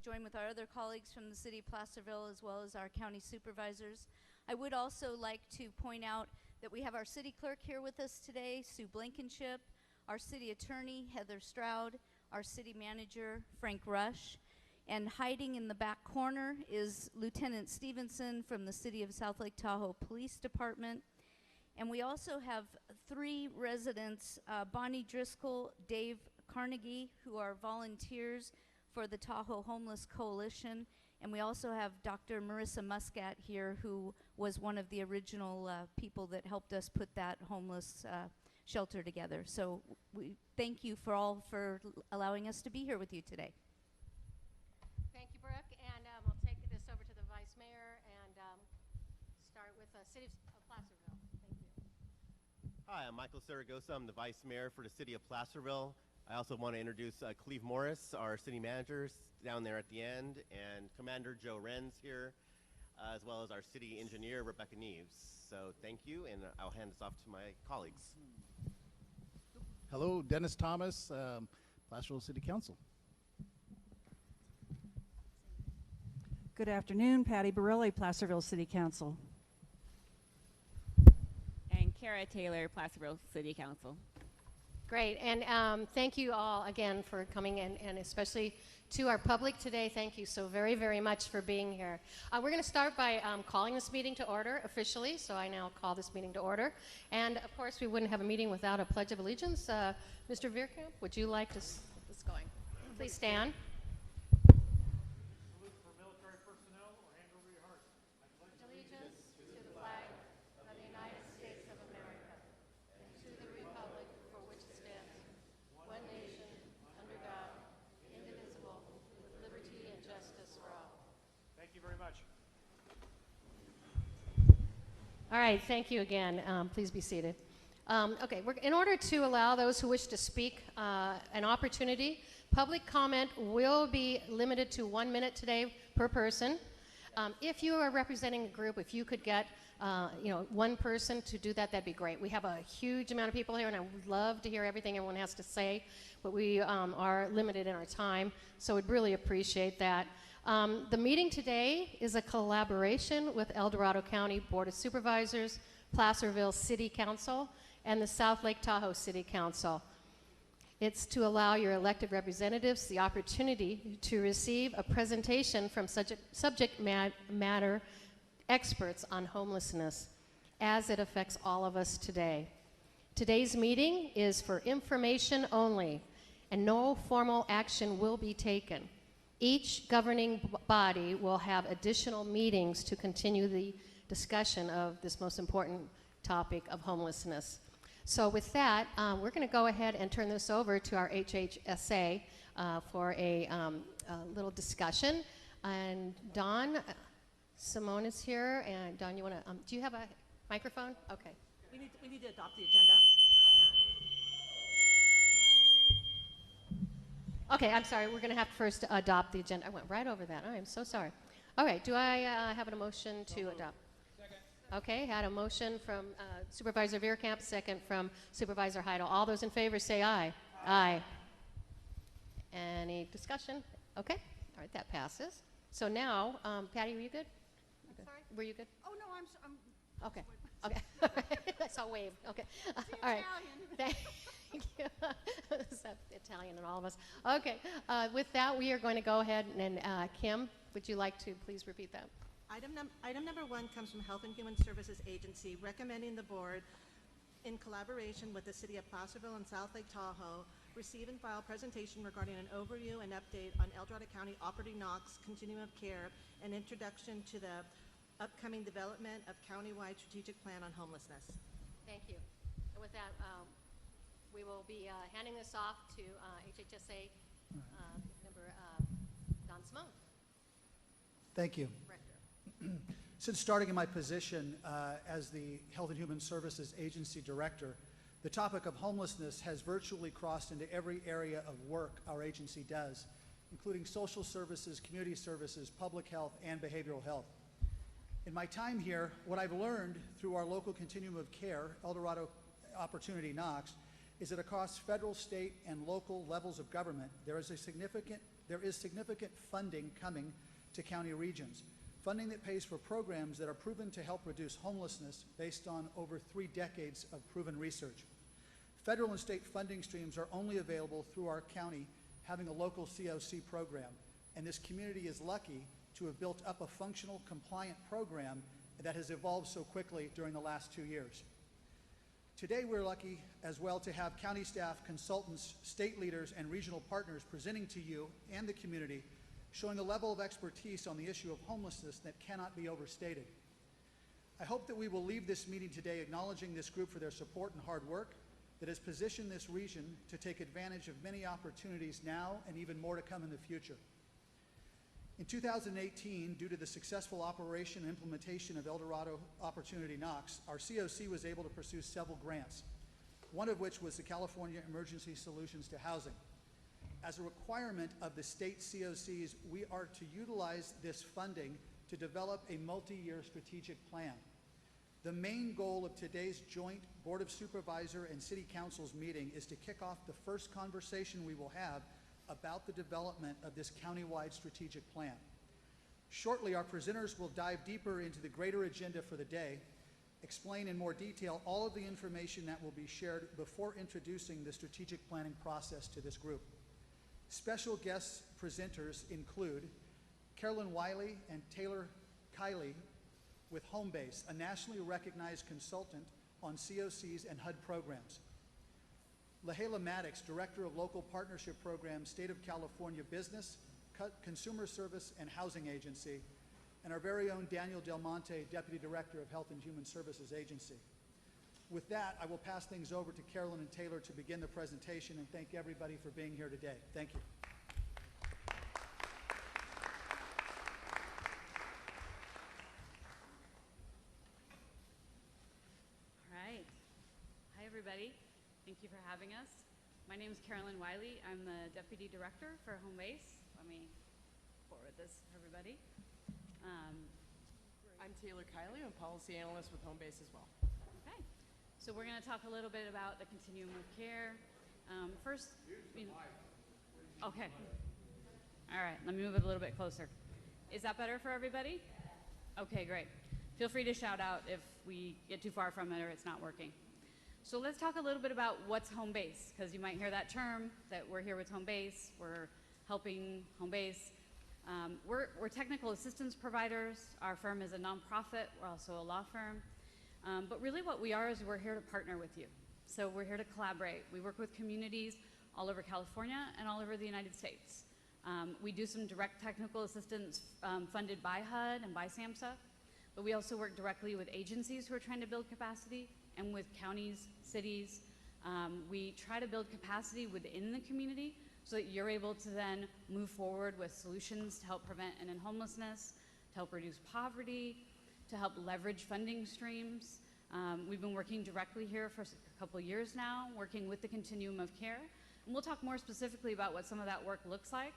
join with our other colleagues from the City of Placerville as well as our county supervisors. I would also like to point out that we have our city clerk here with us today, Sue Blankenship, our city attorney, Heather Stroud, our city manager, Frank Rush, and hiding in the back corner is Lieutenant Stevenson from the City of South Lake Tahoe Police Department. And we also have 3 residents, Bonnie Driscoll, Dave Carnegie, who are volunteers for the Tahoe Homeless Coalition. And we also have Dr. Marissa Muscat here, who was one of the original people that helped us put that homeless shelter together. So we thank you for allowing us to be here with you today. Thank you, Brooke. And we'll take this over to the Vice Mayor and start with the City of Placerville. Thank you. Hi, I'm Michael Saragosa. I'm the Vice Mayor for the City of Placerville. I also want to introduce Cleve Morris, our City Manager, down there at the end, and Commander Joe Renz here, as well as our City Engineer, Rebecca Neves. So thank you, and I'll hand this off to my colleagues. Hello, Dennis Thomas, Placerville City Council. Good afternoon, Patty Barilli, Placerville City Council. And Kara Taylor, Placerville City Council. Great, and thank you all again for coming in, and especially to our public today. Thank you so very, very much for being here. We're going to start by calling this meeting to order officially, so I now call this meeting to order. And of course, we wouldn't have a meeting without a Pledge of Allegiance. Mr. Veerkamp, would you like to get this going? Please stand. Salute for military personnel, or hand over your heart. I pledge Allegiance to the flag of the United States of America and to the republic for which it stands, one nation, under God, indivisible, with liberty and justice for all. Thank you very much. All right, thank you again. Please be seated. Okay, in order to allow those who wish to speak an opportunity, public comment will be limited to 1 minute today per person. If you are representing a group, if you could get one person to do that, that'd be great. We have a huge amount of people here, and I would love to hear everything everyone has to say, but we are limited in our time, so we'd really appreciate that. The meeting today is a collaboration with El Dorado County Board of Supervisors, Placerville City Council, and the South Lake Tahoe City Council. It's to allow your elected representatives the opportunity to receive a presentation from subject matter experts on homelessness as it affects all of us today. Today's meeting is for information only, and no formal action will be taken. Each governing body will have additional meetings to continue the discussion of this most important topic of homelessness. So with that, we're going to go ahead and turn this over to our HHSA for a little discussion. And Don Simone is here. And Don, you want to, do you have a microphone? Okay. We need to adopt the agenda. Okay, I'm sorry. We're going to have to first adopt the agenda. I went right over that. I am so sorry. All right, do I have a motion to adopt? Okay, had a motion from Supervisor Veerkamp, second from Supervisor Heidel. All those in favor say aye. Aye. Any discussion? Okay, all right, that passes. So now, Patty, were you good? I'm sorry? Were you good? Oh, no, I'm Okay, okay. I saw a wave, okay. All right, thank you. It's Italian in all of us. Okay, with that, we are going to go ahead and Kim, would you like to please repeat that? Item number 1 comes from Health and Human Services Agency, recommending the board, in collaboration with the City of Placerville and South Lake Tahoe, receive and file presentation regarding an overview and update on El Dorado County Operating Knox Continuum of Care and introduction to the upcoming development of countywide strategic plan on homelessness. Thank you. And with that, we will be handing this off to HHSA member Don Simone. Thank you. Director. Since starting in my position as the Health and Human Services Agency Director, the topic of homelessness has virtually crossed into every area of work our agency does, including social services, community services, public health, and behavioral health. In my time here, what I've learned through our local continuum of care, El Dorado Opportunity Knox, is that across federal, state, and local levels of government, there is there is significant funding coming to county regions, funding that pays for programs that are proven to help reduce homelessness based on over 3 decades of proven research. Federal and state funding streams are only available through our county having a local COC program, and this community is lucky to have built up a functional, compliant program that has evolved so quickly during the last 2 years. Today, we're lucky as well to have county staff, consultants, state leaders, and regional partners presenting to you and the community, showing a level of expertise on the issue of homelessness that cannot be overstated. I hope that we will leave this meeting today acknowledging this group for their support and hard work that has positioned this region to take advantage of many opportunities now and even more to come in the future. In 2018, due to the successful operation and implementation of El Dorado Opportunity Knox, our COC was able to pursue several grants, one of which was the California Emergency Solutions to Housing. As a requirement of the state COCs, we are to utilize this funding to develop a multi-year strategic plan. The main goal of today's joint Board of Supervisor and City Council's meeting is to kick off the first conversation we will have about the development of this countywide strategic plan. Shortly, our presenters will dive deeper into the greater agenda for the day, explain in more detail all of the information that will be shared before introducing the strategic planning process to this group. Special guest presenters include Carolyn Wiley and Taylor Kiley with Homebase, a nationally recognized consultant on COCs and HUD programs. Lahela Maddox, Director of Local Partnership Program, State of California Business, Consumer Service, and Housing Agency, and our very own Daniel Del Monte, Deputy Director of Health and Human Services Agency. With that, I will pass things over to Carolyn and Taylor to begin the presentation, and thank everybody for being here today. Thank you. All right. Hi, everybody. Thank you for having us. My name is Carolyn Wiley. I'm the Deputy Director for Homebase. Let me forward this for everybody. I'm Taylor Kiley. I'm Policy Analyst with Homebase as well. Okay. So we're going to talk a little bit about the continuum of care. First, okay. All right. Let me move it a little bit closer. Is that better for everybody? Okay, great. Feel free to shout out if we get too far from it or it's not working. So let's talk a little bit about what's Homebase, because you might hear that term, that we're here with Homebase, we're helping Homebase. We're technical assistance providers. Our firm is a nonprofit. We're also a law firm. But really what we are is we're here to partner with you. So we're here to collaborate. We work with communities all over California and all over the United States. We do some direct technical assistance funded by HUD and by SAMHSA, but we also work directly with agencies who are trying to build capacity and with counties, cities. We try to build capacity within the community so that you're able to then move forward with solutions to help prevent and end homelessness, to help reduce poverty, to help leverage funding streams. We've been working directly here for a couple of years now, working with the continuum of care. And we'll talk more specifically about what some of that work looks like.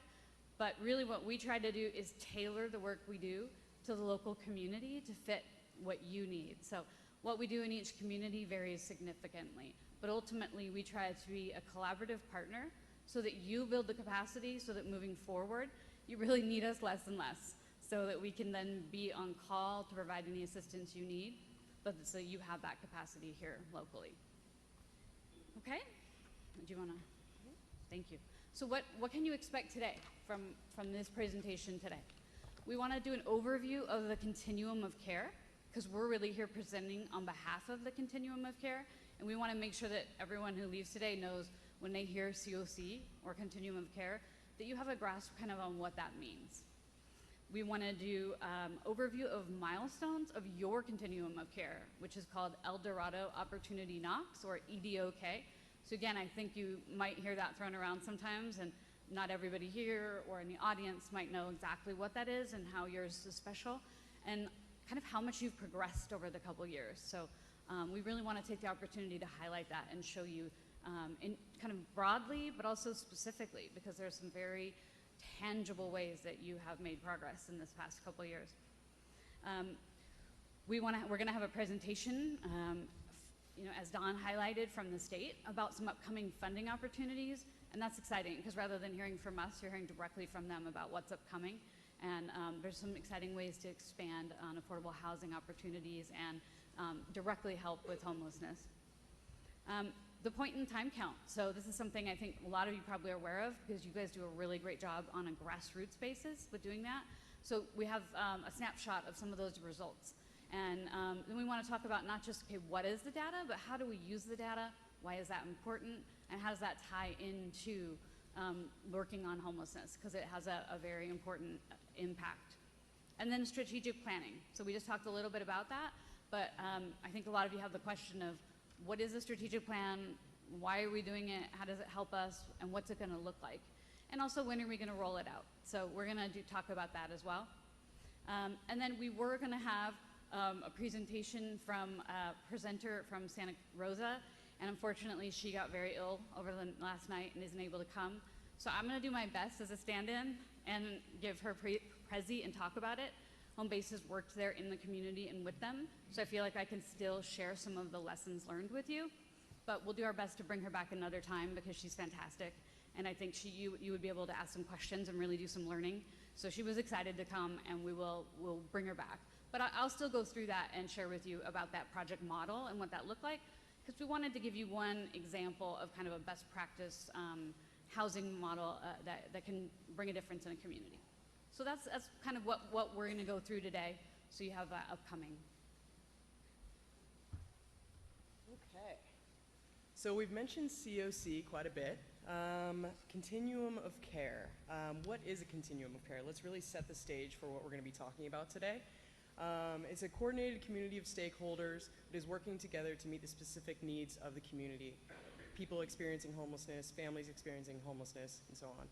But really what we try to do is tailor the work we do to the local community to fit what you need. So what we do in each community varies significantly, but ultimately we try to be a collaborative partner so that you build the capacity so that moving forward, you really need us less and less so that we can then be on call to provide any assistance you need, but so you have that capacity here locally. Okay? Do you wanna? Thank you. So what can you expect today from this presentation today? We wanna do an overview of the continuum of care, because we're really here presenting on behalf of the continuum of care, and we want to make sure that everyone who leaves today knows when they hear COC or continuum of care that you have a grasp kind of on what that means. We want to do overview of milestones of your continuum of care, which is called El Dorado Opportunity Knox, or EDOK. So again, I think you might hear that thrown around sometimes, and not everybody here or in the audience might know exactly what that is and how yours is special, and kind of how much you've progressed over the couple years. So we really want to take the opportunity to highlight that and show you in kind of broadly, but also specifically, because there's some very tangible ways that you have made progress in this past couple years. We're going to have a presentation as Don highlighted from the state, about some upcoming funding opportunities. And that's exciting because rather than hearing from us, you're hearing directly from them about what's upcoming. And there's some exciting ways to expand on affordable housing opportunities and directly help with homelessness. The point in time count. So this is something I think a lot of you probably are aware of because you guys do a really great job on a grassroots basis with doing that. So we have a snapshot of some of those results. And then we want to talk about not just, okay, what is the data, but how do we use the data? Why is that important? And how does that tie into working on homelessness? Because it has a very important impact. And then strategic planning. So we just talked a little bit about that, but I think a lot of you have the question of what is a strategic plan? Why are we doing it? How does it help us? And what's it going to look like? And also, when are we going to roll it out? So we're going to talk about that as well. And then we were going to have a presentation from a presenter from Santa Rosa, and unfortunately she got very ill over the last night and isn't able to come. So I'm going to do my best as a stand-in and give her prezi and talk about it. Home Base has worked there in the community and with them, so I feel like I can still share some of the lessons learned with you. But we'll do our best to bring her back another time because she's fantastic, and I think you would be able to ask some questions and really do some learning. So she was excited to come, and we'll bring her back. But I'll still go through that and share with you about that project model and what that looked like, because we wanted to give you one example of kind of a best practice housing model that can bring a difference in a community. So that's kind of what we're going to go through today, so you have that upcoming. Okay. So we've mentioned COC quite a bit. Continuum of care. What is a continuum of care? Let's really set the stage for what we're going to be talking about today. It's a coordinated community of stakeholders that is working together to meet the specific needs of the community. People experiencing homelessness, families experiencing homelessness, and so on.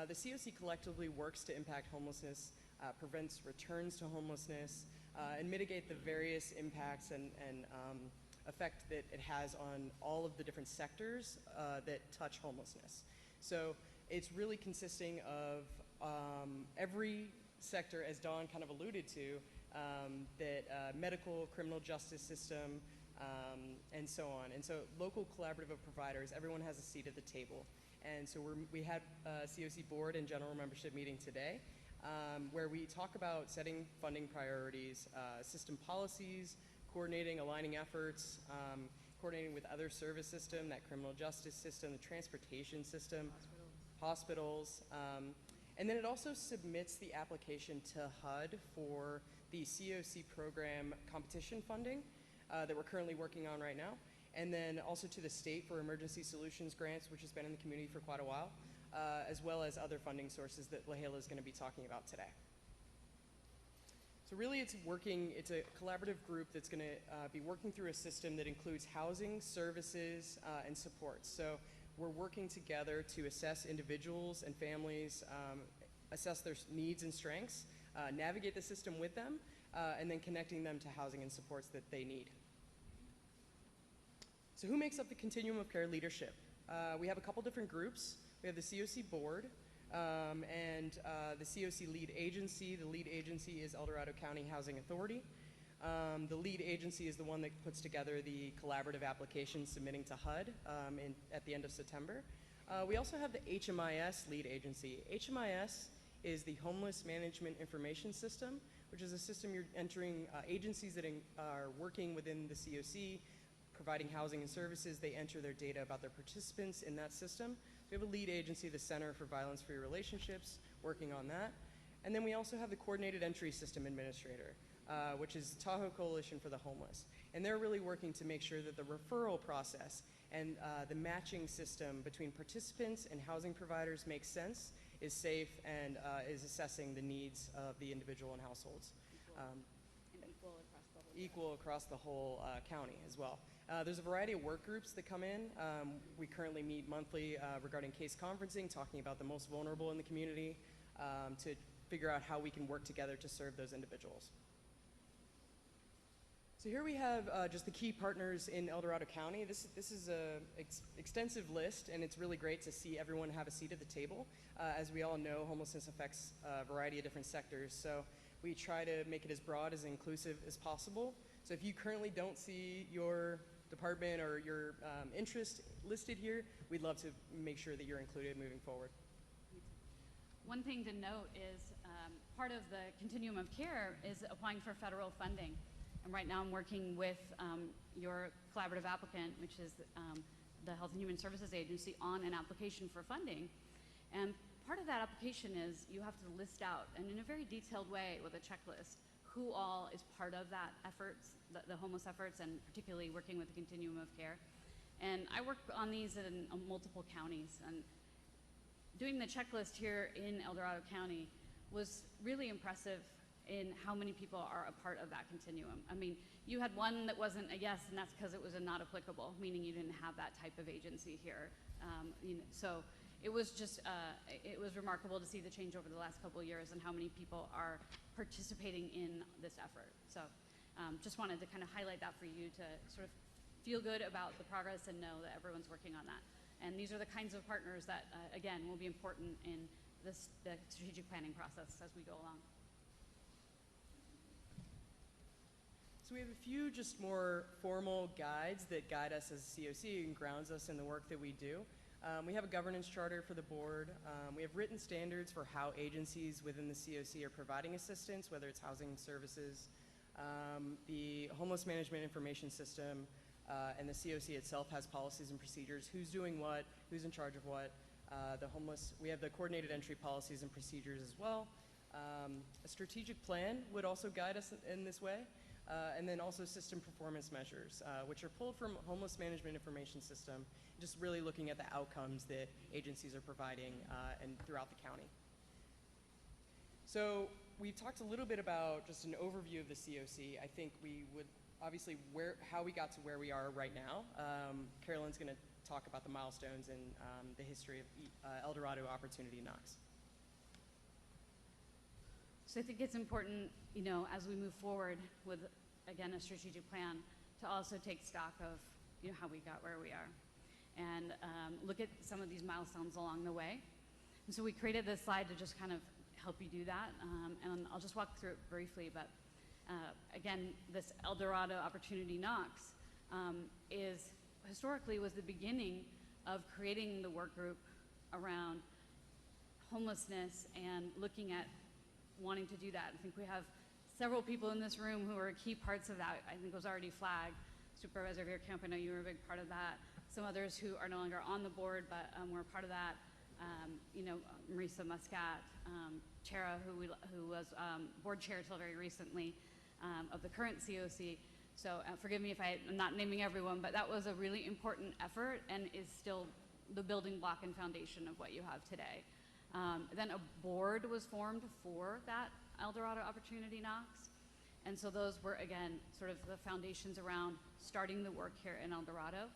The COC collectively works to impact homelessness, prevents returns to homelessness, and mitigate the various impacts and effect that it has on all of the different sectors that touch homelessness. So it's really consisting of every sector, as Dawn kind of alluded to, that medical, criminal justice system, and so on. And so local collaborative providers, everyone has a seat at the table. And so we had a COC board and general membership meeting today where we talk about setting funding priorities, system policies, coordinating, aligning efforts, coordinating with other service system, that criminal justice system, the transportation system, hospitals. And then it also submits the application to HUD for the COC program competition funding that we're currently working on right now. And then also to the state for emergency solutions grants, which has been in the community for quite a while, as well as other funding sources that Lahela is going to be talking about today. So really it's a collaborative group that's going to be working through a system that includes housing, services, and supports. So we're working together to assess individuals and families, assess their needs and strengths, navigate the system with them, and then connecting them to housing and supports that they need. So who makes up the continuum of care leadership? We have a couple different groups. We have the COC board and the COC lead agency. The lead agency is El Dorado County Housing Authority. The lead agency is the one that puts together the collaborative application submitting to HUD at the end of September. We also have the HMIS lead agency. HMIS is the Homeless Management Information System, which is a system you're entering agencies that are working within the COC, providing housing and services. They enter their data about their participants in that system. We have a lead agency, the Center for Violence-Free Relationships, working on that. And then we also have the Coordinated Entry System Administrator, which is Tahoe Coalition for the Homeless. And they're really working to make sure that the referral process and the matching system between participants and housing providers makes sense, is safe, and is assessing the needs of the individual and households. Equal across the whole county as well. There's a variety of work groups that come in. We currently meet monthly regarding case conferencing, talking about the most vulnerable in the community to figure out how we can work together to serve those individuals. So here we have just the key partners in El Dorado County. This is an extensive list, and it's really great to see everyone have a seat at the table. As we all know, homelessness affects a variety of different sectors, so we try to make it as broad, as inclusive as possible. So if you currently don't see your department or your interest listed here, we'd love to make sure that you're included moving forward. One thing to note is part of the continuum of care is applying for federal funding. And right now I'm working with your collaborative applicant, which is the Health and Human Services Agency, on an application for funding. And part of that application is you have to list out, and in a very detailed way with a checklist, who all is part of that efforts, the homeless efforts, and particularly working with the continuum of care. And I work on these in multiple counties. And doing the checklist here in El Dorado County was really impressive in how many people are a part of that continuum. I mean, you had one that wasn't a yes, and that's because it was a not applicable, meaning you didn't have that type of agency here. So it was just, it was remarkable to see the change over the last couple of years and how many people are participating in this effort. So just wanted to kind of highlight that for you to sort of feel good about the progress and know that everyone's working on that. And these are the kinds of partners that, again, will be important in the strategic planning process as we go along. So we have a few just more formal guides that guide us as a COC and grounds us in the work that we do. We have a governance charter for the board. We have written standards for how agencies within the COC are providing assistance, whether it's housing services, the homeless management information system, and the COC itself has policies and procedures, who's doing what, who's in charge of what. We have the coordinated entry policies and procedures as well. A strategic plan would also guide us in this way. And then also system performance measures, which are pulled from homeless management information system, just really looking at the outcomes that agencies are providing and throughout the county. So we've talked a little bit about just an overview of the COC. I think we would obviously how we got to where we are right now. Carolyn's going to talk about the milestones and the history of El Dorado Opportunity Knox. So I think it's important, as we move forward with, again, a strategic plan, to also take stock of, how we got where we are, and look at some of these milestones along the way. And so we created this slide to just kind of help you do that, and I'll just walk through it briefly. But again, this El Dorado Opportunity Knox historically was the beginning of creating the work group around homelessness and looking at wanting to do that. I think we have several people in this room who are key parts of that. I think it was already flagged. Supervisor Veerkamp, I know you were a big part of that. Some others who are no longer on the board, but were a part of that. Marisa Muscat, Tara, who was board chair till very recently of the current COC. So forgive me if I'm not naming everyone, but that was a really important effort and is still the building block and foundation of what you have today. Then a board was formed for that El Dorado Opportunity Knox. And so those were, again, sort of the foundations around starting the work here in El Dorado.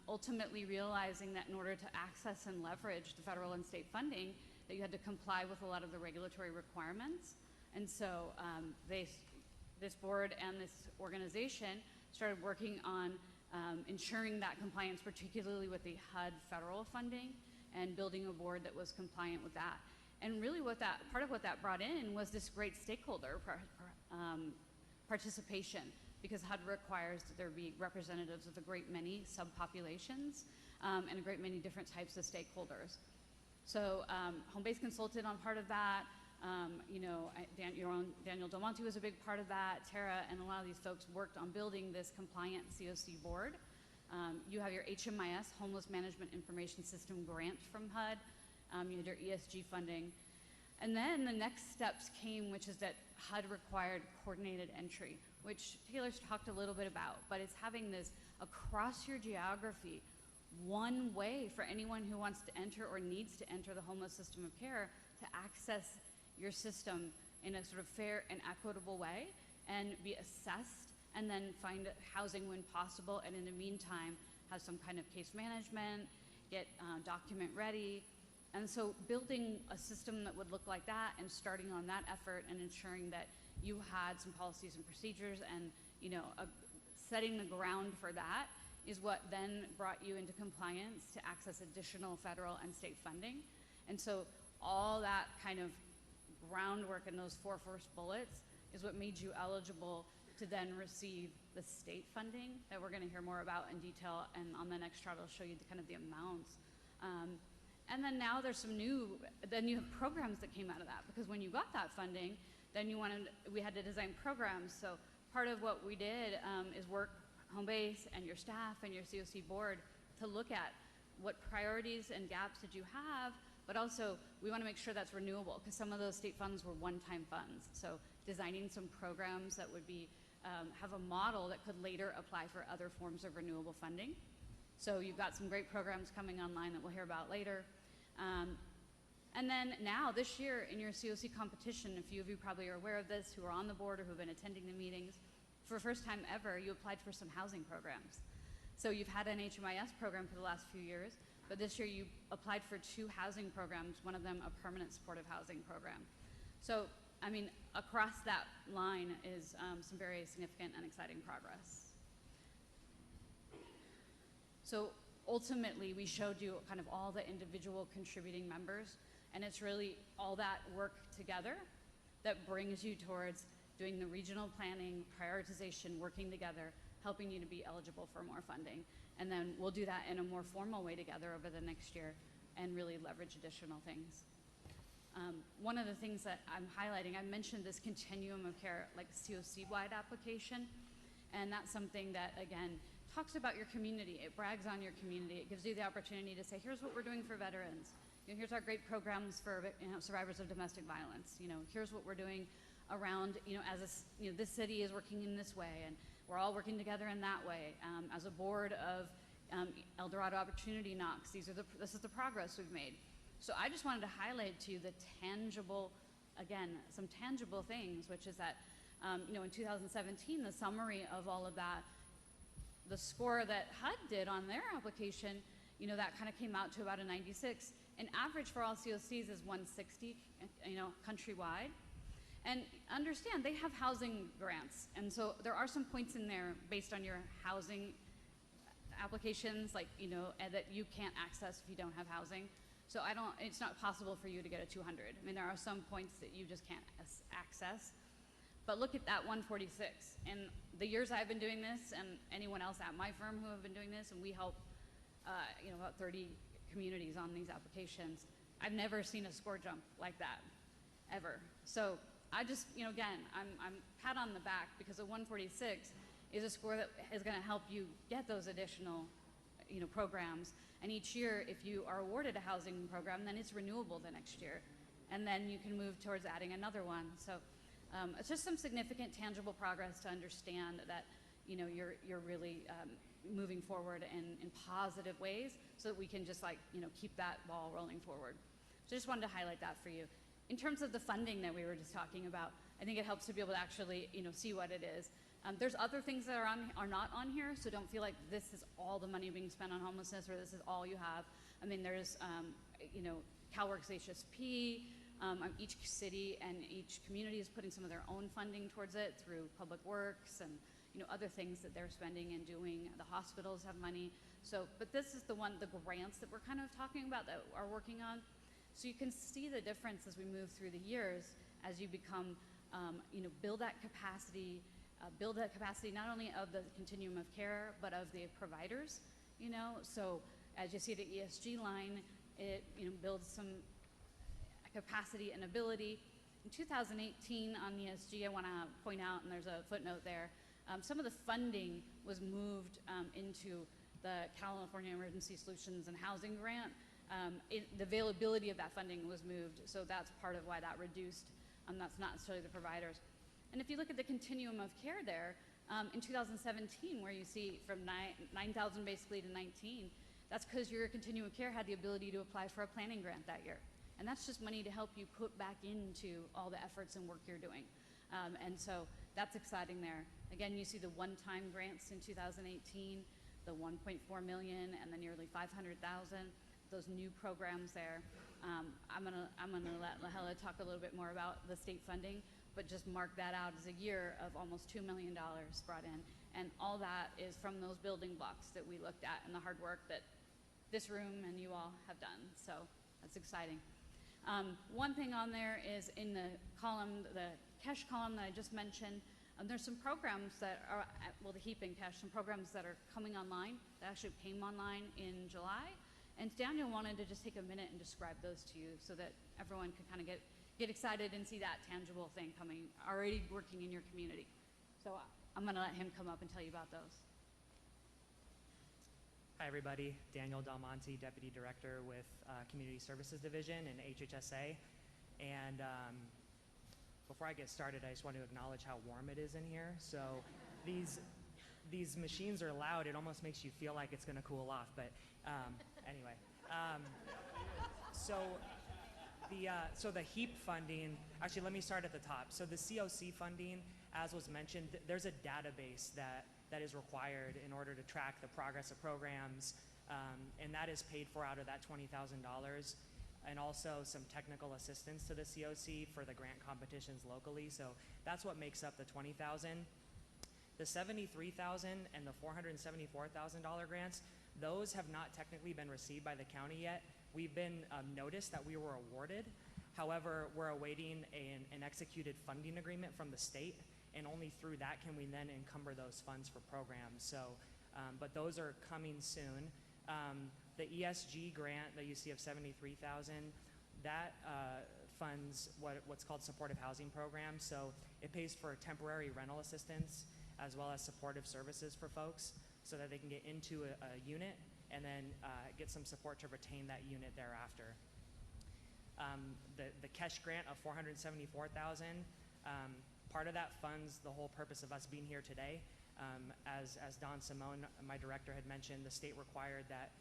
Ultimately realizing that in order to access and leverage the federal and state funding, that you had to comply with a lot of the regulatory requirements. And so this board and this organization started working on ensuring that compliance, particularly with the HUD federal funding, and building a board that was compliant with that. And really part of what that brought in was this great stakeholder participation, because HUD requires that there be representatives of a great many subpopulations and a great many different types of stakeholders. So Home-Based consulted on part of that. Your own Daniel Del Monte was a big part of that. Tara and a lot of these folks worked on building this compliant COC board. You have your HMIS, Homeless Management Information System grant from HUD. You had your ESG funding. And then the next steps came, which is that HUD required coordinated entry, which Taylor's talked a little bit about, but it's having this across your geography, one way for anyone who wants to enter or needs to enter the homeless system of care to access your system in a sort of fair and equitable way and be assessed, and then find housing when possible, and in the meantime have some kind of case management, get document ready. And so building a system that would look like that and starting on that effort and ensuring that you had some policies and procedures and setting the ground for that is what then brought you into compliance to access additional federal and state funding. And so all that kind of groundwork in those 4 first bullets is what made you eligible to then receive the state funding that we're going to hear more about in detail, and on the next chart I'll show you kind of the amounts. And then now there's some then you have programs that came out of that, because when you got that funding, then we had to design programs. So part of what we did is work home base and your staff and your COC board to look at what priorities and gaps did you have, but also we want to make sure that's renewable, because some of those state funds were one-time funds. So designing some programs that would be have a model that could later apply for other forms of renewable funding. So you've got some great programs coming online that we'll hear about later. And then now, this year, in your COC competition, a few of you probably are aware of this, who are on the board or who've been attending the meetings, for the first time ever, you applied for some housing programs. So you've had an HMIS program for the last few years, but this year you applied for 2 housing programs, one of them a permanent supportive housing program. So, I mean, across that line is some very significant and exciting progress. So ultimately, we showed you kind of all the individual contributing members, and it's really all that work together that brings you towards doing the regional planning, prioritization, working together, helping you to be eligible for more funding. And then we'll do that in a more formal way together over the next year and really leverage additional things. One of the things that I'm highlighting, I mentioned this continuum of care, like COC-wide application, and that's something that, again, talks about your community. It brags on your community. It gives you the opportunity to say, here's what we're doing for veterans. Here's our great programs for survivors of domestic violence. Here's what we're doing around, this city is working in this way, and we're all working together in that way. As a board of El Dorado Opportunity Knox, this is the progress we've made. So I just wanted to highlight to you the tangible, again, some tangible things, which is that, in 2017, the summary of all of that, the score that HUD did on their application, that kind of came out to about a 96. An average for all COCs is 160, countrywide. And understand, they have housing grants. And so there are some points in there based on your housing applications, like, that you can't access if you don't have housing. So it's not possible for you to get a 200. I mean, there are some points that you just can't access. But look at that 146. In the years I've been doing this, and anyone else at my firm who have been doing this, and we help, about 30 communities on these applications, I've never seen a score jump like that, ever. So I just, again, I'm pat on the back, because a 146 is a score that is going to help you get those additional, programs. And each year, if you are awarded a housing program, then it's renewable the next year, and then you can move towards adding another one. So it's just some significant, tangible progress to understand that, you're really moving forward in positive ways, so that we can just keep that ball rolling forward. So I just wanted to highlight that for you. In terms of the funding that we were just talking about, I think it helps to be able to actually, see what it is. There's other things that are not on here, so don't feel like this is all the money being spent on homelessness, or this is all you have. I mean, there's, CalWorks HSP. Each city and each community is putting some of their own funding towards it through Public Works and other things that they're spending and doing. The hospitals have money. So, but this is the grants that we're kind of talking about that are working on. So you can see the difference as we move through the years, as you become, build that capacity not only of the continuum of care, but of the providers. So as you see the ESG line, it builds some capacity and ability. In 2018 on ESG, I want to point out, and there's a footnote there, some of the funding was moved into the California Emergency Solutions and Housing Grant. The availability of that funding was moved, so that's part of why that reduced. That's not necessarily the providers. And if you look at the continuum of care there, in 2017, where you see from 9,000 basically to 19, that's because your continuum of care had the ability to apply for a planning grant that year. And that's just money to help you put back into all the efforts and work you're doing. And so that's exciting there. Again, you see the one-time grants in 2018, the 1.4 million, and the nearly 500,000, those new programs there. I'm gonna let Lahela talk a little bit more about the state funding, but just mark that out as a year of almost $2 million brought in. And all that is from those building blocks that we looked at and the hard work that this room and you all have done. So that's exciting. One thing on there is in the column, the cash column that I just mentioned, There's some programs that are, well, the HEAP and Cash, some programs that are coming online that actually came online in July. And Daniel wanted to just take a minute and describe those to you so that everyone can kind of get excited and see that tangible thing coming, already working in your community. So I'm going to let him come up and tell you about those. Hi everybody, Daniel Del Monte, Deputy Director with Community Services Division in HHSA. And before I get started, I just want to acknowledge how warm it is in here. So these machines are loud, it almost makes you feel like it's gonna cool off, but anyway. So the HEAP funding, actually let me start at the top. So the COC funding, as was mentioned, there's a database that is required in order to track the progress of programs, and that is paid for out of that $20,000, and also some technical assistance to the COC for the grant competitions locally. So that's what makes up the $20,000. The $73,000 and the $474,000 grants, those have not technically been received by the county yet. We've been noticed that we were awarded. However, we're awaiting an executed funding agreement from the state, and only through that can we then encumber those funds for programs. So, but those are coming soon. The ESG grant that you see of $73,000, that funds what's called supportive housing programs. So it pays for temporary rental assistance as well as supportive services for folks so that they can get into a unit and then get some support to retain that unit thereafter. The KESH grant of $474,000, part of that funds the whole purpose of us being here today. As Don Simone, my director, had mentioned, the state required that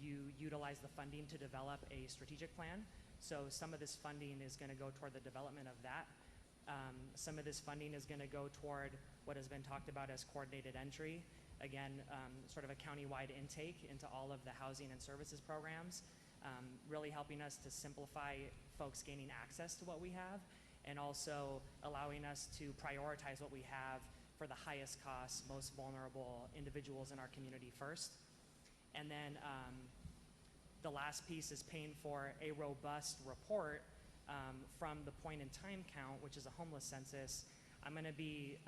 you utilize the funding to develop a strategic plan. So some of this funding is going to go toward the development of that. Some of this funding is going to go toward what has been talked about as coordinated entry. Again, sort of a county-wide intake into all of the housing and services programs, really helping us to simplify folks gaining access to what we have, and also allowing us to prioritize what we have for the highest cost, most vulnerable individuals in our community first. And then the last piece is paying for a robust report from the point in time count, which is a homeless census. I'm going to be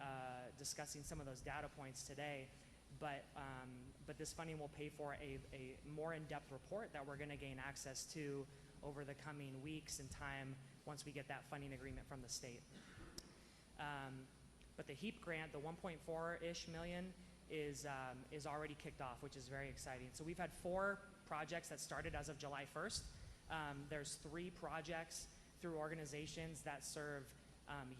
discussing some of those data points today, but this funding will pay for a more in-depth report that we're going to gain access to over the coming weeks and time once we get that funding agreement from the state. But the HEAP grant, the 1.4-ish million, is already kicked off, which is very exciting. So we've had 4 projects that started as of July 1st. There's 3 projects through organizations that serve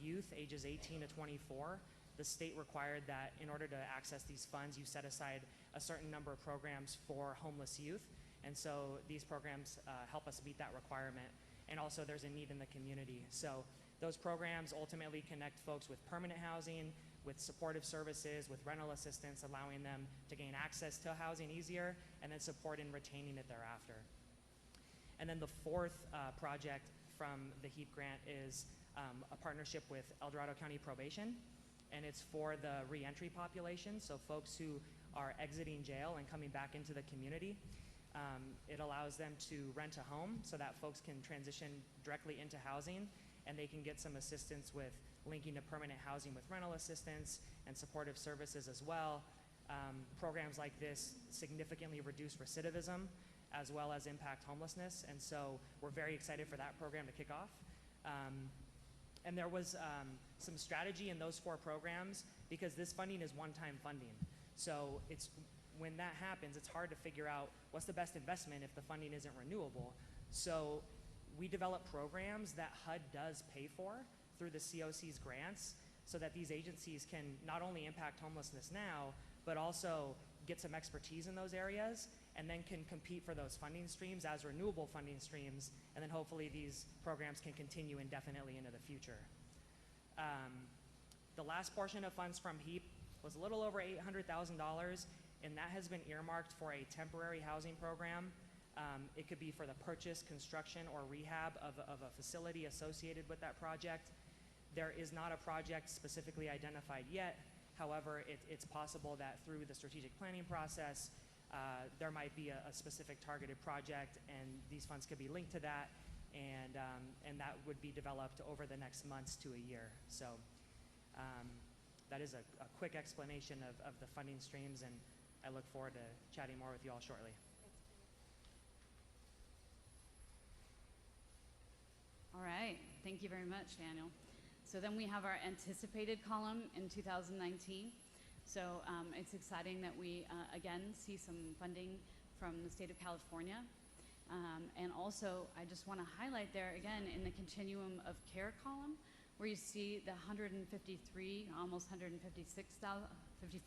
youth ages 18 to 24. The state required that in order to access these funds, you set aside a certain number of programs for homeless youth. And so these programs help us meet that requirement. And also there's a need in the community. So those programs ultimately connect folks with permanent housing, with supportive services, with rental assistance, allowing them to gain access to housing easier, and then support in retaining it thereafter. And then the 4th project from the HEAP grant is a partnership with El Dorado County Probation, and it's for the reentry population, so folks who are exiting jail and coming back into the community. It allows them to rent a home so that folks can transition directly into housing, and they can get some assistance with linking to permanent housing with rental assistance and supportive services as well. Programs like this significantly reduce recidivism as well as impact homelessness, and so we're very excited for that program to kick off. And there was some strategy in those 4 programs because this funding is one-time funding. So when that happens, it's hard to figure out what's the best investment if the funding isn't renewable. So we develop programs that HUD does pay for through the COC's grants so that these agencies can not only impact homelessness now, but also get some expertise in those areas and then can compete for those funding streams as renewable funding streams, and then hopefully these programs can continue indefinitely into the future. The last portion of funds from HEAP was a little over $800,000, and that has been earmarked for a temporary housing program. It could be for the purchase, construction, or rehab of a facility associated with that project. There is not a project specifically identified yet. However, it's possible that through the strategic planning process, there might be a specific targeted project, and these funds could be linked to that, and that would be developed over the next months to a year. So That is a quick explanation of the funding streams, and I look forward to chatting more with you all shortly. All right, thank you very much, Daniel. So then we have our anticipated column in 2019. So it's exciting that we, again, see some funding from the state of California. And also, I just want to highlight there, again, in the continuum of care column, where you see the $153, almost $156,000,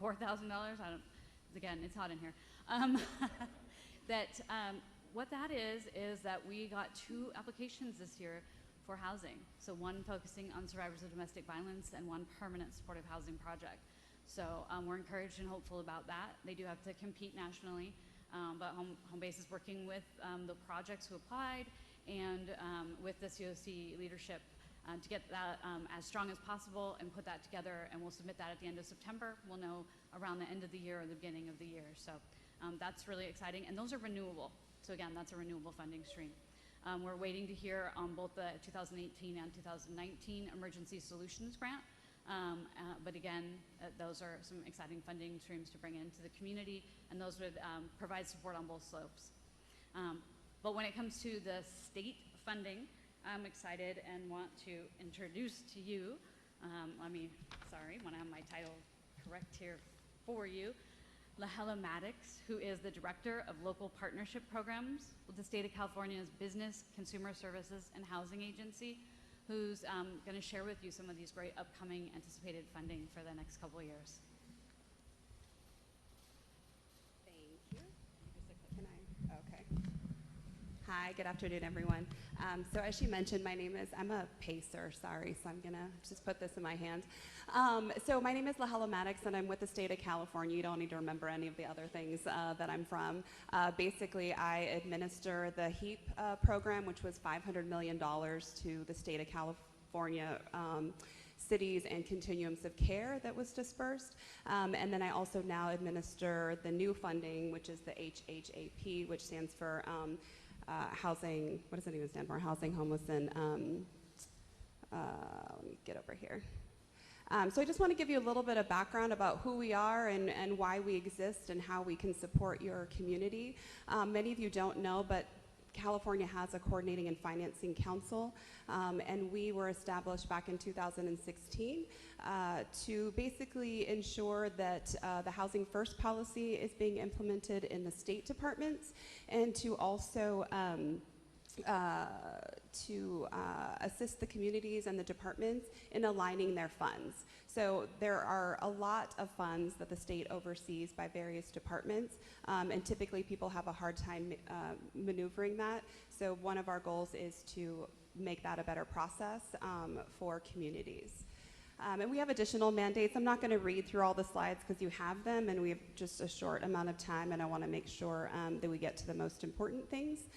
$54,000. Again, it's hot in here. What that is that we got 2 applications this year for housing. So one focusing on survivors of domestic violence and one permanent supportive housing project. So we're encouraged and hopeful about that. They do have to compete nationally, but Home Base is working with the projects who applied and with the COC leadership to get that as strong as possible and put that together, and we'll submit that at the end of September. We'll know around the end of the year or the beginning of the year. So that's really exciting, and those are renewable. So again, that's a renewable funding stream. We're waiting to hear on both the 2018 and 2019 Emergency Solutions Grant. But again, those are some exciting funding streams to bring into the community, and those would provide support on both slopes. But when it comes to the state funding, I'm excited and want to introduce to you, want to have my title correct here for you, Lahela Maddox, who is the Director of Local Partnership Programs with the State of California's Business, Consumer Services, and Housing Agency, who's going to share with you some of these great upcoming anticipated funding for the next couple of years. Thank you. Can I? Okay. Hi, good afternoon, everyone. So as she mentioned, I'm a pacer, sorry, so I'm going to just put this in my hand. So my name is Lahela Maddox, and I'm with the state of California. You don't need to remember any of the other things that I'm from. Basically, I administer the HEAP program, which was $500 million to the state of California cities and continuums of care that was dispersed. And then I also now administer the new funding, which is the HHAP, which stands for housing, what does it even stand for? Housing, homeless, and let me get over here. So I just want to give you a little bit of background about who we are and why we exist and how we can support your community. Many of you don't know, but California has a coordinating and financing council, and we were established back in 2016 to basically ensure that the Housing First policy is being implemented in the state departments, and to also assist the communities and the departments in aligning their funds. So there are a lot of funds that the state oversees by various departments, and typically people have a hard time maneuvering that. So one of our goals is to make that a better process for communities. And we have additional mandates. I'm not going to read through all the slides because you have them, and we have just a short amount of time, and I want to make sure that we get to the most important things.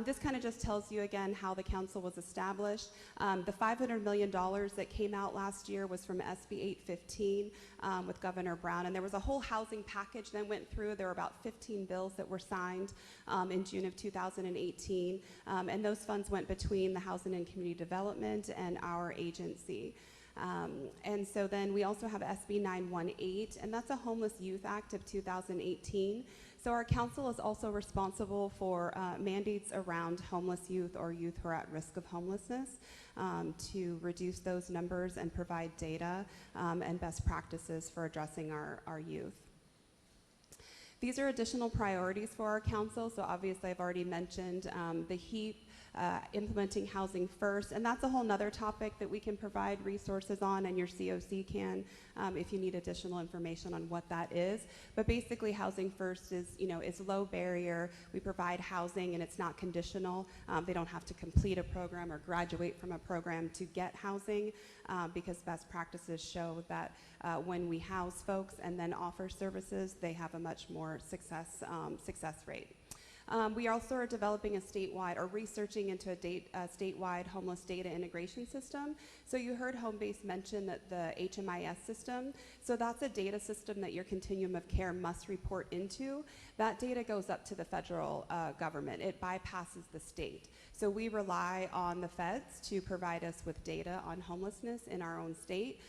This kind of just tells you again how the council was established. The $500 million that came out last year was from SB 815 with Governor Brown, and there was a whole housing package that went through. There were about 15 bills that were signed in June of 2018, and those funds went between the Housing and Community Development and our agency. And so then we also have SB 918, and that's a Homeless Youth Act of 2018. So our council is also responsible for mandates around homeless youth or youth who are at risk of homelessness to reduce those numbers and provide data and best practices for addressing our youth. These are additional priorities for our council. So obviously I've already mentioned the HEAP, implementing Housing First, and that's a whole nother topic that we can provide resources on, and your COC can if you need additional information on what that is. But basically Housing First is, is low barrier. We provide housing and it's not conditional. They don't have to complete a program or graduate from a program to get housing because best practices show that when we house folks and then offer services, they have a much more success rate. We also are developing a statewide, or researching into a statewide homeless data integration system. So you heard Homebase mention that the HMIS system, so that's a data system that your continuum of care must report into. That data goes up to the federal government. It bypasses the state. So we rely on the feds to provide us with data on homelessness in our own state,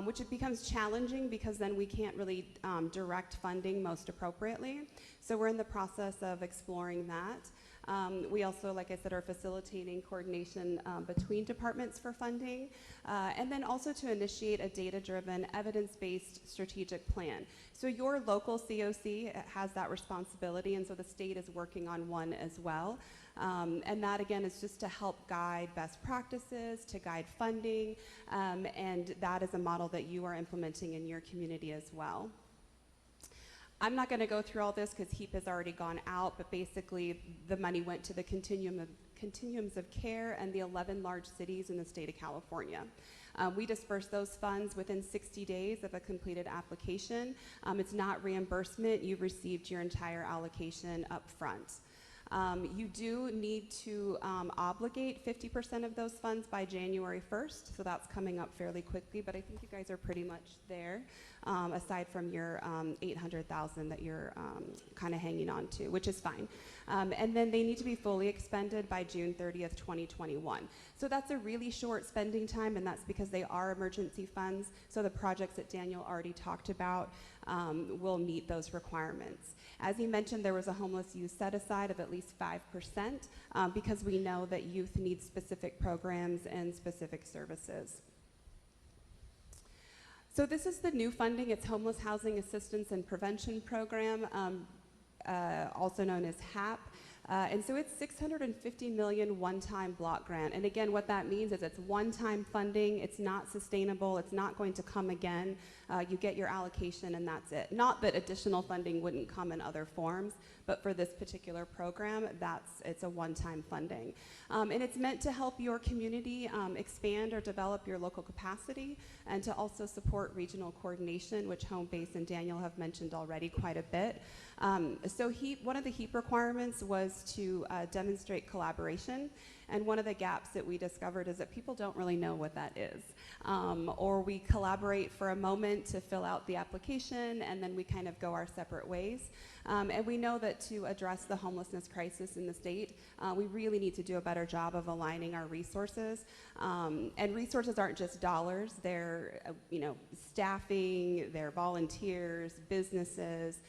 which it becomes challenging because then we can't really direct funding most appropriately. So we're in the process of exploring that. We also, like I said, are facilitating coordination between departments for funding, and then also to initiate a data-driven, evidence-based strategic plan. So your local COC has that responsibility, and so the state is working on one as well. And that, again, is just to help guide best practices, to guide funding, and that is a model that you are implementing in your community as well. I'm not going to go through all this because HEAP has already gone out, but basically the money went to the continuums of care and the 11 large cities in the state of California. We disperse those funds within 60 days of a completed application. It's not reimbursement. You've received your entire allocation up front. You do need to obligate 50% of those funds by January 1st, so that's coming up fairly quickly, but I think you guys are pretty much there, aside from your $800,000 that you're kind of hanging on to, which is fine. And then they need to be fully expended by June 30th, 2021. So that's a really short spending time, and that's because they are emergency funds, so the projects that Daniel already talked about will meet those requirements. As he mentioned, there was a homeless youth set aside of at least 5% because we know that youth need specific programs and specific services. So this is the new funding. It's Homeless Housing Assistance and Prevention Program, also known as HAP. And so it's $650 million one-time block grant. And again, what that means is it's one-time funding. It's not sustainable. It's not going to come again. You get your allocation and that's it. Not that additional funding wouldn't come in other forms, but for this particular program, it's a one-time funding. And it's meant to help your community expand or develop your local capacity and to also support regional coordination, which Homebase and Daniel have mentioned already quite a bit. So one of the HEAP requirements was to demonstrate collaboration, and one of the gaps that we discovered is that people don't really know what that is. Or we collaborate for a moment to fill out the application, and then we kind of go our separate ways. And we know that to address the homelessness crisis in the state, we really need to do a better job of aligning our resources. And resources aren't just dollars, they're staffing, they're volunteers, businesses.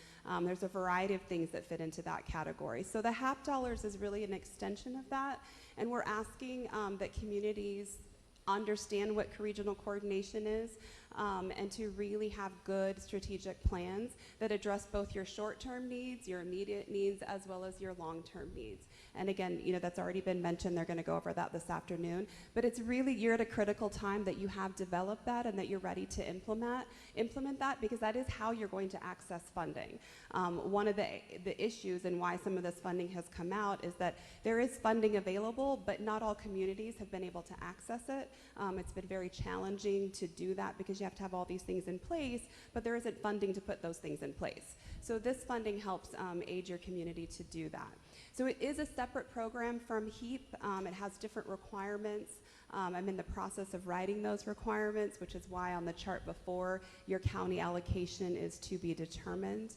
There's a variety of things that fit into that category. So the HAP dollars is really an extension of that, and we're asking that communities understand what regional coordination is, and to really have good strategic plans that address both your short-term needs, your immediate needs, as well as your long-term needs. And again, that's already been mentioned. They're going to go over that this afternoon. But it's really, you're at a critical time that you have developed that and that you're ready to implement that, because that is how you're going to access funding. One of the issues and why some of this funding has come out is that there is funding available, but not all communities have been able to access it. It's been very challenging to do that because you have to have all these things in place, but there isn't funding to put those things in place. So this funding helps aid your community to do that. So it is a separate program from HEAP. It has different requirements. I'm in the process of writing those requirements, which is why on the chart before, your county allocation is to be determined.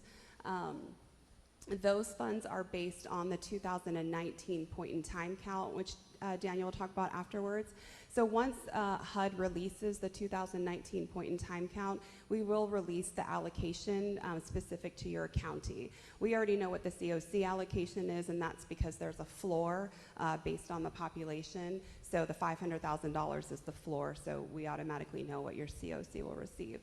Those funds are based on the 2019 point in time count, which Daniel will talk about afterwards. So once HUD releases the 2019 point in time count, we will release the allocation specific to your county. We already know what the COC allocation is, and that's because there's a floor based on the population. So the $500,000 is the floor, so we automatically know what your COC will receive.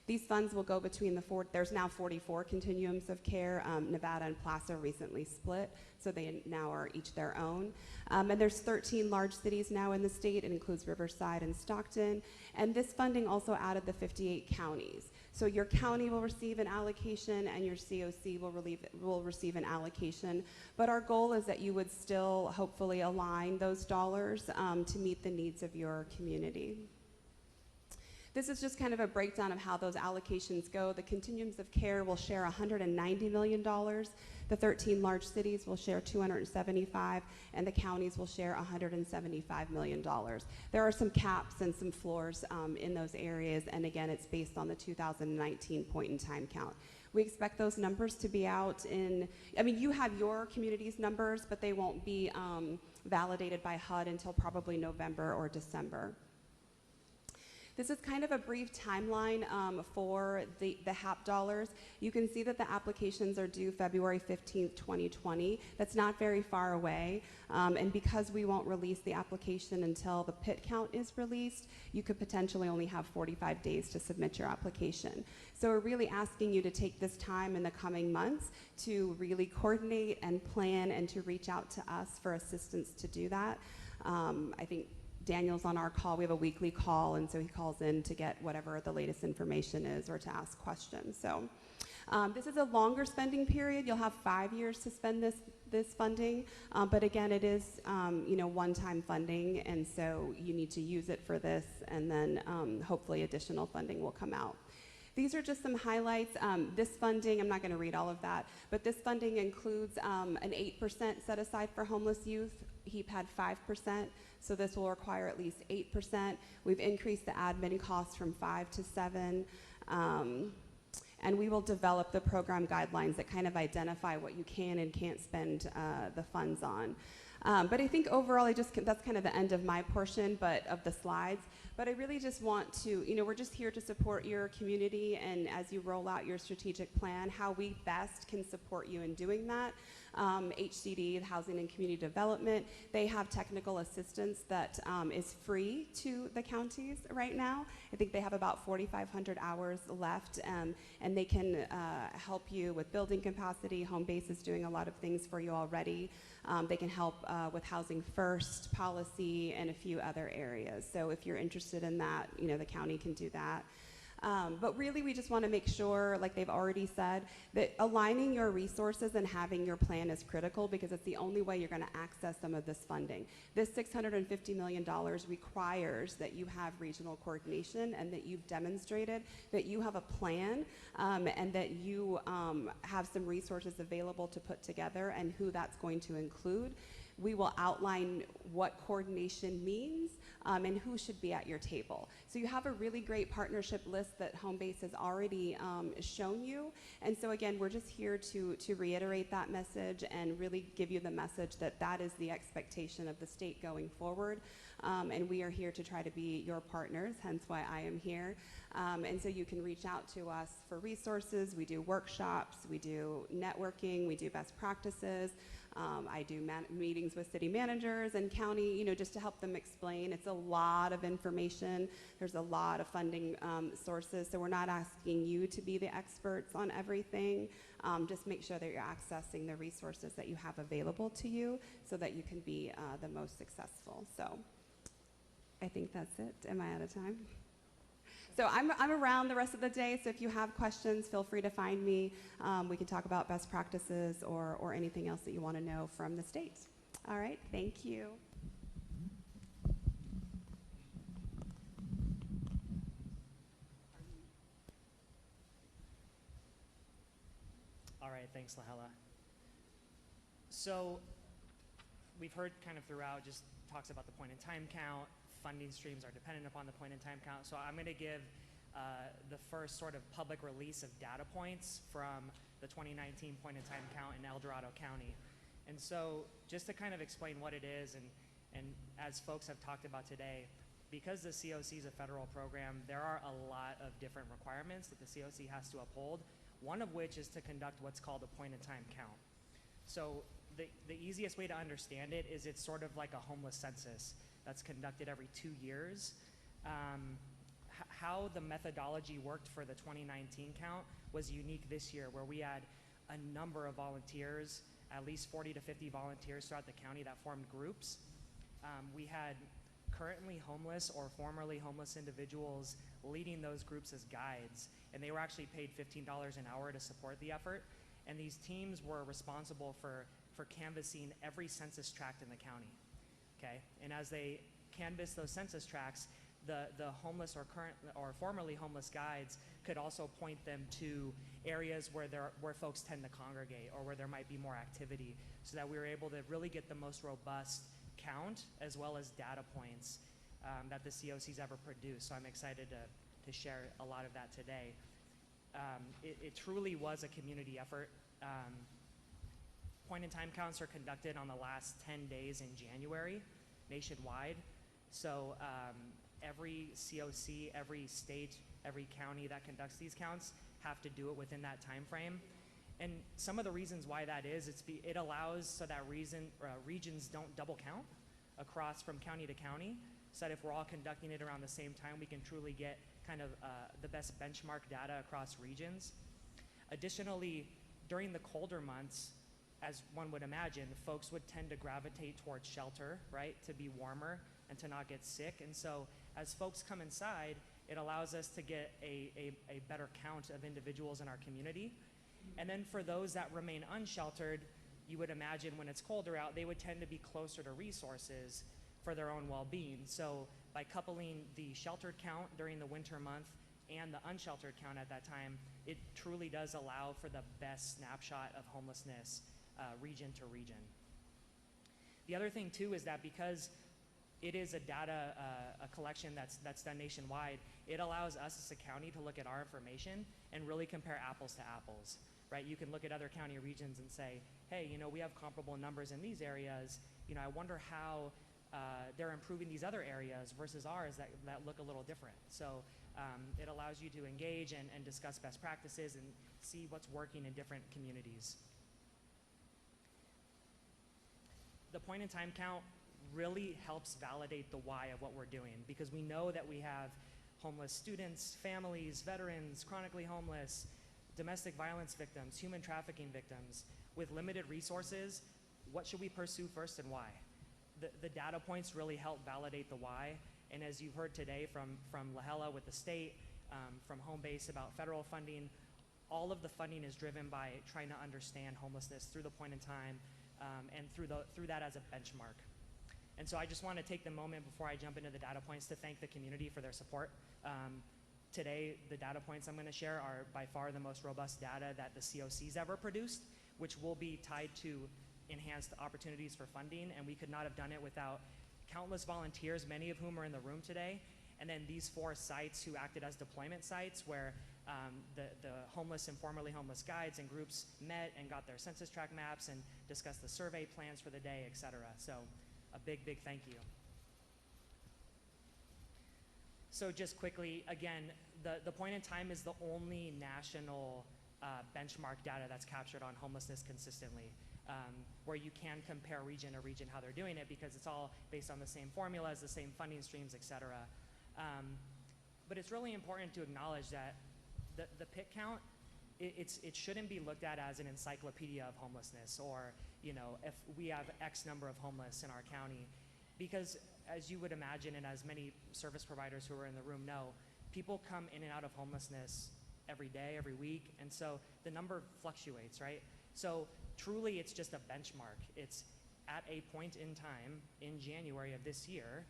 These funds will go between there's now 44 continuums of care. Nevada and Placer recently split, so they now are each their own. And there's 13 large cities now in the state. It includes Riverside and Stockton. And this funding also added the 58 counties. So your county will receive an allocation and your COC will receive an allocation. But our goal is that you would still hopefully align those dollars to meet the needs of your community. This is just kind of a breakdown of how those allocations go. The continuums of care will share $190 million. The 13 large cities will share $275, and the counties will share $175 million. There are some caps and some floors in those areas, and again, it's based on the 2019 point-in-time count. We expect those numbers to be out in, I mean, you have your community's numbers, but they won't be validated by HUD until probably November or December. This is kind of a brief timeline for the HAP dollars. You can see that the applications are due February 15th, 2020. That's not very far away. And because we won't release the application until the PIT count is released, you could potentially only have 45 days to submit your application. So we're really asking you to take this time in the coming months to really coordinate and plan and to reach out to us for assistance to do that. I think Daniel's on our call. We have a weekly call, and so he calls in to get whatever the latest information is or to ask questions. So this is a longer spending period. You'll have 5 years to spend this funding, but again, it is one-time funding, and so you need to use it for this, and then hopefully additional funding will come out. These are just some highlights. This funding, I'm not going to read all of that, but this funding includes an 8% set aside for homeless youth. HEAP had 5%, so this will require at least 8%. We've increased the admin costs from 5 to 7. And we will develop the program guidelines that kind of identify what you can and can't spend the funds on. But I think overall, that's kind of the end of my portion of the slides. But I really just want to, we're just here to support your community, and as you roll out your strategic plan, how we best can support you in doing that. HCD, Housing and Community Development, they have technical assistance that is free to the counties right now. I think they have about 4,500 hours left, and they can help you with building capacity. Home Base is doing a lot of things for you already. They can help with Housing First policy and a few other areas. So if you're interested in that, the county can do that. But really, we just want to make sure, like they've already said, that aligning your resources and having your plan is critical, because it's the only way you're going to access some of this funding. This $650 million requires that you have regional coordination and that you've demonstrated that you have a plan and that you have some resources available to put together and who that's going to include. We will outline what coordination means and who should be at your table. So you have a really great partnership list that Home Base has already shown you. And so again, we're just here to reiterate that message and really give you the message that that is the expectation of the state going forward. And we are here to try to be your partners, hence why I am here. And so you can reach out to us for resources. We do workshops, we do networking, we do best practices. I do meetings with city managers and county, just to help them explain. It's a lot of information. There's a lot of funding sources, so we're not asking you to be the experts on everything. Just make sure that you're accessing the resources that you have available to you so that you can be the most successful. So I think that's it. Am I out of time? So I'm around the rest of the day, so if you have questions, feel free to find me. We can talk about best practices or anything else that you want to know from the state. All right, thank you. All right, thanks, Lahela. So we've heard kind of throughout just talks about the point-in-time count. Funding streams are dependent upon the point-in-time count. So I'm going to give the first sort of public release of data points from the 2019 point-in-time count in El Dorado County. And so just to kind of explain what it is, and as folks have talked about today, because the COC is a federal program, there are a lot of different requirements that the COC has to uphold, one of which is to conduct what's called a point-in-time count. So the easiest way to understand it is it's sort of like a homeless census that's conducted every 2 years. How the methodology worked for the 2019 count was unique this year, where we had a number of volunteers, at least 40 to 50 volunteers throughout the county that formed groups. We had currently homeless or formerly homeless individuals leading those groups as guides, and they were actually paid $15 an hour to support the effort. And these teams were responsible for canvassing every census tract in the county. Okay, and as they canvassed those census tracts, the homeless or current or formerly homeless guides could also point them to areas where folks tend to congregate or where there might be more activity, so that we were able to really get the most robust count as well as data points that the COC's ever produced. So I'm excited to share a lot of that today. It truly was a community effort. Point-in-time counts are conducted on the last 10 days in January nationwide. So every COC, every state, every county that conducts these counts have to do it within that time frame. And some of the reasons why that is, it allows so that regions don't double count across from county to county, so that if we're all conducting it around the same time, we can truly get kind of the best benchmark data across regions. Additionally, during the colder months, as one would imagine, folks would tend to gravitate towards shelter, right, to be warmer and to not get sick. And so as folks come inside, it allows us to get a better count of individuals in our community. And then for those that remain unsheltered, you would imagine when it's colder out, they would tend to be closer to resources for their own well-being. So by coupling the sheltered count during the winter month and the unsheltered count at that time, it truly does allow for the best snapshot of homelessness region to region. The other thing too is that because it is a data a collection that's done nationwide, it allows us as a county to look at our information and really compare apples to apples, right? You can look at other county regions and say, hey, you know, we have comparable numbers in these areas. You know, I wonder how they're improving these other areas versus ours that look a little different. So it allows you to engage and discuss best practices and see what's working in different communities. The point-in-time count really helps validate the why of what we're doing, because we know that we have homeless students, families, veterans, chronically homeless, domestic violence victims, human trafficking victims. With limited resources, what should we pursue first and why? The data points really help validate the why. And as you've heard today from Lahela with the state, from Home Base about federal funding, all of the funding is driven by trying to understand homelessness through the point in time and through that as a benchmark. And so I just want to take the moment before I jump into the data points to thank the community for their support. Today, the data points I'm going to share are by far the most robust data that the COC's ever produced, which will be tied to enhanced opportunities for funding, and we could not have done it without countless volunteers, many of whom are in the room today, and then these 4 sites who acted as deployment sites where the homeless and formerly homeless guides and groups met and got their census tract maps and discussed the survey plans for the day, et cetera. So a big, big thank you. So just quickly, again, the point in time is the only national benchmark data that's captured on homelessness consistently, where you can compare region to region how they're doing it, because it's all based on the same formulas, the same funding streams, et cetera. But it's really important to acknowledge that the PIT count, it shouldn't be looked at as an encyclopedia of homelessness, or, you know, if we have X number of homeless in our county, because as you would imagine, and as many service providers who are in the room know, people come in and out of homelessness every day, every week, and so the number fluctuates, right? So truly it's just a benchmark. It's at a point in time in January of this year,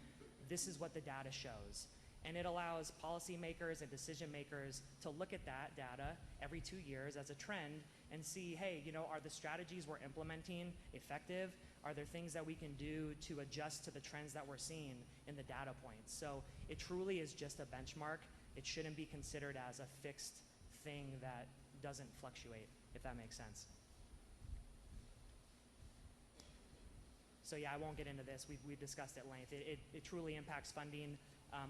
this is what the data shows. And it allows policymakers and decision makers to look at that data every 2 years as a trend and see, hey, you know, are the strategies we're implementing effective? Are there things that we can do to adjust to the trends that we're seeing in the data points? So it truly is just a benchmark. It shouldn't be considered as a fixed thing that doesn't fluctuate, if that makes sense. So yeah, I won't get into this. We've discussed at length. It truly impacts funding.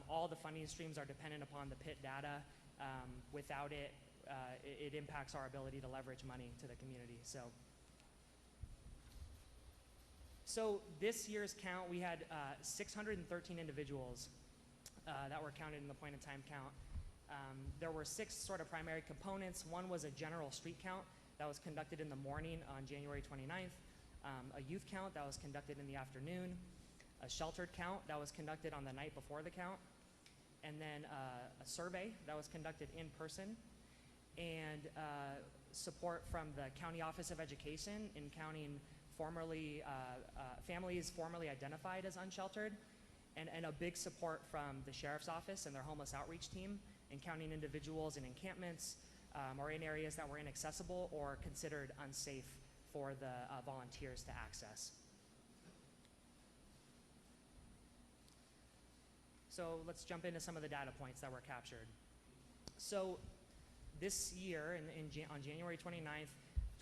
All the funding streams are dependent upon the PIT data. Without it, it impacts our ability to leverage money to the community. So this year's count, we had 613 individuals that were counted in the point in time count. There were 6 sort of primary components. One was a general street count that was conducted in the morning on January 29th. A youth count that was conducted in the afternoon, a sheltered count that was conducted on the night before the count, and then a survey that was conducted in person, and support from the County Office of Education in counting families formerly identified as unsheltered, and a big support from the Sheriff's Office and their homeless outreach team in counting individuals in encampments or in areas that were inaccessible or considered unsafe for the volunteers to access. So let's jump into some of the data points that were captured. So this year, on January 29th,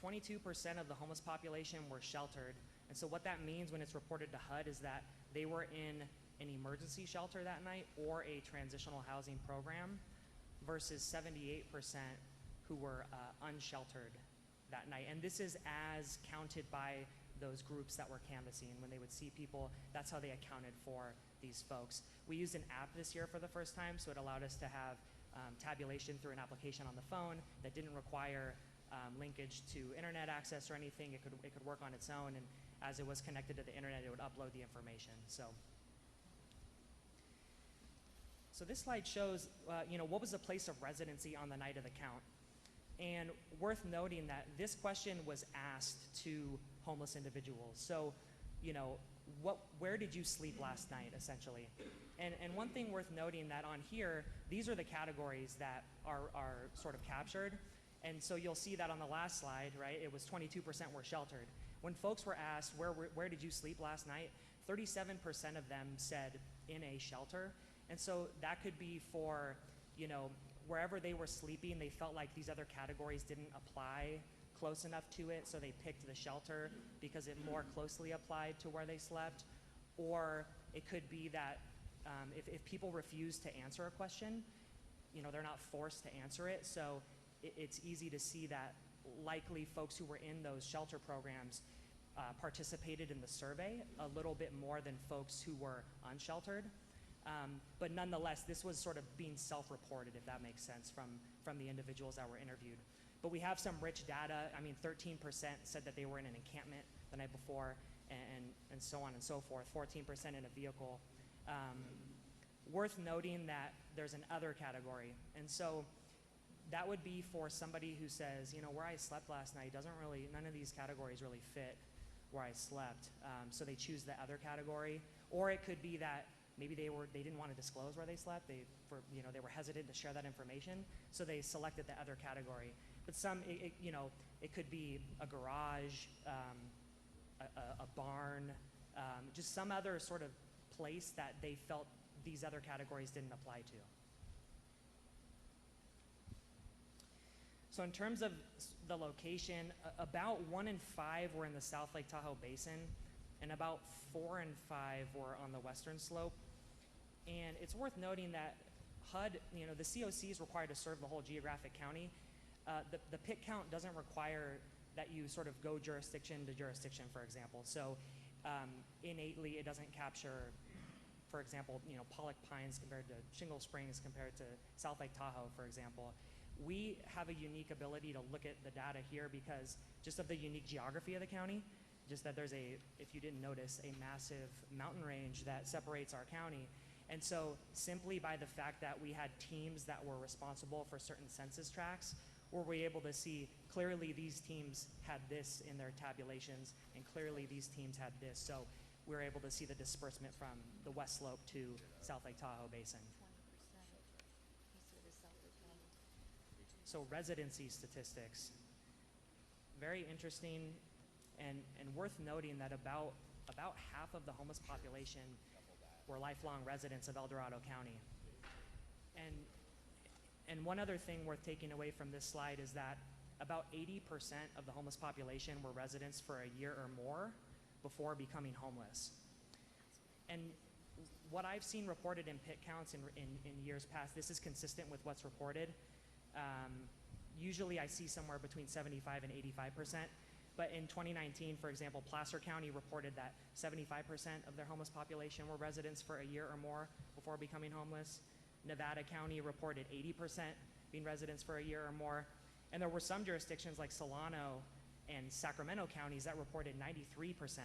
22% of the homeless population were sheltered. And so what that means when it's reported to HUD is that they were in an emergency shelter that night or a transitional housing program versus 78% who were unsheltered that night. And this is as counted by those groups that were canvassing. When they would see people, that's how they accounted for these folks. We used an app this year for the first time, so it allowed us to have tabulation through an application on the phone that didn't require linkage to internet access or anything. It could work on its own, and as it was connected to the internet, it would upload the information. So this slide shows, what was the place of residency on the night of the count. And worth noting that this question was asked to homeless individuals. So, where did you sleep last night, essentially? And one thing worth noting that on here, these are the categories that are sort of captured. And so you'll see that on the last slide, right? It was 22% were sheltered. When folks were asked, where did you sleep last night? 37% of them said in a shelter. And so that could be for, wherever they were sleeping, they felt like these other categories didn't apply close enough to it, so they picked the shelter because it more closely applied to where they slept. Or it could be that if people refuse to answer a question, they're not forced to answer it. So it's easy to see that likely folks who were in those shelter programs participated in the survey a little bit more than folks who were unsheltered. But nonetheless, this was sort of being self-reported, if that makes sense, from the individuals that were interviewed. But we have some rich data. 13% said that they were in an encampment the night before, and so on and so forth, 14% in a vehicle. Worth noting that there's an other category. And so that would be for somebody who says, where I slept last night none of these categories really fit where I slept. So they choose the other category. Or it could be that maybe they didn't want to disclose where they slept. They were hesitant to share that information, so they selected the other category. But it could be a garage, a barn, just some other sort of place that they felt these other categories didn't apply to. So in terms of the location, about 1 in 5 were in the South Lake Tahoe Basin, and about 4 in 5 were on the western slope. And it's worth noting that HUD, the COC is required to serve the whole geographic county. The PIC count doesn't require that you sort of go jurisdiction to jurisdiction, for example. So innately, it doesn't capture, for example, Pollock Pines compared to Shingle Springs compared to South Lake Tahoe, for example. We have a unique ability to look at the data here because just of the unique geography of the county, just that there's if you didn't notice, a massive mountain range that separates our county. And so simply by the fact that we had teams that were responsible for certain census tracts, were we able to see clearly these teams had this in their tabulations and clearly these teams had this. So we were able to see the disbursement from the west slope to South Lake Tahoe Basin. So residency statistics, very interesting and worth noting that about half of the homeless population were lifelong residents of El Dorado County. And one other thing worth taking away from this slide is that about 80% of the homeless population were residents for a year or more before becoming homeless. And what I've seen reported in PIT counts in years past, this is consistent with what's reported. Usually I see somewhere between 75 and 85%. But in 2019, for example, Placer County reported that 75% of their homeless population were residents for a year or more before becoming homeless. Nevada County reported 80% being residents for a year or more. And there were some jurisdictions like Solano and Sacramento counties that reported 93%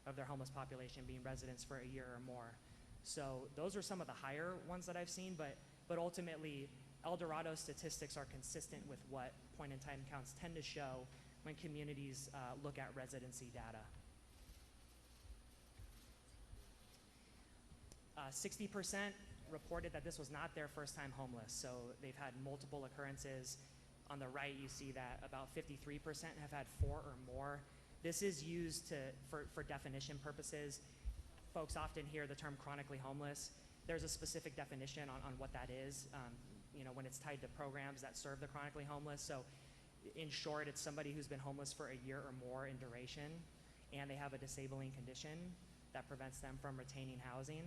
of their homeless population being residents for a year or more. So those are some of the higher ones that I've seen, but ultimately El Dorado statistics are consistent with what point-in-time counts tend to show when communities look at residency data. 60% reported that this was not their first time homeless, so they've had multiple occurrences. On the right, you see that about 53% have had 4 or more. This is used for definition purposes. Folks often hear the term chronically homeless. There's a specific definition on what that is, when it's tied to programs that serve the chronically homeless. So in short, it's somebody who's been homeless for a year or more in duration, and they have a disabling condition that prevents them from retaining housing.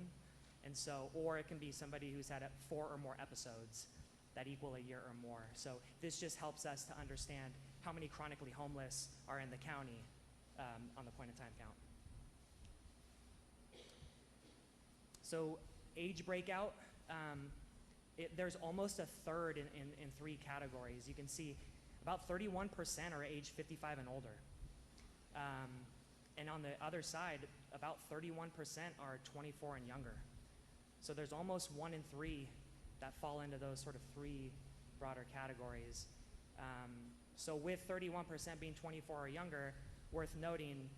And so, or it can be somebody who's had 4 or more episodes that equal a year or more. So this just helps us to understand how many chronically homeless are in the county on the point in time count. So age breakout, there's almost a third in 3 categories. You can see about 31% are age 55 and older. And on the other side, about 31% are 24 and younger. So there's almost 1 in 3 that fall into those sort of 3 broader categories. So with 31% being 24 or younger, worth noting,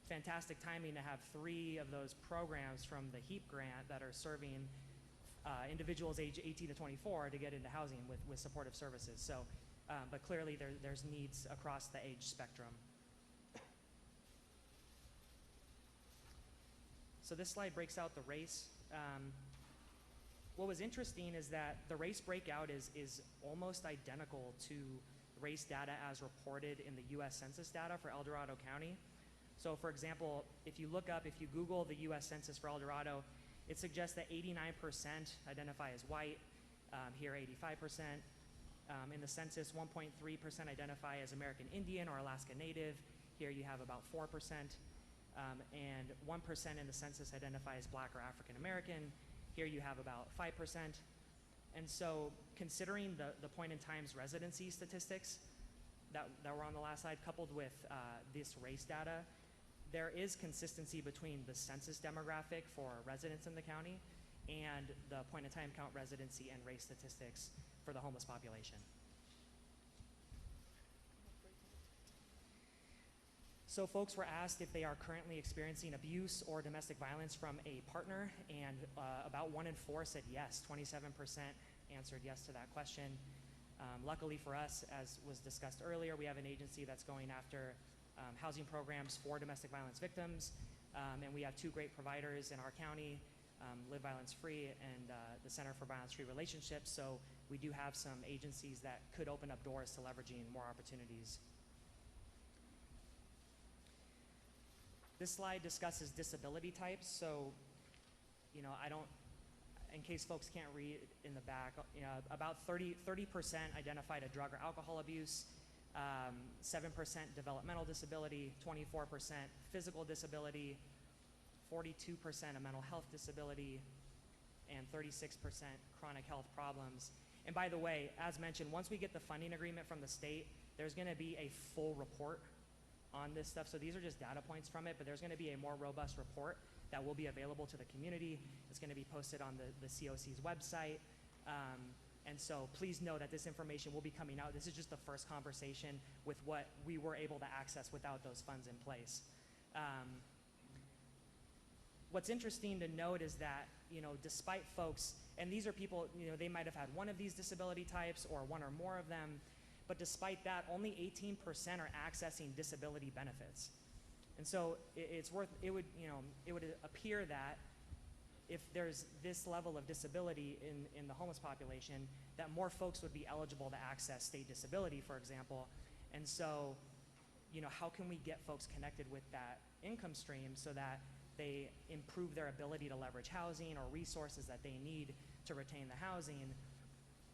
fantastic timing to have 3 of those programs from the HEAP grant that are serving individuals age 18 to 24 to get into housing with supportive services. So, but clearly there's needs across the age spectrum. So this slide breaks out the race. What was interesting is that the race breakout is almost identical to race data as reported in the US Census data for El Dorado County. So for example, if you Google the US Census for El Dorado, it suggests that 89% identify as white, here 85%. In the census, 1.3% identify as American Indian or Alaska Native. Here you have about 4%. And 1% in the census identify as Black or African American. Here you have about 5%. And so considering the point in time's residency statistics that were on the last slide, coupled with this race data, there is consistency between the census demographic for residents in the county and the point in time count residency and race statistics for the homeless population. So folks were asked if they are currently experiencing abuse or domestic violence from a partner, and about 1 in 4 said yes. 27% answered yes to that question. Luckily for us, as was discussed earlier, we have an agency that's going after housing programs for domestic violence victims, and we have 2 great providers in our county, Live Violence Free and the Center for Violence Free Relationships, so we do have some agencies that could open up doors to leveraging more opportunities. This slide discusses disability types, so in case folks can't read in the back, about 30% identified a drug or alcohol abuse, 7% developmental disability, 24% physical disability, 42% a mental health disability, and 36% chronic health problems. And by the way, as mentioned, once we get the funding agreement from the state, there's going to be a full report on this stuff. So these are just data points from it, but there's going to be a more robust report that will be available to the community. It's going to be posted on the COC's website. And so please know that this information will be coming out. This is just the first conversation with what we were able to access without those funds in place. What's interesting to note is that, despite folks, and these are people, they might have had one of these disability types or one or more of them, but despite that, only 18% are accessing disability benefits. And so it would appear that if there's this level of disability in the homeless population, that more folks would be eligible to access state disability, for example. And so, how can we get folks connected with that income stream so that they improve their ability to leverage housing or resources that they need to retain the housing?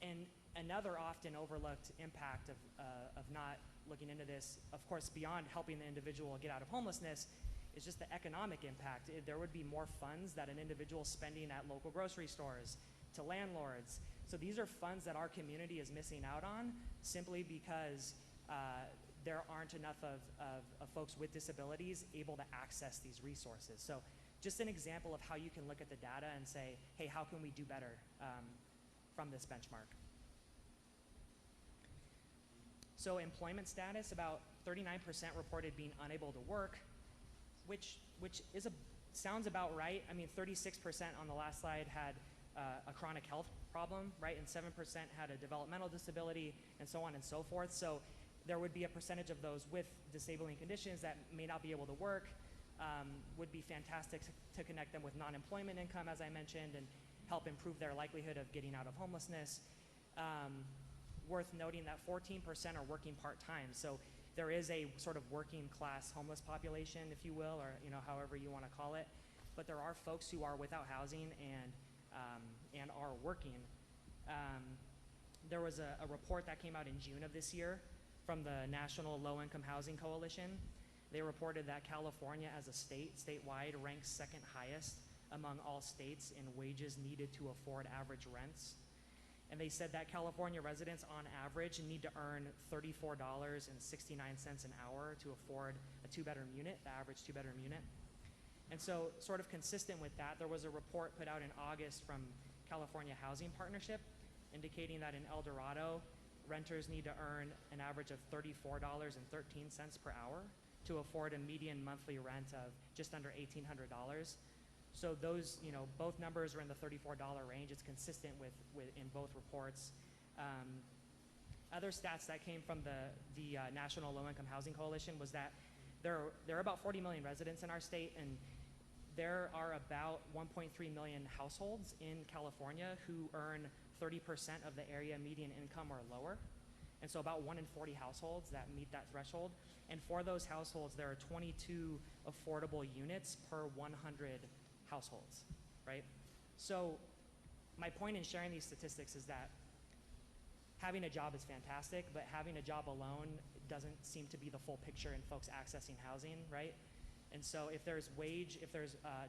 And another often overlooked impact of not looking into this, of course, beyond helping the individual get out of homelessness, is just the economic impact. There would be more funds that an individual spending at local grocery stores, to landlords. So these are funds that our community is missing out on simply because there aren't enough of folks with disabilities able to access these resources. So just an example of how you can look at the data and say, hey, how can we do better from this benchmark? So employment status, about 39% reported being unable to work, which is a sounds about right. I mean, 36% on the last slide had a chronic health problem, right? And 7% had a developmental disability, and so on and so forth. So there would be a percentage of those with disabling conditions that may not be able to work. Would be fantastic to connect them with non-employment income, as I mentioned, and help improve their likelihood of getting out of homelessness. Worth noting that 14% are working part-time. So there is a sort of working class homeless population, if you will, or however you want to call it. But there are folks who are without housing and are working. There was a report that came out in June of this year from the National Low-Income Housing Coalition. They reported that California as a statewide, ranks second highest among all states in wages needed to afford average rents. And they said that California residents on average need to earn $34.69 an hour to afford a two-bedroom unit, the average two-bedroom unit. And so sort of consistent with that, there was a report put out in August from California Housing Partnership indicating that in El Dorado, renters need to earn an average of $34.13 per hour to afford a median monthly rent of just under $1,800. So those, both numbers are in the $34 range. It's consistent with in both reports. Other stats that came from the National Low-Income Housing Coalition was that there are about 40 million residents in our state, and there are about 1.3 million households in California who earn 30% of the area median income or lower. And so about 1 in 40 households that meet that threshold. And for those households, there are 22 affordable units per 100 households, right? So my point in sharing these statistics is that having a job is fantastic, but having a job alone doesn't seem to be the full picture in folks accessing housing, right? And so if there's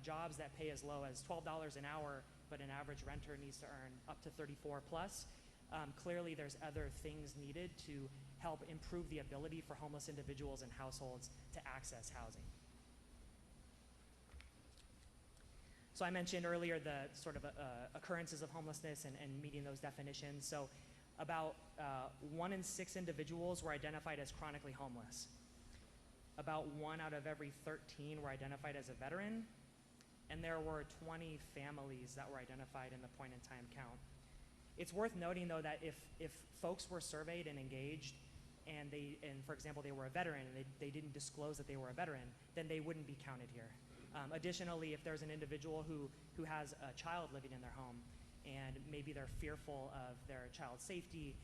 jobs that pay as low as $12 an hour, but an average renter needs to earn up to 34 plus, clearly there's other things needed to help improve the ability for homeless individuals and households to access housing. So I mentioned earlier the sort of occurrences of homelessness and meeting those definitions. So about 1 in 6 individuals were identified as chronically homeless. About 1 out of every 13 were identified as a veteran, and there were 20 families that were identified in the point-in-time count. It's worth noting, though, that if folks were surveyed and engaged, and for example, they were a veteran, and they didn't disclose that they were a veteran, then they wouldn't be counted here. Additionally, if there's an individual who has a child living in their home, and maybe they're fearful of their child's safety,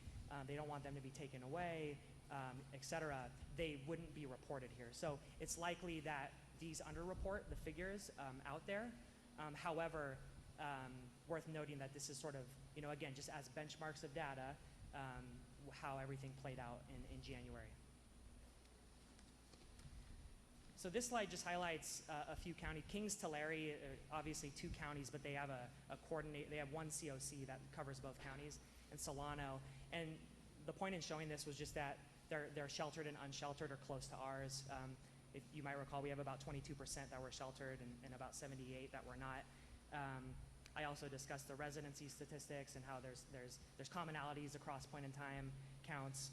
they don't want them to be taken away, et cetera, they wouldn't be reported here. So it's likely that these underreport the figures out there. However, worth noting that this is sort of, again, just as benchmarks of data, how everything played out in January. So this slide just highlights a few counties. Kings, Tulare, obviously 2 counties, but they have they have one COC that covers both counties, and Solano. And the point in showing this was just that they're sheltered and unsheltered or close to ours. If you might recall, we have about 22% that were sheltered and about 78 that were not. I also discussed the residency statistics and how there's commonalities across point-in-time counts.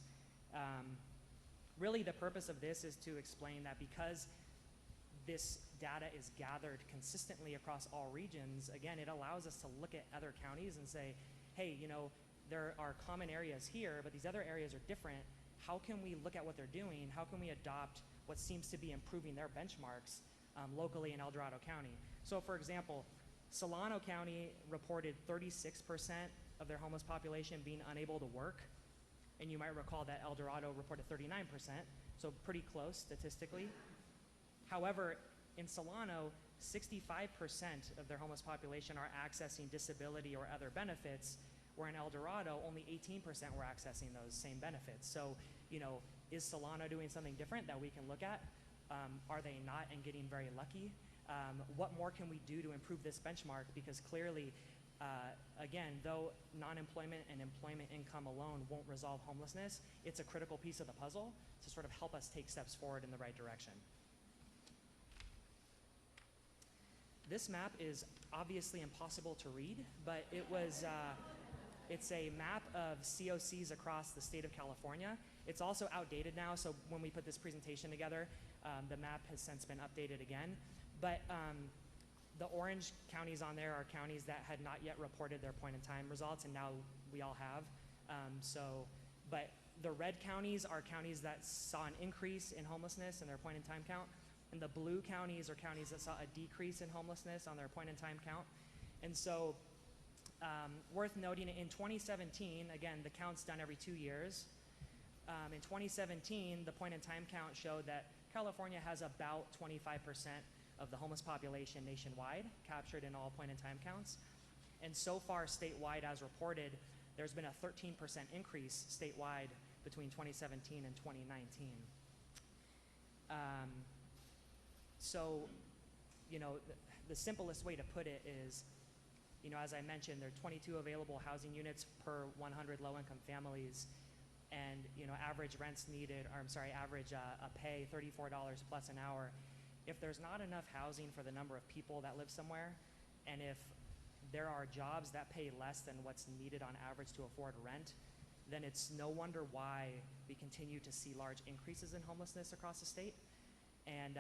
Really, the purpose of this is to explain that because this data is gathered consistently across all regions, again, it allows us to look at other counties and say, hey, there are common areas here, but these other areas are different. How can we look at what they're doing? How can we adopt what seems to be improving their benchmarks locally in El Dorado County? So for example, Solano County reported 36% of their homeless population being unable to work. And you might recall that El Dorado reported 39%, so pretty close statistically. However, in Solano, 65% of their homeless population are accessing disability or other benefits, where in El Dorado, only 18% were accessing those same benefits. So, is Solano doing something different that we can look at? Are they not and getting very lucky? What more can we do to improve this benchmark? Because clearly, again, though non-employment and employment income alone won't resolve homelessness, it's a critical piece of the puzzle to sort of help us take steps forward in the right direction. This map is obviously impossible to read, but it's a map of COCs across the state of California. It's also outdated now, so when we put this presentation together, the map has since been updated again. But The orange counties on there are counties that had not yet reported their point-in-time results, and now we all have. But the red counties are counties that saw an increase in homelessness in their point-in-time count, and the blue counties are counties that saw a decrease in homelessness on their point-in-time count. And so, worth noting, in 2017, again, the count's done every 2 years. In 2017, the point-in-time count showed that California has about 25% of the homeless population nationwide captured in all point-in-time counts. And so far, statewide, as reported, there's been a 13% increase statewide between 2017 and 2019. So, you know, the simplest way to put it is, you know, as I mentioned, there are 22 available housing units per 100 low-income families, and, you know, average rents needed, or I'm sorry, average a pay $34 plus an hour. If there's not enough housing for the number of people that live somewhere, and if there are jobs that pay less than what's needed on average to afford rent, then it's no wonder why we continue to see large increases in homelessness across the state. And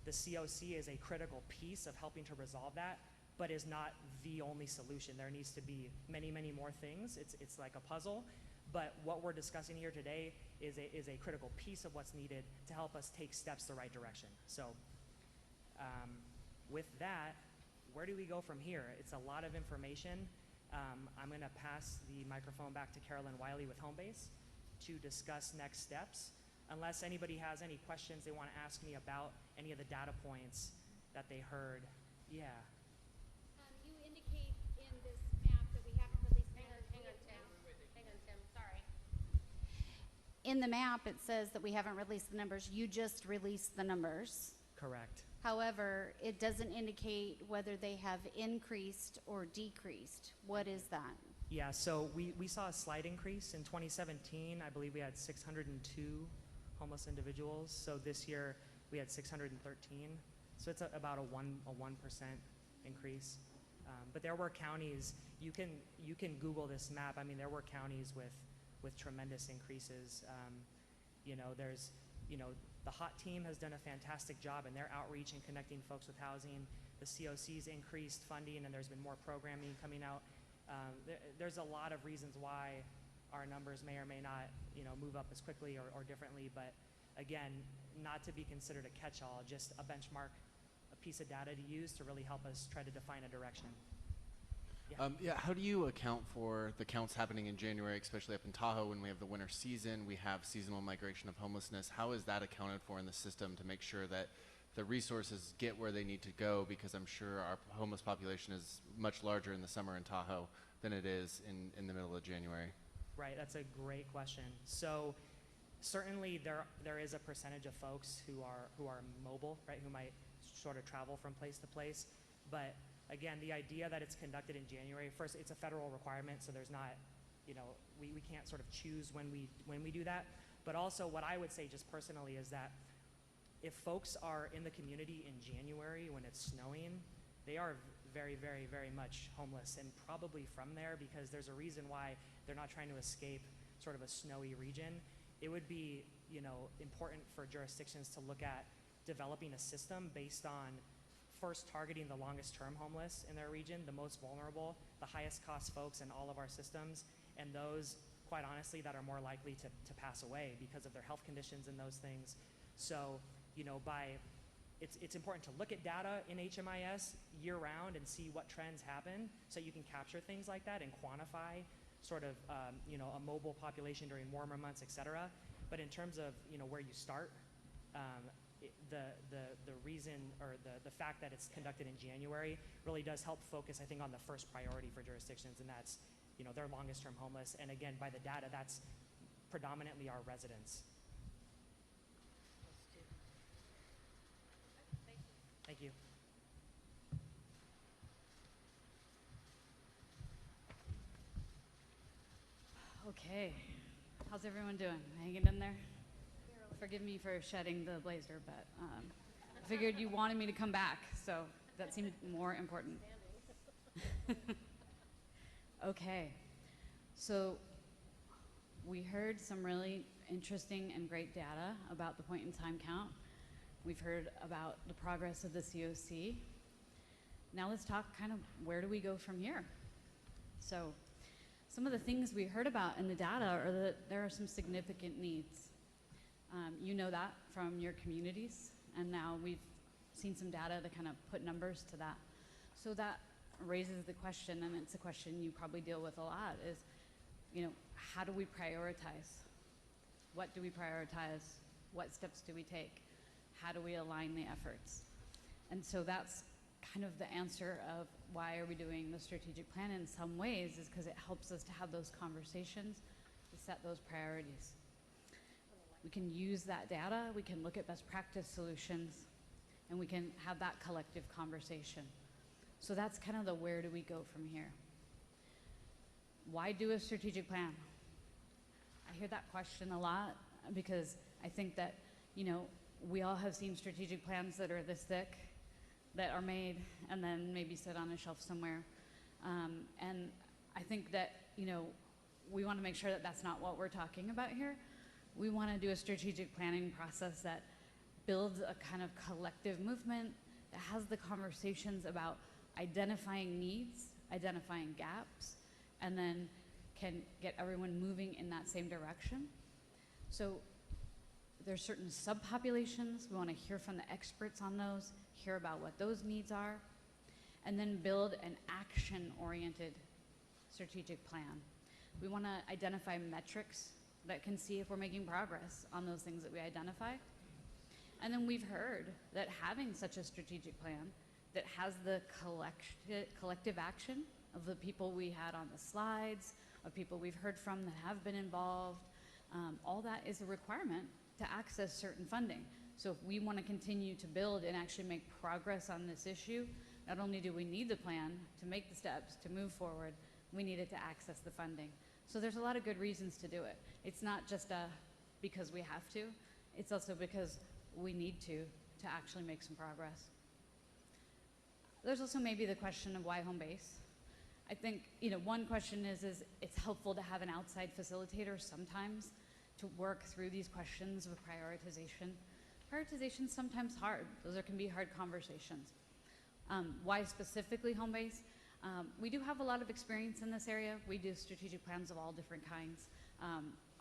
the COC is a critical piece of helping to resolve that, but is not the only solution. There needs to be many, many more things. It's like a puzzle. But what we're discussing here today is a critical piece of what's needed to help us take steps the right direction. So with that, where do we go from here? It's a lot of information. I'm going to pass the microphone back to Carolyn Wiley with Homebase to discuss next steps. Unless anybody has any questions they want to ask me about any of the data points that they heard. Yeah. You indicate in this map that we haven't released. Hang on, Tim. Sorry. In the map, it says that we haven't released the numbers. You just released the numbers. Correct. However, it doesn't indicate whether they have increased or decreased. What is that? Yeah, so we saw a slight increase. In 2017, I believe we had 602 homeless individuals. So this year we had 613. So it's about a 1% increase. But there were counties, you can Google this map. I mean, there were counties with tremendous increases. You know, there's, you know, the HOT team has done a fantastic job in their outreach and connecting folks with housing. The COC's increased funding, and there's been more programming coming out. There's a lot of reasons why our numbers may or may not, you know, move up as quickly or differently, but again, not to be considered a catch-all, just a benchmark, a piece of data to use to really help us try to define a direction. Yeah, how do you account for the counts happening in January, especially up in Tahoe when we have the winter season, we have seasonal migration of homelessness? How is that accounted for in the system to make sure that the resources get where they need to go? Because I'm sure our homeless population is much larger in the summer in Tahoe than it is in the middle of January. Right, that's a great question. So certainly there is a percentage of folks who are mobile, right, who might sort of travel from place to place. But again, the idea that it's conducted in January, first, it's a federal requirement, so there's not, you know, we can't sort of choose when we do that. But also what I would say just personally is that if folks are in the community in January when it's snowing, they are very, very, very much homeless, and probably from there, because there's a reason why they're not trying to escape sort of a snowy region. It would be, you know, important for jurisdictions to look at developing a system based on first targeting the longest term homeless in their region, the most vulnerable, the highest cost folks in all of our systems, and those, quite honestly, that are more likely to pass away because of their health conditions and those things. So, you know, it's important to look at data in HMIS year round and see what trends happen so you can capture things like that and quantify sort of, you know, a mobile population during warmer months, et cetera. But in terms of, you know, where you start, the reason or the fact that it's conducted in January really does help focus, I think, on the first priority for jurisdictions, and that's, you know, their longest term homeless. And again, by the data, that's predominantly our residents. Thank you. Okay, how's everyone doing? Hanging in there? Forgive me for shedding the blazer, but I figured you wanted me to come back, so that seemed more important. Okay, so we heard some really interesting and great data about the point-in-time count. We've heard about the progress of the COC. now let's talk kind of where do we go from here? So some of the things we heard about in the data are that there are some significant needs. You know that from your communities, and now we've seen some data to kind of put numbers to that. So that raises the question, and it's a question you probably deal with a lot, is, you know, how do we prioritize? What do we prioritize? What steps do we take? How do we align the efforts? And so that's kind of the answer of why are we doing the strategic plan in some ways, is because it helps us to have those conversations, to set those priorities. We can use that data, we can look at best practice solutions, and we can have that collective conversation. So that's kind of the where do we go from here. Why do a strategic plan? I hear that question a lot because I think that, you know, we all have seen strategic plans that are this thick, that are made and then maybe sit on a shelf somewhere. And I think that, you know, we want to make sure that that's not what we're talking about here. We want to do a strategic planning process that builds a kind of collective movement that has the conversations about identifying needs, identifying gaps, and then can get everyone moving in that same direction. So there's certain subpopulations. We want to hear from the experts on those, hear about what those needs are, and then build an action-oriented strategic plan. We want to identify metrics that can see if we're making progress on those things that we identify. And then we've heard that having such a strategic plan that has the collective action of the people we had on the slides, of people we've heard from that have been involved, all that is a requirement to access certain funding. So if we want to continue to build and actually make progress on this issue, not only do we need the plan to make the steps to move forward, we need it to access the funding. So there's a lot of good reasons to do it. It's not just because we have to, it's also because we need to actually make some progress. There's also maybe the question of why home base. I think, you know, one question is it's helpful to have an outside facilitator sometimes to work through these questions of prioritization. Prioritization's sometimes hard. Those can be hard conversations. Why specifically home base? We do have a lot of experience in this area. We do strategic plans of all different kinds.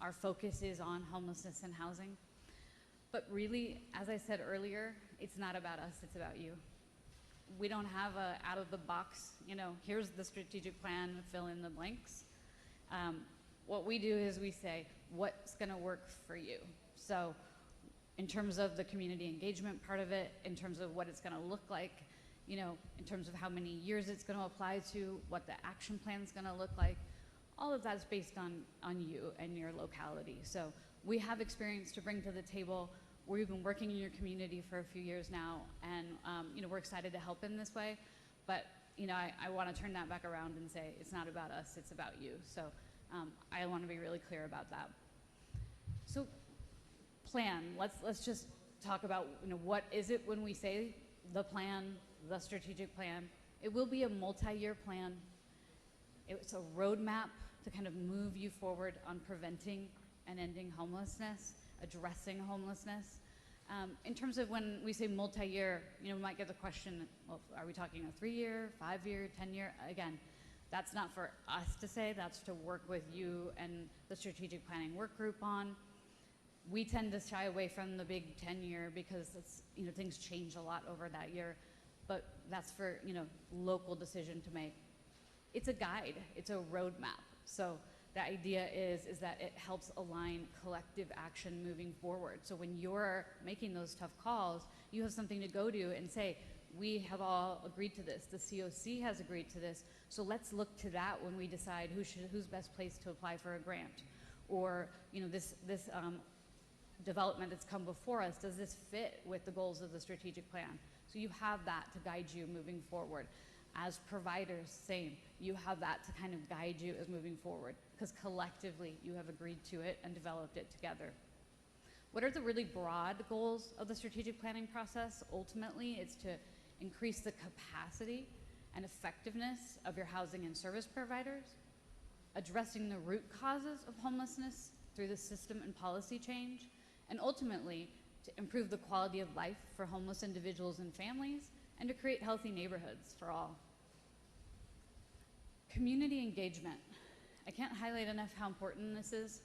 Our focus is on homelessness and housing. But really, as I said earlier, it's not about us, it's about you. We don't have a out of the box, you know, here's the strategic plan, fill in the blanks. What we do is we say, what's gonna work for you? So in terms of the community engagement part of it, in terms of what it's gonna look like, you know, in terms of how many years it's gonna apply to, what the action plan's gonna look like, all of that's based on you and your locality. So we have experience to bring to the table. We've been working in your community for a few years now, and you know, we're excited to help in this way. But you know, I want to turn that back around and say it's not about us, it's about you. So I want to be really clear about that. So plan. Let's just talk about, you know, what is it when we say the plan, the strategic plan. It will be a multi-year plan. It's a roadmap to kind of move you forward on preventing and ending homelessness, addressing homelessness. In terms of when we say multi-year, you know, we might get the question, well, are we talking a 3-year, 5-year, 10-year? Again, that's not for us to say, that's to work with you and the strategic planning work group on. We tend to shy away from the big 10-year because it's, you know, things change a lot over that year, but that's for, you know, local decision to make. It's a guide, it's a roadmap. So the idea is that it helps align collective action moving forward. So when you're making those tough calls, you have something to go to and say, we have all agreed to this, the COC has agreed to this, so let's look to that when we decide who's best placed to apply for a grant. Or, you know, this development that's come before us, does this fit with the goals of the strategic plan? So you have that to guide you moving forward. As providers, same. You have that to kind of guide you as moving forward because collectively you have agreed to it and developed it together. What are the really broad goals of the strategic planning process? Ultimately, it's to increase the capacity and effectiveness of your housing and service providers, addressing the root causes of homelessness through the system and policy change, and ultimately to improve the quality of life for homeless individuals and families and to create healthy neighborhoods for all. Community engagement. I can't highlight enough how important this is.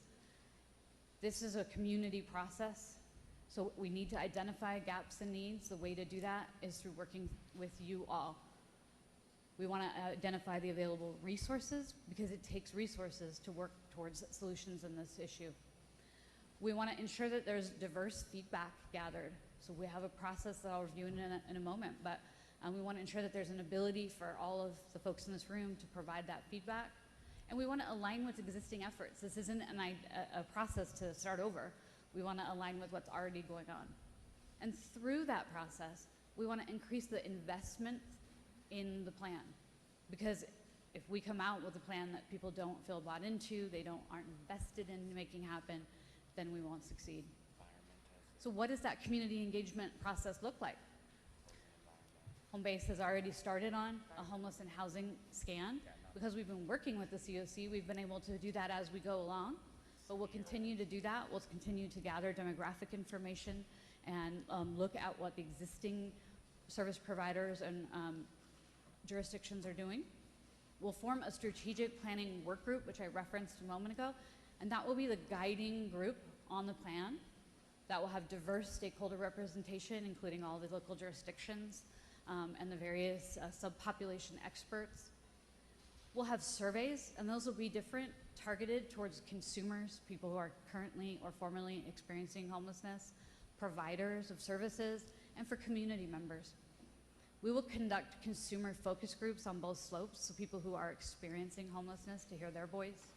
This is a community process, so we need to identify gaps and needs. The way to do that is through working with you all. We want to identify the available resources because it takes resources to work towards solutions in this issue. We want to ensure that there's diverse feedback gathered. So we have a process that I'll review in a moment, but we want to ensure that there's an ability for all of the folks in this room to provide that feedback. And we want to align with existing efforts. This isn't a process to start over. We want to align with what's already going on. And through that process, we want to increase the investment in the plan. Because if we come out with a plan that people don't feel bought into, aren't invested in making happen, then we won't succeed. So what does that community engagement process look like? Home Base has already started on a homeless and housing scan. Because we've been working with the COC, we've been able to do that as we go along. But we'll continue to do that. We'll continue to gather demographic information and look at what the existing service providers and jurisdictions are doing. We'll form a strategic planning work group, which I referenced a moment ago, and that will be the guiding group on the plan. That will have diverse stakeholder representation, including all the local jurisdictions and the various subpopulation experts. We'll have surveys, and those will be different, targeted towards consumers, people who are currently or formerly experiencing homelessness, providers of services, and for community members. We will conduct consumer focus groups on both slopes, so people who are experiencing homelessness to hear their voice.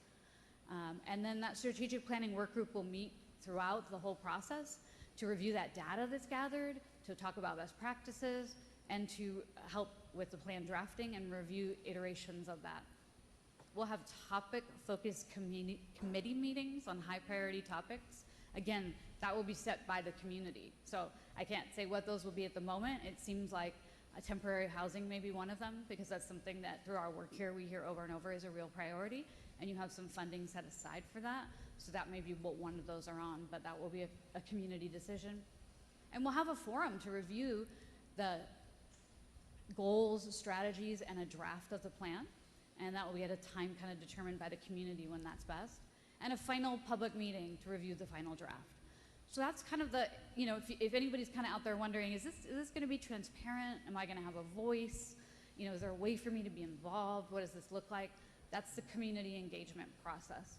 And then that strategic planning work group will meet throughout the whole process to review that data that's gathered, to talk about best practices, and to help with the plan drafting and review iterations of that. We'll have topic-focused committee meetings on high-priority topics. Again, that will be set by the community. So I can't say what those will be at the moment. It seems like a temporary housing may be one of them, because that's something that through our work here we hear over and over is a real priority, and you have some funding set aside for that. So that may be what one of those are on, but that will be a community decision. And we'll have a forum to review the goals, strategies, and a draft of the plan. And that will be at a time kind of determined by the community when that's best. And a final public meeting to review the final draft. So that's kind of the, if anybody's kind of out there wondering, is this going to be transparent? Am I going to have a voice? Is there a way for me to be involved? What does this look like? That's the community engagement process.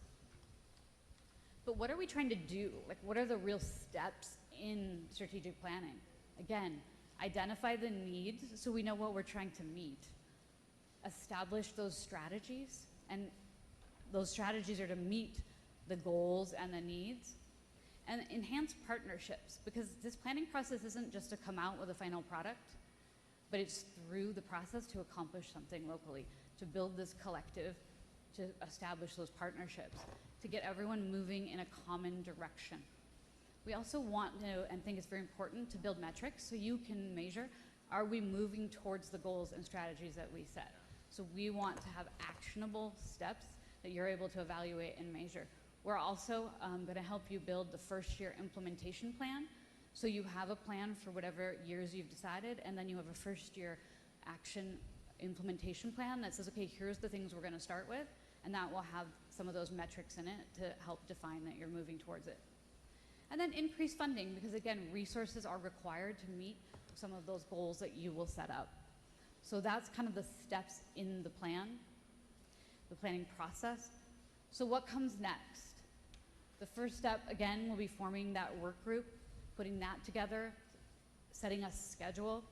But what are we trying to do? Like, what are the real steps in strategic planning? Again, identify the needs so we know what we're trying to meet. Establish those strategies, and those strategies are to meet the goals and the needs. And enhance partnerships, because this planning process isn't just to come out with a final product, but it's through the process to accomplish something locally, to build this collective, to establish those partnerships, to get everyone moving in a common direction. We also want to, and think it's very important, to build metrics so you can measure, are we moving towards the goals and strategies that we set? So we want to have actionable steps that you're able to evaluate and measure. We're also going to help you build the first year implementation plan. So you have a plan for whatever years you've decided, and then you have a first year action implementation plan that says, okay, here's the things we're going to start with, and that will have some of those metrics in it to help define that you're moving towards it. And then increase funding, because again, resources are required to meet some of those goals that you will set up. So that's kind of the steps in the plan, the planning process. So what comes next? The first step, again, will be forming that work group, putting that together, setting a schedule.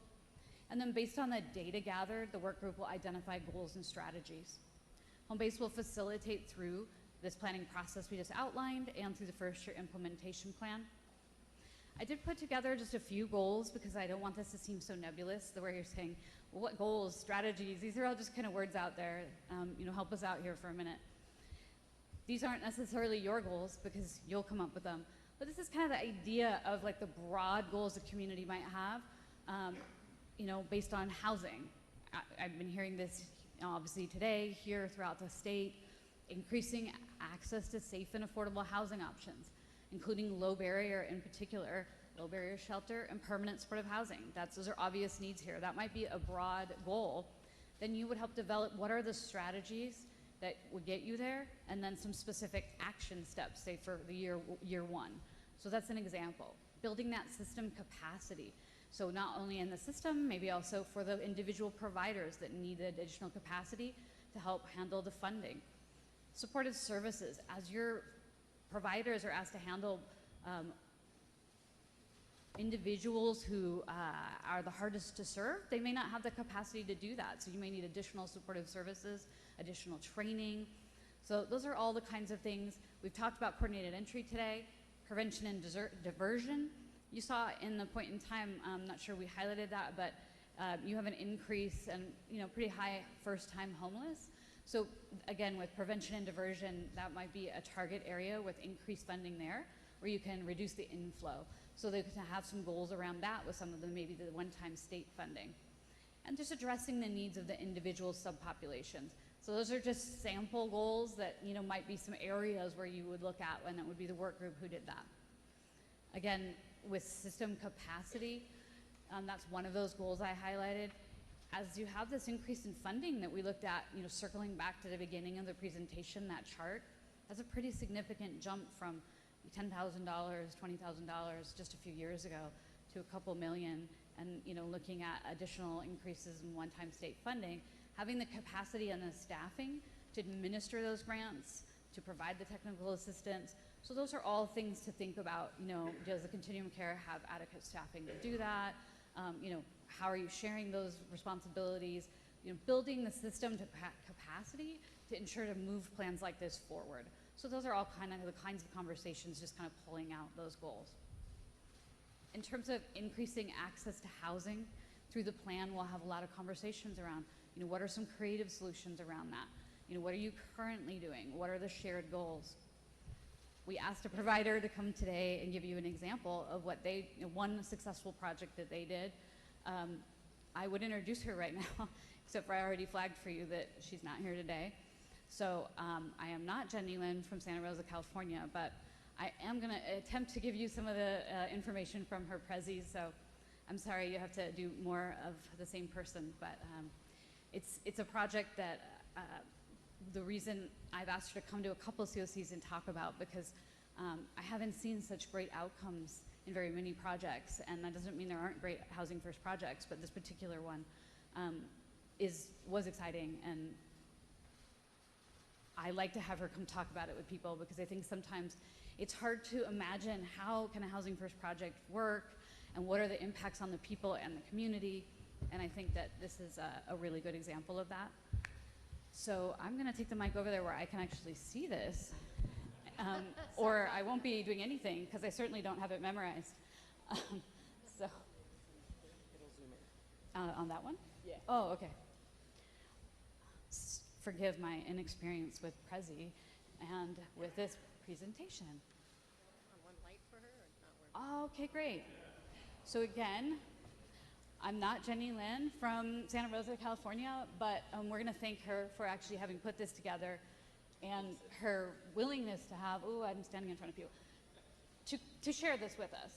And then based on the data gathered, the work group will identify goals and strategies. Home Base will facilitate through this planning process we just outlined and through the first year implementation plan. I did put together just a few goals because I don't want this to seem so nebulous, the way you're saying, well, what goals, strategies? These are all just kind of words out there. Help us out here for a minute. These aren't necessarily your goals because you'll come up with them, but this is kind of the idea of like the broad goals the community might have, based on housing. I've been hearing this obviously today, here throughout the state, increasing access to safe and affordable housing options, including low barrier in particular, low barrier shelter, and permanent supportive housing. Those are obvious needs here. That might be a broad goal. Then you would help develop what are the strategies that would get you there, and then some specific action steps, say for the year one. So that's an example. Building that system capacity. So not only in the system, maybe also for the individual providers that need additional capacity to help handle the funding. Supportive services. As your providers are asked to handle individuals who are the hardest to serve, they may not have the capacity to do that. So you may need additional supportive services, additional training. So those are all the kinds of things. We've talked about coordinated entry today, prevention and diversion. You saw in the point in time, I'm not sure we highlighted that, but you have an increase and pretty high first-time homeless. So again, with prevention and diversion, that might be a target area with increased funding there, where you can reduce the inflow. So they can have some goals around that with some of them, maybe the one-time state funding. And just addressing the needs of the individual subpopulations. So those are just sample goals that might be some areas where you would look at, and it would be the work group who did that. Again, with system capacity, that's one of those goals I highlighted. As you have this increase in funding that we looked at, circling back to the beginning of the presentation, that chart, that's a pretty significant jump from $10,000, $20,000 just a few years ago to a couple million, and looking at additional increases in one-time state funding, having the capacity and the staffing to administer those grants, to provide the technical assistance. So those are all things to think about. Does the continuum of care have adequate staffing to do that? How are you sharing those responsibilities? Building the system to capacity to ensure to move plans like this forward. So those are all kind of the kinds of conversations, just kind of pulling out those goals. In terms of increasing access to housing through the plan, we'll have a lot of conversations around, what are some creative solutions around that? What are you currently doing? What are the shared goals? We asked a provider to come today and give you an example of what one successful project that they did. I would introduce her right now, except for I already flagged for you that she's not here today. So I am not Jenny Lynn from Santa Rosa, California, but I am going to attempt to give you some of the information from her prezzies. So I'm sorry, you have to do more of the same person, but it's a project that the reason I've asked her to come to a couple of COCs and talk about, because I haven't seen such great outcomes in very many projects, and that doesn't mean there aren't great housing first projects, but this particular one was exciting, and I like to have her come talk about it with people, because I think sometimes it's hard to imagine how can a housing first project work and what are the impacts on the people and the community, and I think that this is a really good example of that. So I'm going to take the mic over there where I can actually see this, or I won't be doing anything because I certainly don't have it memorized. So, it'll zoom in. On that one? Yeah. Oh, okay. Forgive my inexperience with Prezi and with this presentation. One light for her or not working? Okay, great. So again, I'm not Jenny Lynn from Santa Rosa, California, but we're going to thank her for actually having put this together and her willingness to have, I'm standing in front of you, to share this with us.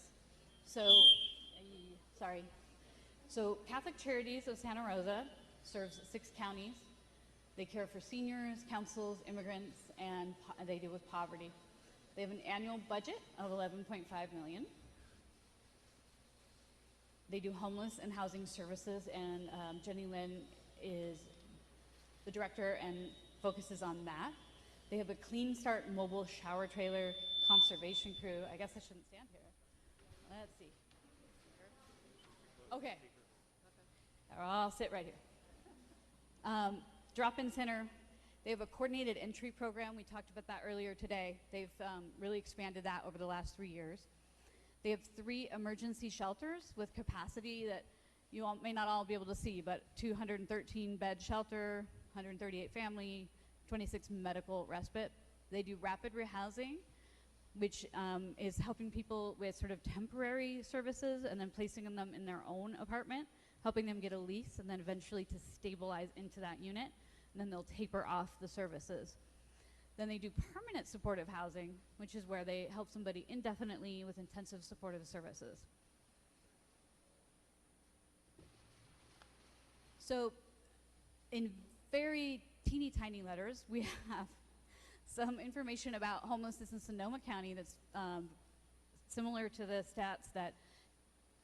So, sorry. So Catholic Charities of Santa Rosa serves 6 counties. They care for seniors, councils, immigrants, and they deal with poverty. They have an annual budget of $11.5 million. They do homeless and housing services, and Jenny Lynn is the director and focuses on that. They have a Clean Start mobile shower trailer conservation crew. I guess I shouldn't stand here. Let's see. Okay. I'll sit right here. Drop-in center. They have a coordinated entry program. We talked about that earlier today. They've really expanded that over the last 3 years. They have 3 emergency shelters with capacity that you all may not all be able to see, but 213 bed shelter, 138 family, 26 medical respite. They do rapid rehousing, which is helping people with sort of temporary services and then placing them in their own apartment, helping them get a lease and then eventually to stabilize into that unit, and then they'll taper off the services. Then they do permanent supportive housing, which is where they help somebody indefinitely with intensive supportive services. So in very teeny tiny letters, we have some information about homelessness in Sonoma County that's similar to the stats that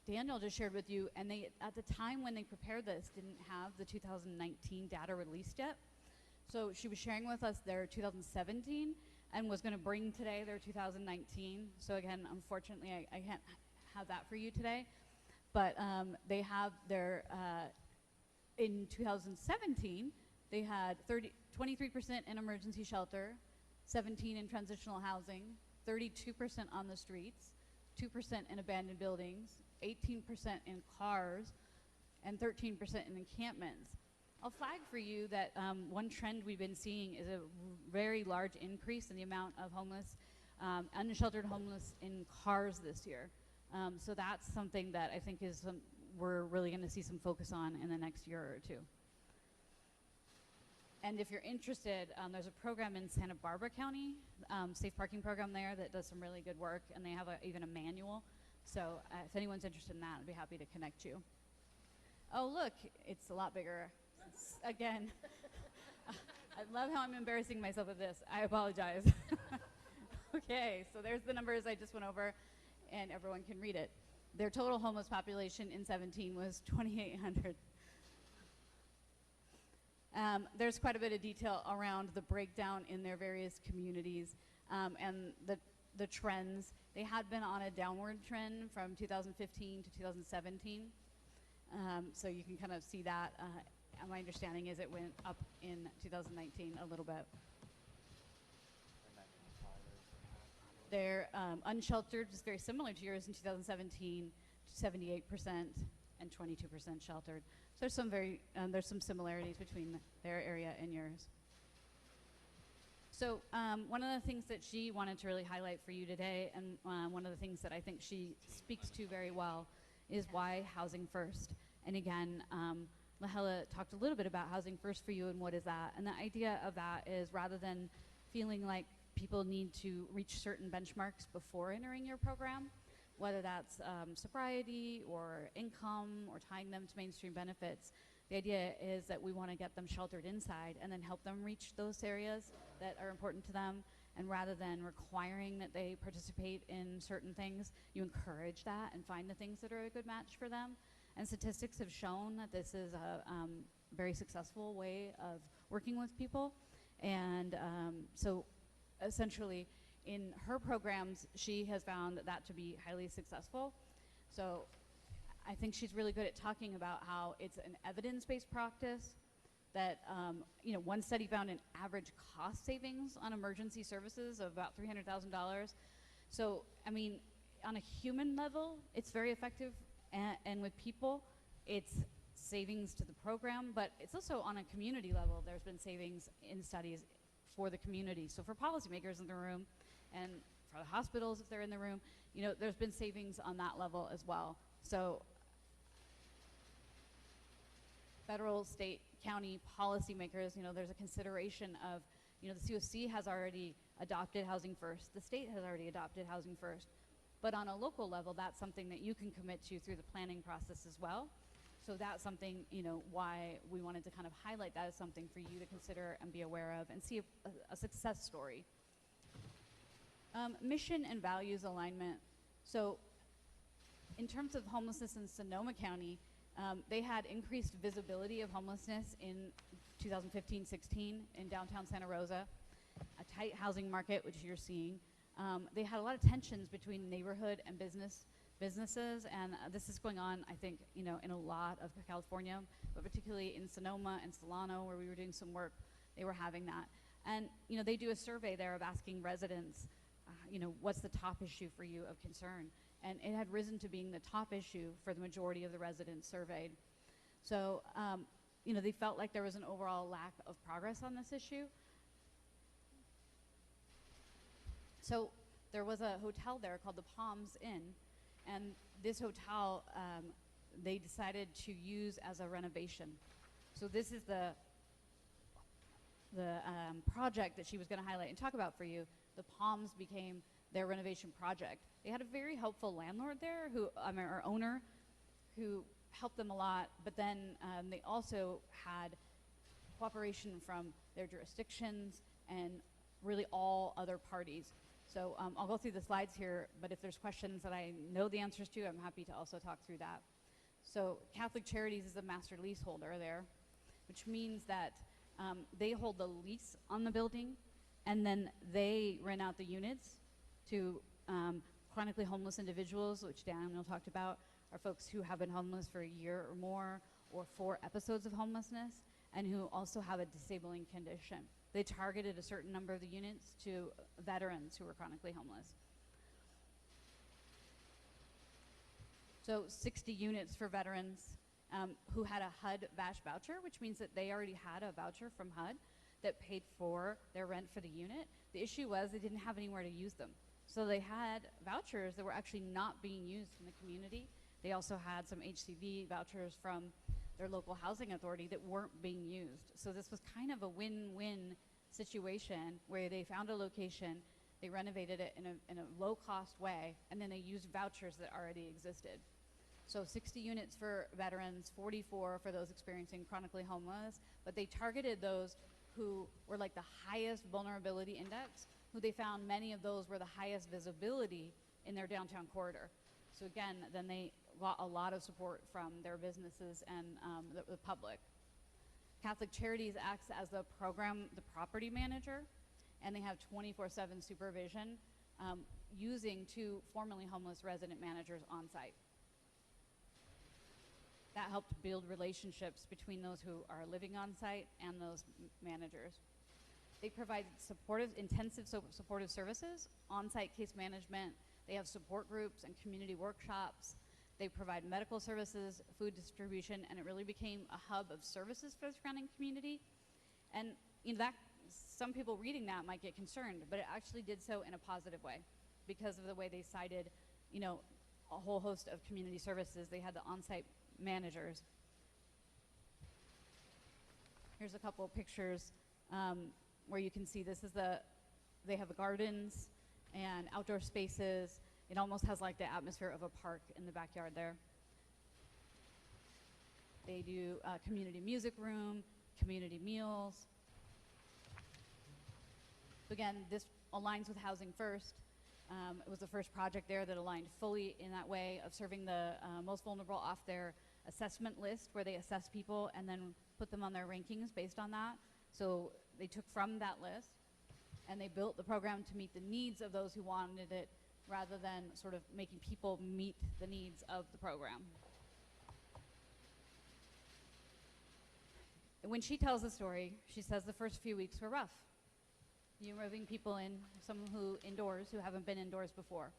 Daniel just shared with you. And they, at the time when they prepared this, didn't have the 2019 data released yet. So she was sharing with us their 2017 and was going to bring today their 2019. So again, unfortunately, I can't have that for you today. But they have their, in 2017, they had 23% in emergency shelter, 17% in transitional housing, 32% on the streets, 2% in abandoned buildings, 18% in cars, and 13% in encampments. I'll flag for you that one trend we've been seeing is a very large increase in the amount of homeless, unsheltered homeless in cars this year. So that's something that I think is we're really going to see some focus on in the next year or two. And if you're interested, there's a program in Santa Barbara County, safe parking program there that does some really good work, and they have even a manual. So if anyone's interested in that, I'd be happy to connect you. Oh, look, it's a lot bigger. Again, I love how I'm embarrassing myself with this. I apologize. Okay, so there's the numbers I just went over, and everyone can read it. Their total homeless population in 17 was 2,800. There's quite a bit of detail around the breakdown in their various communities and the trends. They had been on a downward trend from 2015 to 2017. So you can kind of see that. My understanding is it went up in 2019 a little bit. They're unsheltered, just very similar to yours in 2017, 78% and 22% sheltered. So there's some similarities between their area and yours. So one of the things that she wanted to really highlight for you today, and one of the things that I think she speaks to very well, is why housing first. And again, Lahela talked a little bit about housing first for you and what is that. And the idea of that is rather than feeling like people need to reach certain benchmarks before entering your program, whether that's sobriety or income or tying them to mainstream benefits, the idea is that we want to get them sheltered inside and then help them reach those areas that are important to them. And rather than requiring that they participate in certain things, you encourage that and find the things that are a good match for them. And statistics have shown that this is a very successful way of working with people. And so essentially, in her programs, she has found that to be highly successful. So I think she's really good at talking about how it's an evidence-based practice, that one study found an average cost savings on emergency services of about $300,000. So, I mean, on a human level, it's very effective, and with people, it's savings to the program, but it's also on a community level. There's been savings in studies for the community. So for policymakers in the room, and for the hospitals if they're in the room, there's been savings on that level as well. So federal, state, county policymakers, there's a consideration of, the COC has already adopted housing first. The state has already adopted housing first. But on a local level, that's something that you can commit to through the planning process as well. So that's something, why we wanted to kind of highlight that as something for you to consider and be aware of and see a success story. Mission and values alignment. So in terms of homelessness in Sonoma County, they had increased visibility of homelessness in 2015-16 in downtown Santa Rosa, a tight housing market, which you're seeing. They had a lot of tensions between neighborhood and businesses, and this is going on, I think, in a lot of California, but particularly in Sonoma and Solano, where we were doing some work, they were having that. And, they do a survey there of asking residents, what's the top issue for you of concern? And it had risen to being the top issue for the majority of the residents surveyed. So, they felt like there was an overall lack of progress on this issue. So there was a hotel there called the Palms Inn, and this hotel they decided to use as a renovation. So this is the project that she was going to highlight and talk about for you, the Palms became their renovation project. They had a very helpful landlord there, or owner, who helped them a lot, but then they also had cooperation from their jurisdictions and really all other parties. So I'll go through the slides here, but if there's questions that I know the answers to, I'm happy to also talk through that. So Catholic Charities is a master leaseholder there, which means that they hold the lease on the building, and then they rent out the units to chronically homeless individuals, which Daniel talked about, are folks who have been homeless for a year or more, or 4 episodes of homelessness, and who also have a disabling condition. They targeted a certain number of the units to veterans who were chronically homeless. So 60 units for veterans who had a HUD VASH voucher, which means that they already had a voucher from HUD that paid for their rent for the unit. The issue was they didn't have anywhere to use them. So they had vouchers that were actually not being used in the community. They also had some HCV vouchers from their local housing authority that weren't being used. So this was kind of a win-win situation where they found a location, they renovated it in a low-cost way, and then they used vouchers that already existed. So 60 units for veterans, 44 for those experiencing chronically homeless, but they targeted those who were like the highest vulnerability index, who they found many of those were the highest visibility in their downtown corridor. So again, then they got a lot of support from their businesses and the public. Catholic Charities acts as the property manager, and they have 24/7 supervision using 2 formerly homeless resident managers on site. That helped build relationships between those who are living on site and those managers. They provide intensive supportive services, on-site case management. They have support groups and community workshops. They provide medical services, food distribution, and it really became a hub of services for the surrounding community. And that some people reading that might get concerned, but it actually did so in a positive way because of the way they cited, a whole host of community services. They had the on-site managers. Here's a couple of pictures where you can see they have gardens and outdoor spaces. It almost has like the atmosphere of a park in the backyard there. They do a community music room, community meals. Again, this aligns with Housing First. It was the first project there that aligned fully in that way of serving the most vulnerable off their assessment list, where they assess people and then put them on their rankings based on that. So they took from that list and they built the program to meet the needs of those who wanted it, rather than sort of making people meet the needs of the program. When she tells the story, she says the first few weeks were rough. You're moving people in, some who haven't been indoors before.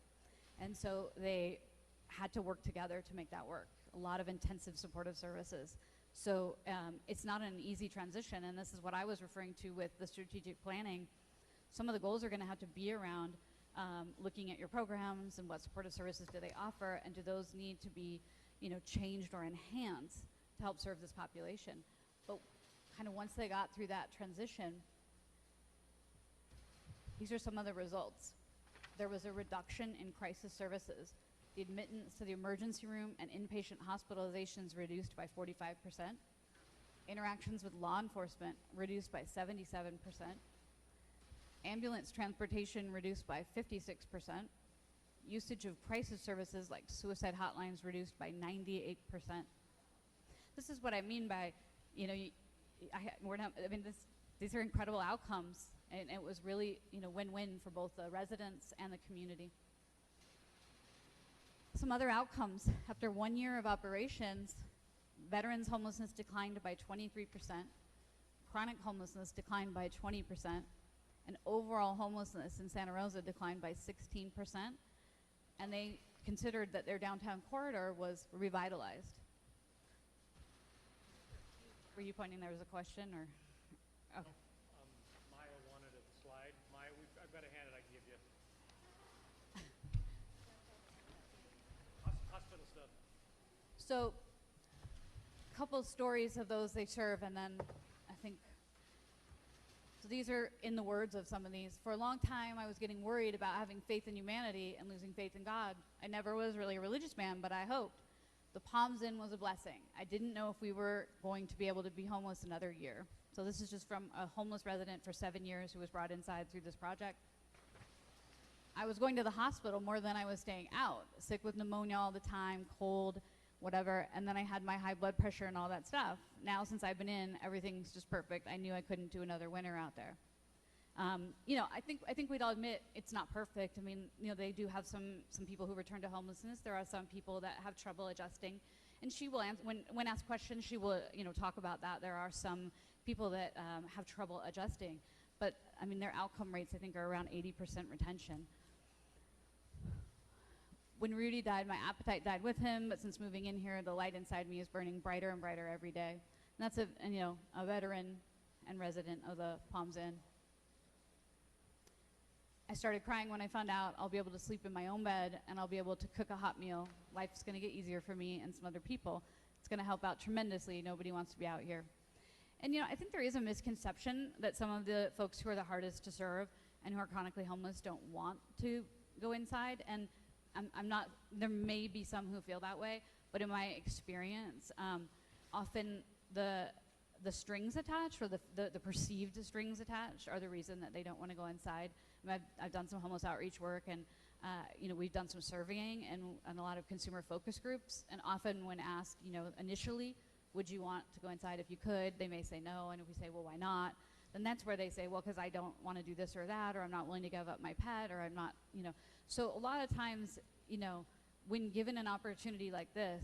And so they had to work together to make that work. A lot of intensive supportive services. So it's not an easy transition, and this is what I was referring to with the strategic planning. Some of the goals are going to have to be around looking at your programs and what supportive services do they offer, and do those need to be, changed or enhanced to help serve this population. But kind of once they got through that transition, these are some of the results. There was a reduction in crisis services. The admittance to the emergency room and inpatient hospitalizations reduced by 45%. Interactions with law enforcement reduced by 77%. Ambulance transportation reduced by 56%. Usage of crisis services like suicide hotlines reduced by 98%. This is what I mean by, these are incredible outcomes, and it was really, win-win for both the residents and the community. Some other outcomes. After 1 year of operations, veterans homelessness declined by 23%, chronic homelessness declined by 20%, and overall homelessness in Santa Rosa declined by 16%, and they considered that their downtown corridor was revitalized. Were you pointing there was a question, or? Okay. Maya wanted a slide. Maya, I've got a hand that I can give you. Hospital stuff. So, a couple stories of those they serve, and then I think these are in the words of some of these. For a long time, I was getting worried about having faith in humanity and losing faith in God. I never was really a religious man, but I hoped. The Palms Inn was a blessing. I didn't know if we were going to be able to be homeless another year. So this is just from a homeless resident for 7 years who was brought inside through this project. I was going to the hospital more than I was staying out, sick with pneumonia all the time, cold, whatever, and then I had my high blood pressure and all that stuff. Now, since I've been in, everything's just perfect. I knew I couldn't do another winter out there. You know, I think we'd all admit it's not perfect. I mean, you know, they do have some people who return to homelessness. There are some people that have trouble adjusting, and she will answer, when asked questions, she will, you know, talk about that. There are some people that have trouble adjusting, but I mean, their outcome rates, I think, are around 80% retention. When Rudy died, my appetite died with him, but since moving in here, the light inside me is burning brighter and brighter every day. And that's a veteran and resident of the Palms Inn. I started crying when I found out I'll be able to sleep in my own bed and I'll be able to cook a hot meal. Life's gonna get easier for me and some other people. It's gonna help out tremendously. Nobody wants to be out here. And you know, I think there is a misconception that some of the folks who are the hardest to serve and who are chronically homeless don't want to go inside. And I'm not, there may be some who feel that way, but in my experience, often the strings attached, or the perceived strings attached, are the reason that they don't want to go inside. I mean, I've done some homeless outreach work, and you know, we've done some surveying and a lot of consumer focus groups, and often when asked, you know, initially, would you want to go inside if you could, they may say no, and if we say, well, why not? Then that's where they say, well, because I don't want to do this or that, or I'm not willing to give up my pet, or I'm not, you know. So a lot of times, you know, when given an opportunity like this,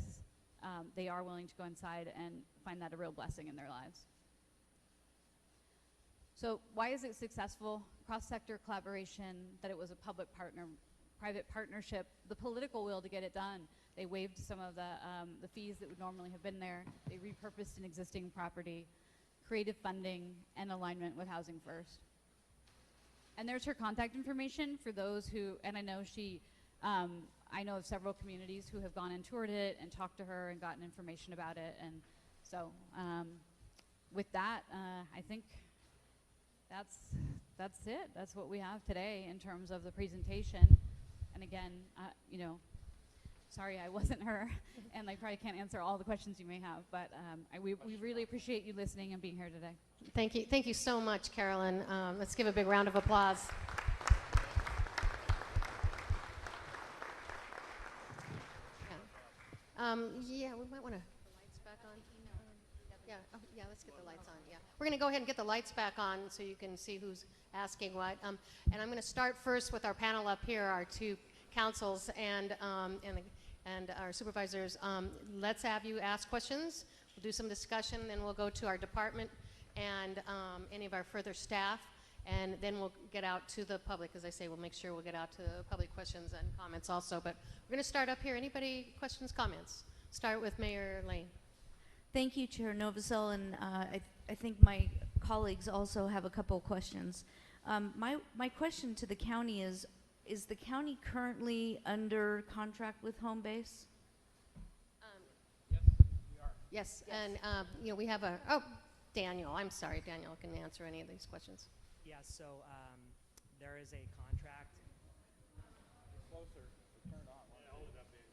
they are willing to go inside and find that a real blessing in their lives. So why is it successful? Cross-sector collaboration, that it was a private partnership, the political will to get it done. They waived some of the fees that would normally have been there. They repurposed an existing property, creative funding, and alignment with Housing First. And there's her contact information for those who, and I know she, I know of several communities who have gone and toured it and talked to her and gotten information about it. And so with that, I think that's it. That's what we have today in terms of the presentation. And again, you know, sorry I wasn't her, and I probably can't answer all the questions you may have, but we really appreciate you listening and being here today. Thank you so much, Carolyn. Let's give a big round of applause. Yeah, we might want to the lights back on. Yeah, let's get the lights on. Yeah, we're going to go ahead and get the lights back on so you can see who's asking what. And I'm going to start first with our panel up here, our two councils and our supervisors. Let's have you ask questions. We'll do some discussion, then we'll go to our department and any of our further staff, and then we'll get out to the public. As I say, we'll make sure we'll get out to public questions and comments also. But we're going to start up here. Anybody questions, comments? Start with Mayor Lane. Thank you, Chair Novosel, and I think my colleagues also have a couple of questions. My question to the county is the county currently under contract with Home Base? Yes, we are. Yes, and you know, we have Daniel. I'm sorry, Daniel can answer any of these questions. Yeah, so there is a contract. Get closer. Turn it on. Yeah, hold it up, Daniel.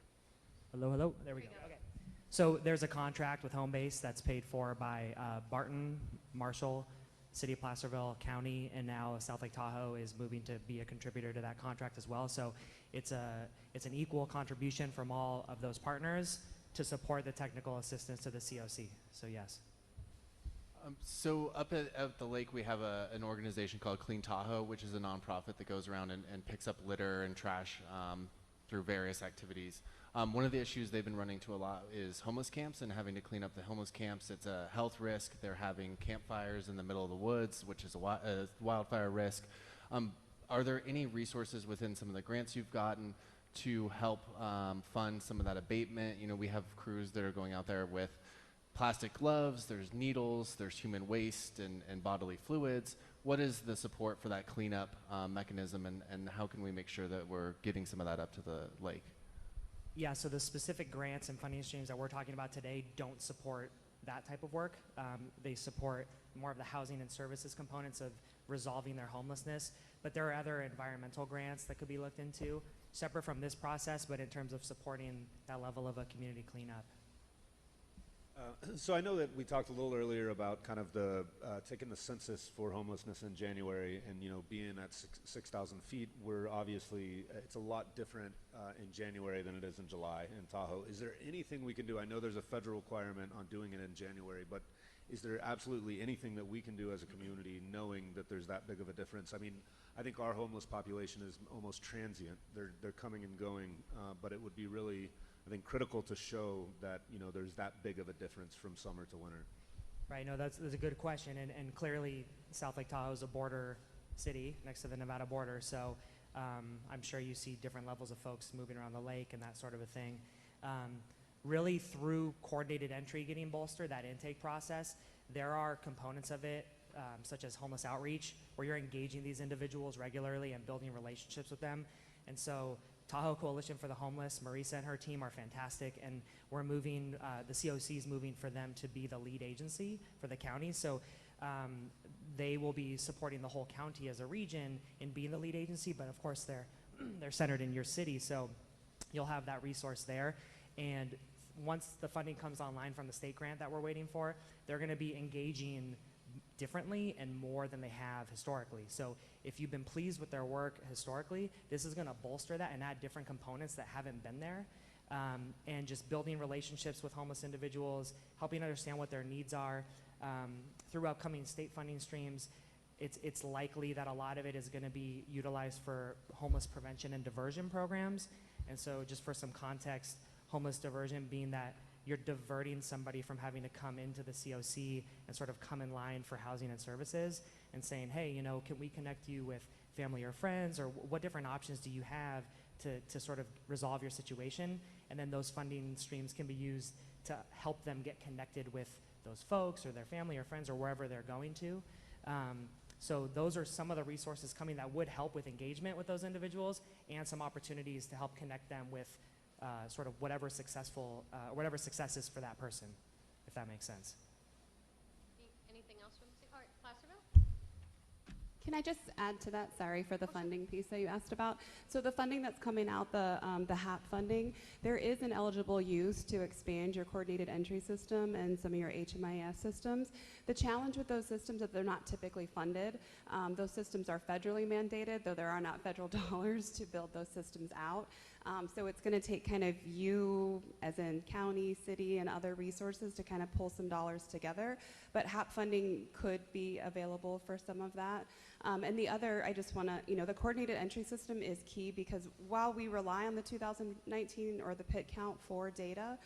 Hello, hello. There we go. Okay. So there's a contract with Home Base that's paid for by Barton, Marshall, City of Placerville, County, and now South Lake Tahoe is moving to be a contributor to that contract as well. So it's an equal contribution from all of those partners to support the technical assistance to the COC. So yes. So up at the lake, we have an organization called Clean Tahoe, which is a nonprofit that goes around and picks up litter and trash through various activities. One of the issues they've been running to a lot is homeless camps and having to clean up the homeless camps. It's a health risk. They're having campfires in the middle of the woods, which is a wildfire risk. Are there any resources within some of the grants you've gotten to help fund some of that abatement? You know, we have crews that are going out there with plastic gloves, there's needles, there's human waste and bodily fluids. What is the support for that cleanup mechanism, and how can we make sure that we're getting some of that up to the lake? Yeah, so the specific grants and funding streams that we're talking about today don't support that type of work. They support more of the housing and services components of resolving their homelessness. But there are other environmental grants that could be looked into, separate from this process, but in terms of supporting that level of a community cleanup. So I know that we talked a little earlier about kind of the taking the census for homelessness in January, and being at 6,000 feet. We're obviously it's a lot different in January than it is in July in Tahoe. Is there anything we can do? I know there's a federal requirement on doing it in January, but is there absolutely anything that we can do as a community, knowing that there's that big of a difference? I mean, I think our homeless population is almost transient. They're coming and going, but it would be really, I think, critical to show that there's that big of a difference from summer to winter. Right. No, that's a good question, and clearly South Lake Tahoe is a border city next to the Nevada border, so I'm sure you see different levels of folks moving around the lake and that sort of a thing. Really, through coordinated entry getting bolstered, that intake process, there are components of it, such as homeless outreach, where you're engaging these individuals regularly and building relationships with them. And so Tahoe Coalition for the Homeless, Marisa and her team are fantastic, and we're moving, the COC is moving for them to be the lead agency for the county. So they will be supporting the whole county as a region in being the lead agency, but of course they're centered in your city, so you'll have that resource there. And once the funding comes online from the state grant that we're waiting for, they're going to be engaging differently and more than they have historically. So if you've been pleased with their work historically, this is going to bolster that and add different components that haven't been there. And just building relationships with homeless individuals, helping understand what their needs are. Through upcoming state funding streams, it's likely that a lot of it is going to be utilized for homeless prevention and diversion programs. And so just for some context, homeless diversion being that you're diverting somebody from having to come into the COC and sort of come in line for housing and services and saying, hey, can we connect you with family or friends, or what different options do you have to sort of resolve your situation? And then those funding streams can be used to help them get connected with those folks or their family or friends or wherever they're going to. So those are some of the resources coming that would help with engagement with those individuals, and some opportunities to help connect them with sort of whatever success is for that person, if that makes sense. Anything else from the city? All right, Placerville? Can I just add to that? Sorry for the funding piece that you asked about. So the funding that's coming out, the HAP funding, there is an eligible use to expand your coordinated entry system and some of your HMIS systems. The challenge with those systems is that they're not typically funded. Those systems are federally mandated, though there are not federal dollars to build those systems out. So it's going to take kind of you, as in county, city, and other resources to kind of pull some dollars together. But HAP funding could be available for some of that. And the other, I just want to, the coordinated entry system is key, because while we rely on the 2019 or the PIT count for data,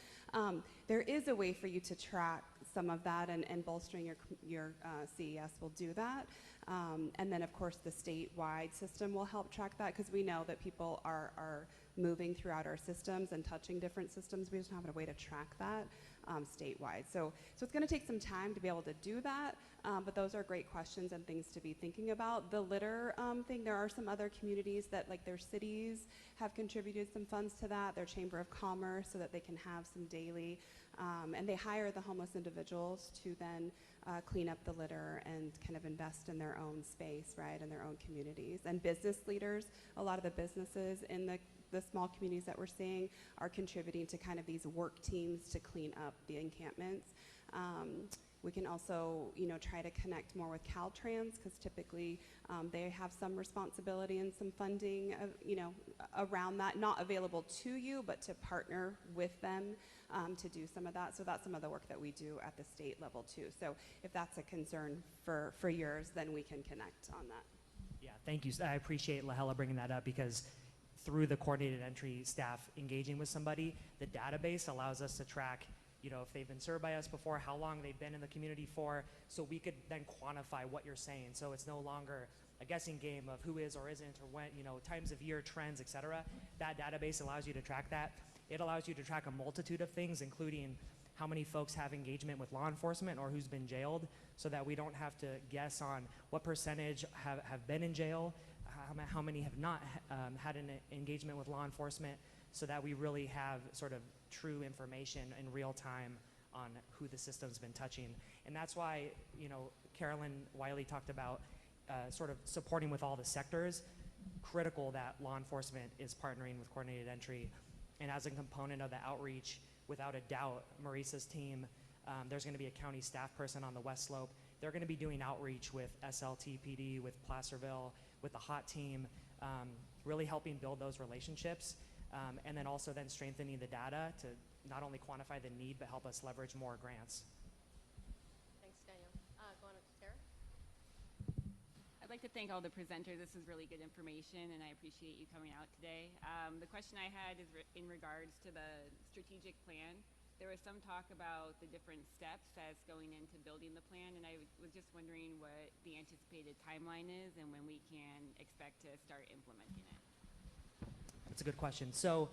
there is a way for you to track some of that, and bolstering your CES will do that. And then, of course, the statewide system will help track that, because we know that people are moving throughout our systems and touching different systems. We just don't have a way to track that statewide. So it's going to take some time to be able to do that, but those are great questions and things to be thinking about. The litter thing, there are some other communities that, like their cities, have contributed some funds to that, their Chamber of Commerce, so that they can have some daily, and they hire the homeless individuals to then clean up the litter and kind of invest in their own space, right, in their own communities. And business leaders, a lot of the businesses in the small communities that we're seeing are contributing to kind of these work teams to clean up the encampments. We can also, try to connect more with Caltrans, because typically they have some responsibility and some funding, around that, not available to you, but to partner with them to do some of that. So that's some of the work that we do at the state level too. So if that's a concern for yours, then we can connect on that. Yeah, thank you. I appreciate Lahela bringing that up, because through the coordinated entry staff engaging with somebody, the database allows us to track, if they've been served by us before, how long they've been in the community for, so we could then quantify what you're saying. So it's no longer a guessing game of who is or isn't, or when, times of year, trends, etc. That database allows you to track that. It allows you to track a multitude of things, including how many folks have engagement with law enforcement or who's been jailed, so that we don't have to guess on what percentage have been in jail, how many have not had an engagement with law enforcement, so that we really have sort of true information in real time on who the system's been touching. And that's why, you know, Carolyn Wiley talked about sort of supporting with all the sectors. Critical that law enforcement is partnering with coordinated entry. And as a component of the outreach, without a doubt, Marissa's team, there's going to be a county staff person on the West Slope. They're going to be doing outreach with SLTPD, with Placerville, with the HOT team, really helping build those relationships, and then also then strengthening the data to not only quantify the need, but help us leverage more grants. Thanks, Daniel. Going to Tara. I'd like to thank all the presenters. This is really good information, and I appreciate you coming out today. The question I had is in regards to the strategic plan. There was some talk about the different steps as going into building the plan, and I was just wondering what the anticipated timeline is and when we can expect to start implementing it. That's a good question. So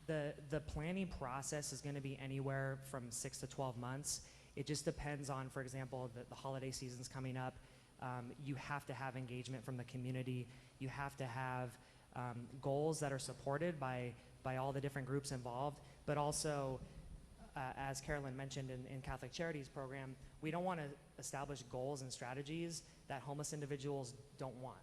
the planning process is going to be anywhere from 6 to 12 months. It just depends on, for example, the holiday season's coming up. You have to have engagement from the community. You have to have goals that are supported by all the different groups involved, but also, as Carolyn mentioned in Catholic Charities program, we don't want to establish goals and strategies that homeless individuals don't want,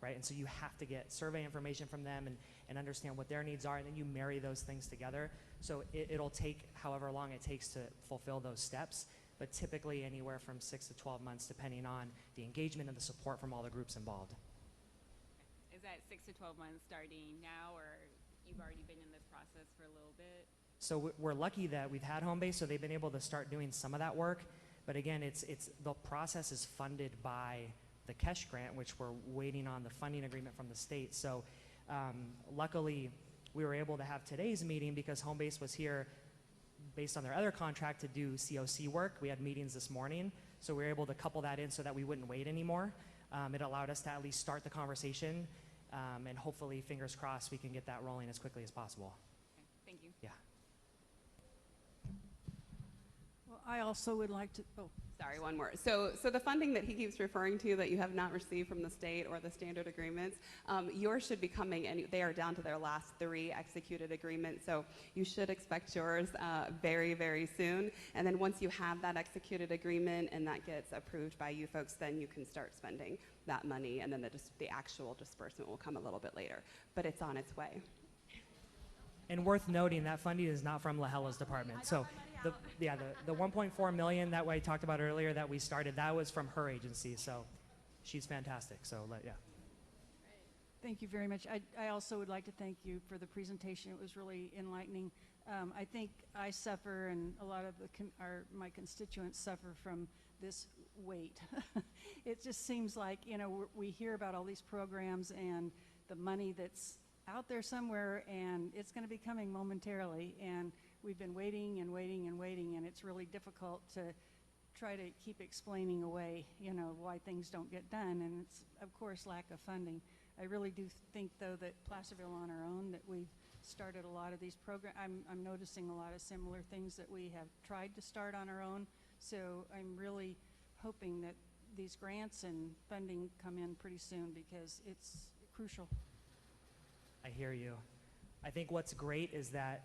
right? And so you have to get survey information from them and understand what their needs are, and then you marry those things together. So it'll take however long it takes to fulfill those steps, but typically anywhere from 6 to 12 months, depending on the engagement and the support from all the groups involved. Is that 6 to 12 months starting now, or you've already been in this process for a little bit? So we're lucky that we've had home base, so they've been able to start doing some of that work. But again, it's the process is funded by the KESH grant, which we're waiting on the funding agreement from the state. So luckily, we were able to have today's meeting because home base was here based on their other contract to do COC work. We had meetings this morning, so we were able to couple that in so that we wouldn't wait anymore. It allowed us to at least start the conversation, and hopefully, fingers crossed, we can get that rolling as quickly as possible. Okay, thank you. Yeah. Well, I also would like to, Sorry, one more. So the funding that he keeps referring to that you have not received from the state or the standard agreements, yours should be coming, and they are down to their last 3 executed agreements. So you should expect yours very, very soon. And then once you have that executed agreement and that gets approved by you folks, then you can start spending that money, and then the actual disbursement will come a little bit later. But it's on its way. And worth noting, that funding is not from Lahella's department. So the 1.4 million that I talked about earlier that we started, that was from her agency. So she's fantastic. So yeah. Thank you very much. I also would like to thank you for the presentation. It was really enlightening. I think I suffer, and a lot of my constituents suffer from this weight. It just seems like, you know, we hear about all these programs and the money that's out there somewhere, and it's going to be coming momentarily, and we've been waiting and waiting and waiting, and it's really difficult to try to keep explaining away, you know, why things don't get done, and it's, of course, lack of funding. I really do think, though, that Placerville on our own, that we've started a lot of these programs. I'm noticing a lot of similar things that we have tried to start on our own, so I'm really hoping that these grants and funding come in pretty soon because it's crucial. I hear you. I think what's great is that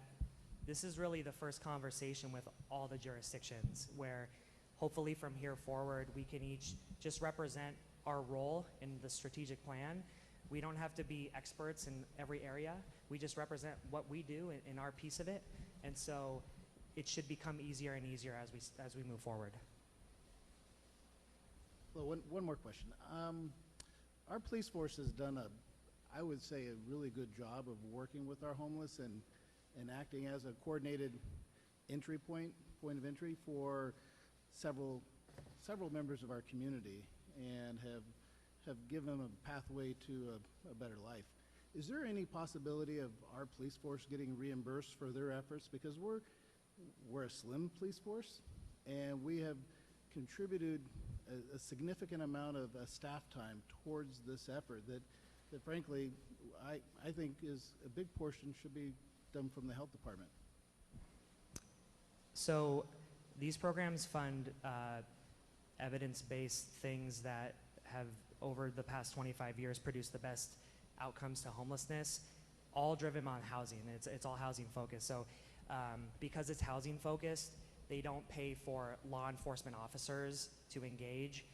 this is really the first conversation with all the jurisdictions where hopefully from here forward we can each just represent our role in the strategic plan. We don't have to be experts in every area. We just represent what we do in our piece of it. And so it should become easier and easier as we move forward. Well, one more question. Our police force has done I would say, a really good job of working with our homeless and acting as a coordinated entry point of entry for several members of our community, and have given them a pathway to a better life. Is there any possibility of our police force getting reimbursed for their efforts? Because we're a slim police force, and we have contributed a significant amount of staff time towards this effort that frankly, I think is a big portion should be done from the health department. So these programs fund evidence-based things that have, over the past 25 years, produced the best outcomes to homelessness, all driven on housing. It's all housing focused. So because it's housing focused, they don't pay for law enforcement officers to engage.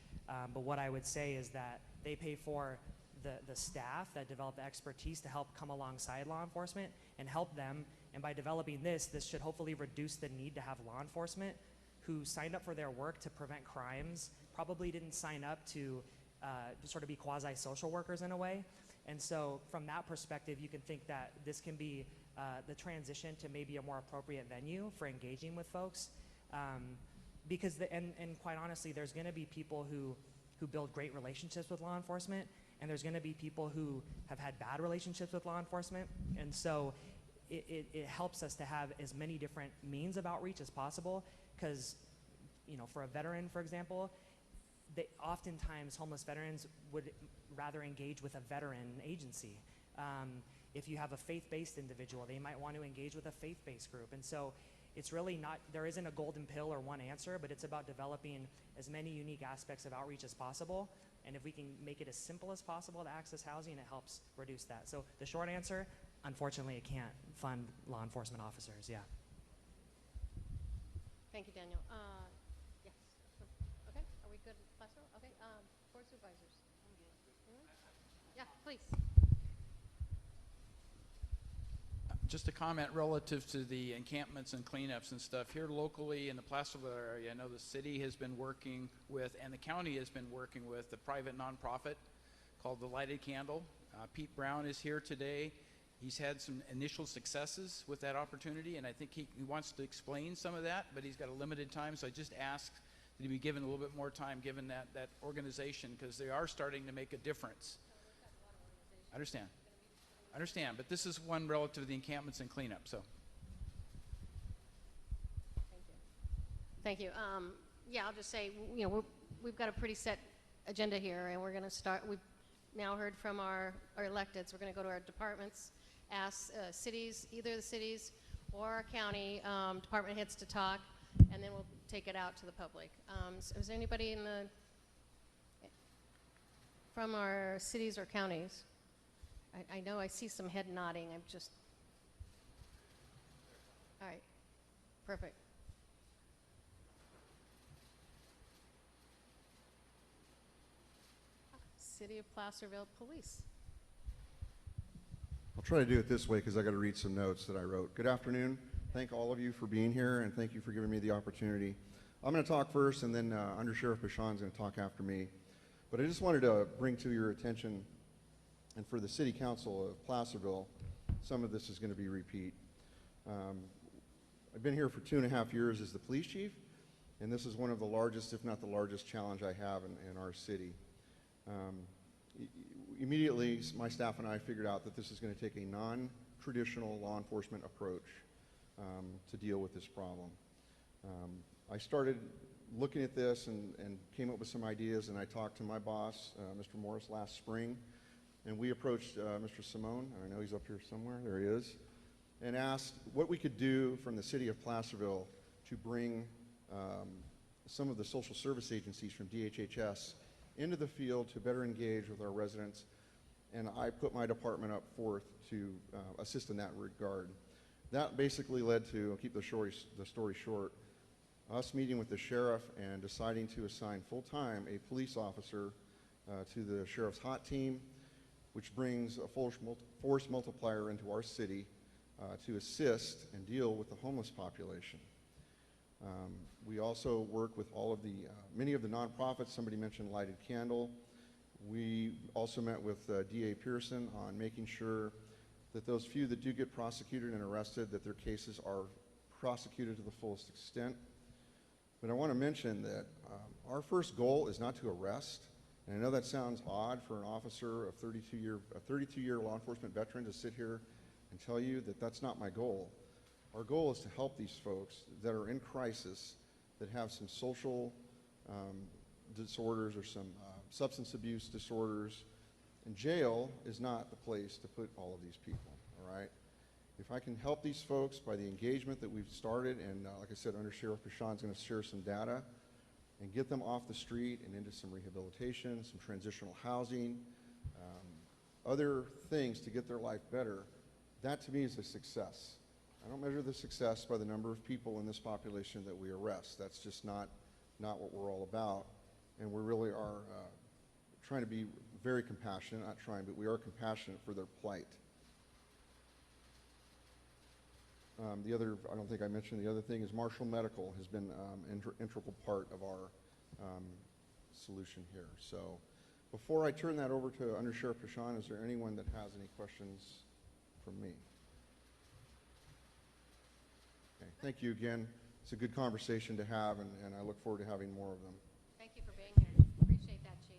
But what I would say is that they pay for the staff that develop the expertise to help come alongside law enforcement and help them. And by developing this should hopefully reduce the need to have law enforcement who signed up for their work to prevent crimes, probably didn't sign up to sort of be quasi-social workers in a way. And so from that perspective, you can think that this can be the transition to maybe a more appropriate venue for engaging with folks. Because, and quite honestly, there's gonna be people who build great relationships with law enforcement, and there's gonna be people who have had bad relationships with law enforcement. And so it helps us to have as many different means of outreach as possible, because, you know, for a veteran, for example, oftentimes homeless veterans would rather engage with a veteran agency. If you have a faith-based individual, they might want to engage with a faith-based group. And so it's really not, there isn't a golden pill or one answer, but it's about developing as many unique aspects of outreach as possible. And if we can make it as simple as possible to access housing, it helps reduce that. So the short answer, unfortunately, it can't fund law enforcement officers, yeah. Thank you, Daniel. Yes. Okay, are we good, Placer? Okay, board supervisors. I'm good. Yeah, please. Just a comment relative to the encampments and cleanups and stuff. Here locally in the Placerville area, I know the city has been working with, and the county has been working with, the private nonprofit called the Lighted Candle. Pete Brown is here today. He's had some initial successes with that opportunity, and I think he wants to explain some of that, but he's got a limited time, so I just asked that he be given a little bit more time given that organization, because they are starting to make a difference. I understand, but this is one relative to the encampments and cleanup, so. Thank you. Yeah, I'll just say, you know, we've got a pretty set agenda here, and we're going to start. We've now heard from our electeds. We're going to go to our departments, ask cities, either the cities or our county department heads to talk, and then we'll take it out to the public. So is there anybody from our cities or counties? I know I see some head nodding. I'm just, all right, perfect. City of Placerville Police. I'll try to do it this way because I got to read some notes that I wrote. Good afternoon. Thank all of you for being here, and thank you for giving me the opportunity. I'm going to talk first, and then Under Sheriff Bashan's going to talk after me. But I just wanted to bring to your attention, and for the City Council of Placerville, some of this is going to be repeat. I've been here for 2.5 years as the police chief, and this is one of the largest, if not the largest, challenge I have in our city. Immediately, my staff and I figured out that this is going to take a non-traditional law enforcement approach to deal with this problem. I started looking at this and came up with some ideas, and I talked to my boss, Mr. Morris, last spring, and we approached Mr. Simone, and I know he's up here somewhere, there he is, and asked what we could do from the city of Placerville to bring some of the social service agencies from DHHS into the field to better engage with our residents, and I put my department up forth to assist in that regard. That basically led to, I'll keep the story short, us meeting with the sheriff and deciding to assign full-time a police officer to the sheriff's hot team, which brings a force multiplier into our city to assist and deal with the homeless population. We also work with all of many of the nonprofits. Somebody mentioned Lighted Candle. We also met with DA Pearson on making sure that those few that do get prosecuted and arrested, that their cases are prosecuted to the fullest extent. But I want to mention that our first goal is not to arrest. And I know that sounds odd for an officer, a 32-year law enforcement veteran, to sit here and tell you that that's not my goal. Our goal is to help these folks that are in crisis, that have some social disorders or some substance abuse disorders. And jail is not the place to put all of these people, all right? If I can help these folks by the engagement that we've started, and like I said, Under Sheriff Bashan's going to share some data, and get them off the street and into some rehabilitation, some transitional housing, other things to get their life better, that to me is a success. I don't measure the success by the number of people in this population that we arrest. That's just not what we're all about. And we really are trying to be very compassionate, not trying, but we are compassionate for their plight. I don't think I mentioned the other thing is Marshall Medical has been an integral part of our solution here. So before I turn that over to Under Sheriff Pashan, is there anyone that has any questions from me? Okay, thank you again. It's a good conversation to have, and I look forward to having more of them. Thank you for being here. Appreciate that, Chief.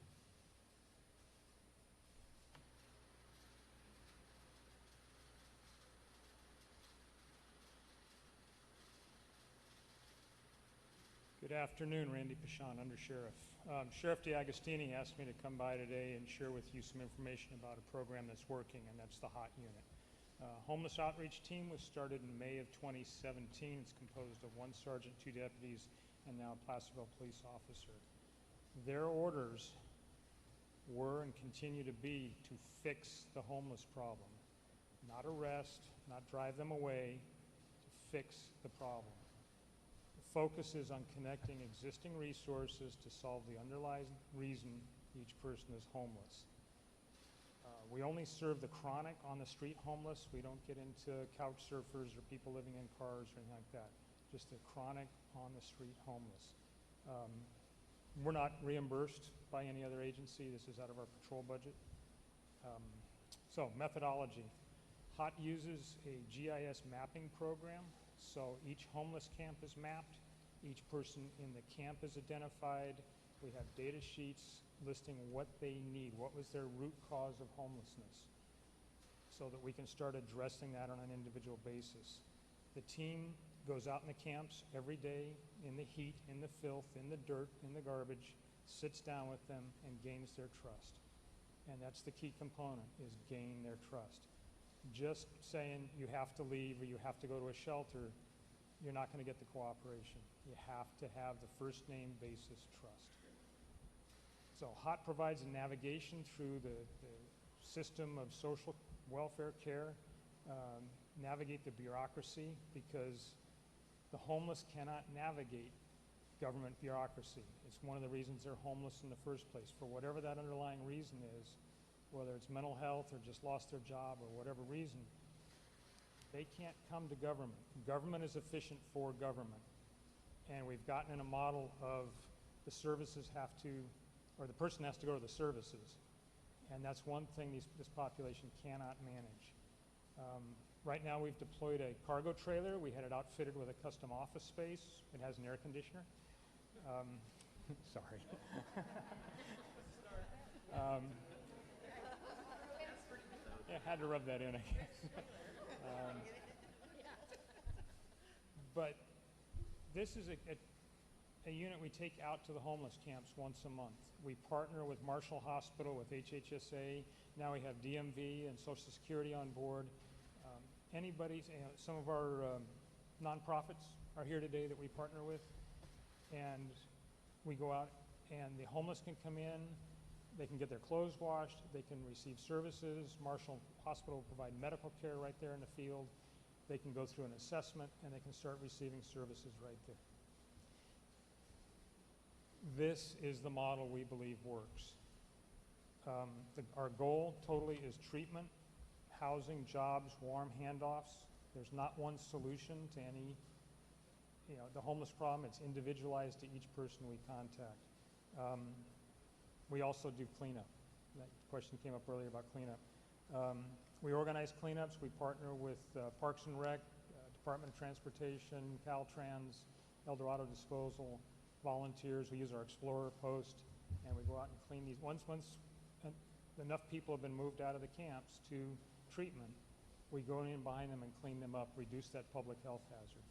Good afternoon, Randy Pashan, Under Sheriff. Sheriff DeAgostini asked me to come by today and share with you some information about a program that's working, and that's the HOT unit. Homeless outreach team was started in May of 2017. It's composed of 1 sergeant, 2 deputies, and now a Placerville police officer. Their orders were and continue to be to fix the homeless problem, not arrest, not drive them away, to fix the problem. The focus is on connecting existing resources to solve the underlying reason each person is homeless. We only serve the chronic on the street homeless. We don't get into couch surfers or people living in cars or anything like that. Just the chronic on the street homeless. We're not reimbursed by any other agency. This is out of our patrol budget. So methodology. HOT uses a GIS mapping program. So each homeless camp is mapped. Each person in the camp is identified. We have data sheets listing what they need, what was their root cause of homelessness, so that we can start addressing that on an individual basis. The team goes out in the camps every day in the heat, in the filth, in the dirt, in the garbage, sits down with them and gains their trust. And that's the key component, is gain their trust. Just saying you have to leave or you have to go to a shelter, you're not going to get the cooperation. You have to have the first name basis trust. So HOT provides a navigation through the system of social welfare care, navigate the bureaucracy, because the homeless cannot navigate government bureaucracy. It's one of the reasons they're homeless in the first place. For whatever that underlying reason is, whether it's mental health or just lost their job or whatever reason, they can't come to government. Government is efficient for government. And we've gotten in a model of the services have to, or the person has to go to the services. And that's one thing this population cannot manage. Right now we've deployed a cargo trailer. We had it outfitted with a custom office space. It has an air conditioner. Sorry. Yeah, had to rub that in, I guess. But this is a unit we take out to the homeless camps once a month. We partner with Marshall Hospital, with HHSA. Now we have DMV and Social Security on board. Some of our nonprofits are here today that we partner with. And we go out and the homeless can come in, they can get their clothes washed, they can receive services. Marshall Hospital will provide medical care right there in the field. They can go through an assessment and they can start receiving services right there. This is the model we believe works. Our goal totally is treatment, housing, jobs, warm handoffs. There's not one solution to any, the homeless problem. It's individualized to each person we contact. We also do cleanup. That question came up earlier about cleanup. We organize cleanups. We partner with Parks and Rec, Department of Transportation, Caltrans, El Dorado Disposal, volunteers. We use our Explorer post, and we go out and clean these. Once enough people have been moved out of the camps to treatment, we go in behind them and clean them up, reduce that public health hazard.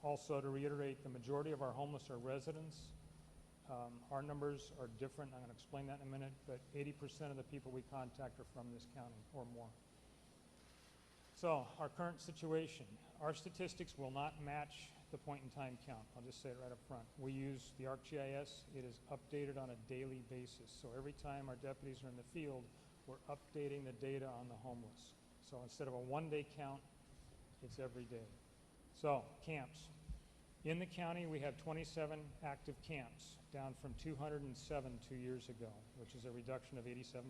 Also, to reiterate, the majority of our homeless are residents. Our numbers are different. I'm going to explain that in a minute, but 80% of the people we contact are from this county or more. So, our current situation. Our statistics will not match the point-in-time count. I'll just say it right up front. We use the ArcGIS. It is updated on a daily basis. So every time our deputies are in the field, we're updating the data on the homeless. So instead of a one-day count, It's every day. So, camps. In the county, we have 27 active camps, down from 207 2 years ago, which is a reduction of 87%.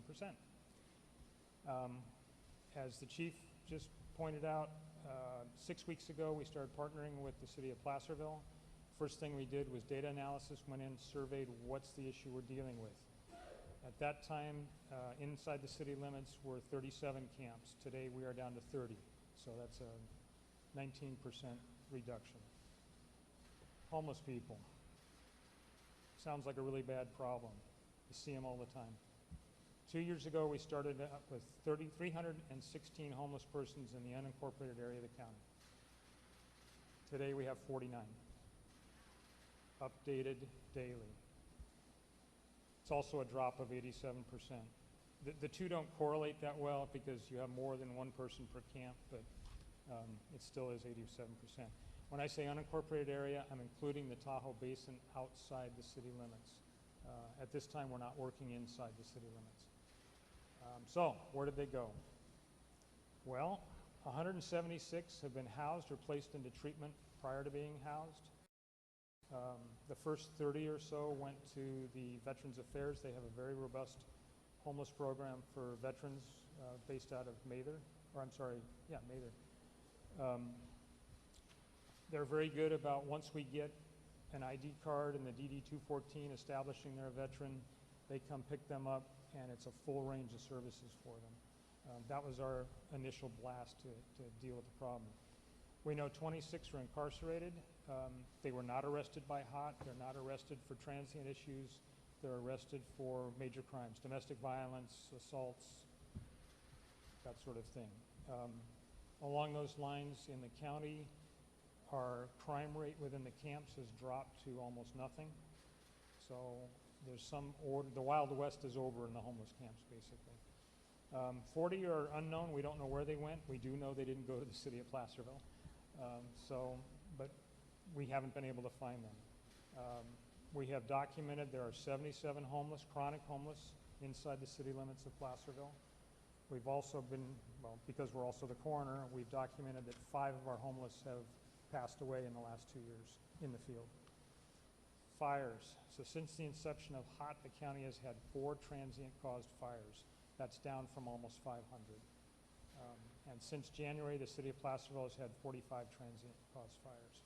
As the chief just pointed out, 6 weeks ago, we started partnering with the city of Placerville. First thing we did was data analysis, went in, surveyed what's the issue we're dealing with. At that time, inside the city limits were 37 camps. Today, we are down to 30. So that's a 19% reduction. Homeless people. Sounds like a really bad problem. You see them all the time. 2 years ago, we started up with 316 homeless persons in the unincorporated area of the county. Today, we have 49. Updated daily. It's also a drop of 87%. The two don't correlate that well because you have more than one person per camp, but it still is 87%. When I say unincorporated area, I'm including the Tahoe Basin outside the city limits. At this time, we're not working inside the city limits. So, where did they go? Well, 176 have been housed or placed into treatment prior to being housed. The first 30 or so went to the Veterans Affairs. They have a very robust homeless program for veterans based out of Mather, or I'm sorry, yeah, Mather. They're very good about once we get an ID card and the DD-214 establishing they're a veteran, they come pick them up and it's a full range of services for them. That was our initial blast to deal with the problem. We know 26 are incarcerated. They were not arrested by HOT. They're not arrested for transient issues. They're arrested for major crimes, domestic violence, assaults, that sort of thing. Along those lines, in the county, our crime rate within the camps has dropped to almost nothing. So there's some order. The Wild West is over in the homeless camps, basically. 40 are unknown. We don't know where they went. We do know they didn't go to the city of Placerville. But we haven't been able to find them. We have documented there are 77 homeless, chronic homeless, inside the city limits of Placerville. We've also been, well, because we're also the coroner, we've documented that 5 of our homeless have passed away in the last 2 years in the field. Fires. So since the inception of HOT, the county has had 4 transient-caused fires. That's down from almost 500. And since January, the city of Placerville has had 45 transient-caused fires.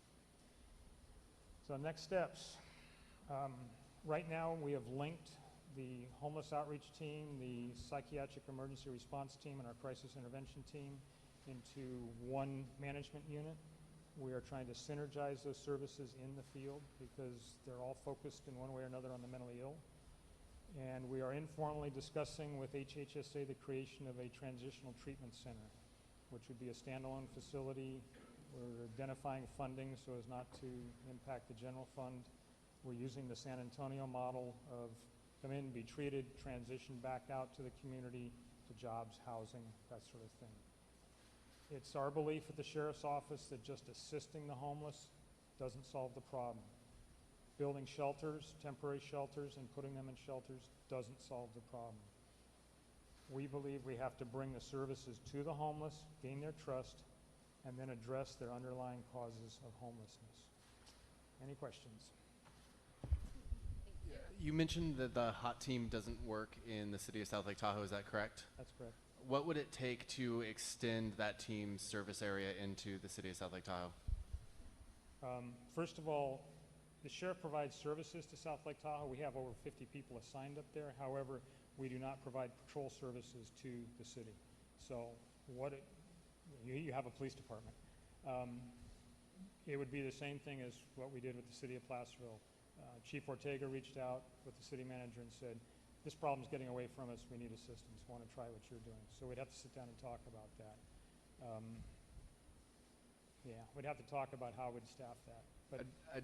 So next steps. Right now, we have linked the homeless outreach team, the psychiatric emergency response team, and our crisis intervention team into one management unit. We are trying to synergize those services in the field because they're all focused in one way or another on the mentally ill. And we are informally discussing with HHSA the creation of a transitional treatment center, which would be a standalone facility. We're identifying funding so as not to impact the general fund. We're using the San Antonio model of come in, be treated, transition back out to the community, to jobs, housing, that sort of thing. It's our belief at the Sheriff's Office that just assisting the homeless doesn't solve the problem. Building shelters, temporary shelters, and putting them in shelters doesn't solve the problem. We believe we have to bring the services to the homeless, gain their trust, and then address their underlying causes of homelessness. Any questions? You mentioned that the HOT team doesn't work in the city of South Lake Tahoe, is that correct? That's correct. What would it take to extend that team's service area into the city of South Lake Tahoe? First of all, the sheriff provides services to South Lake Tahoe. We have over 50 people assigned up there. However, we do not provide patrol services to the city. So you have a police department. It would be the same thing as what we did with the city of Placerville. Chief Ortega reached out with the city manager and said, this problem's getting away from us, we need assistance, want to try what you're doing. So we'd have to sit down and talk about that. Yeah, we'd have to talk about how we'd staff that. But I'd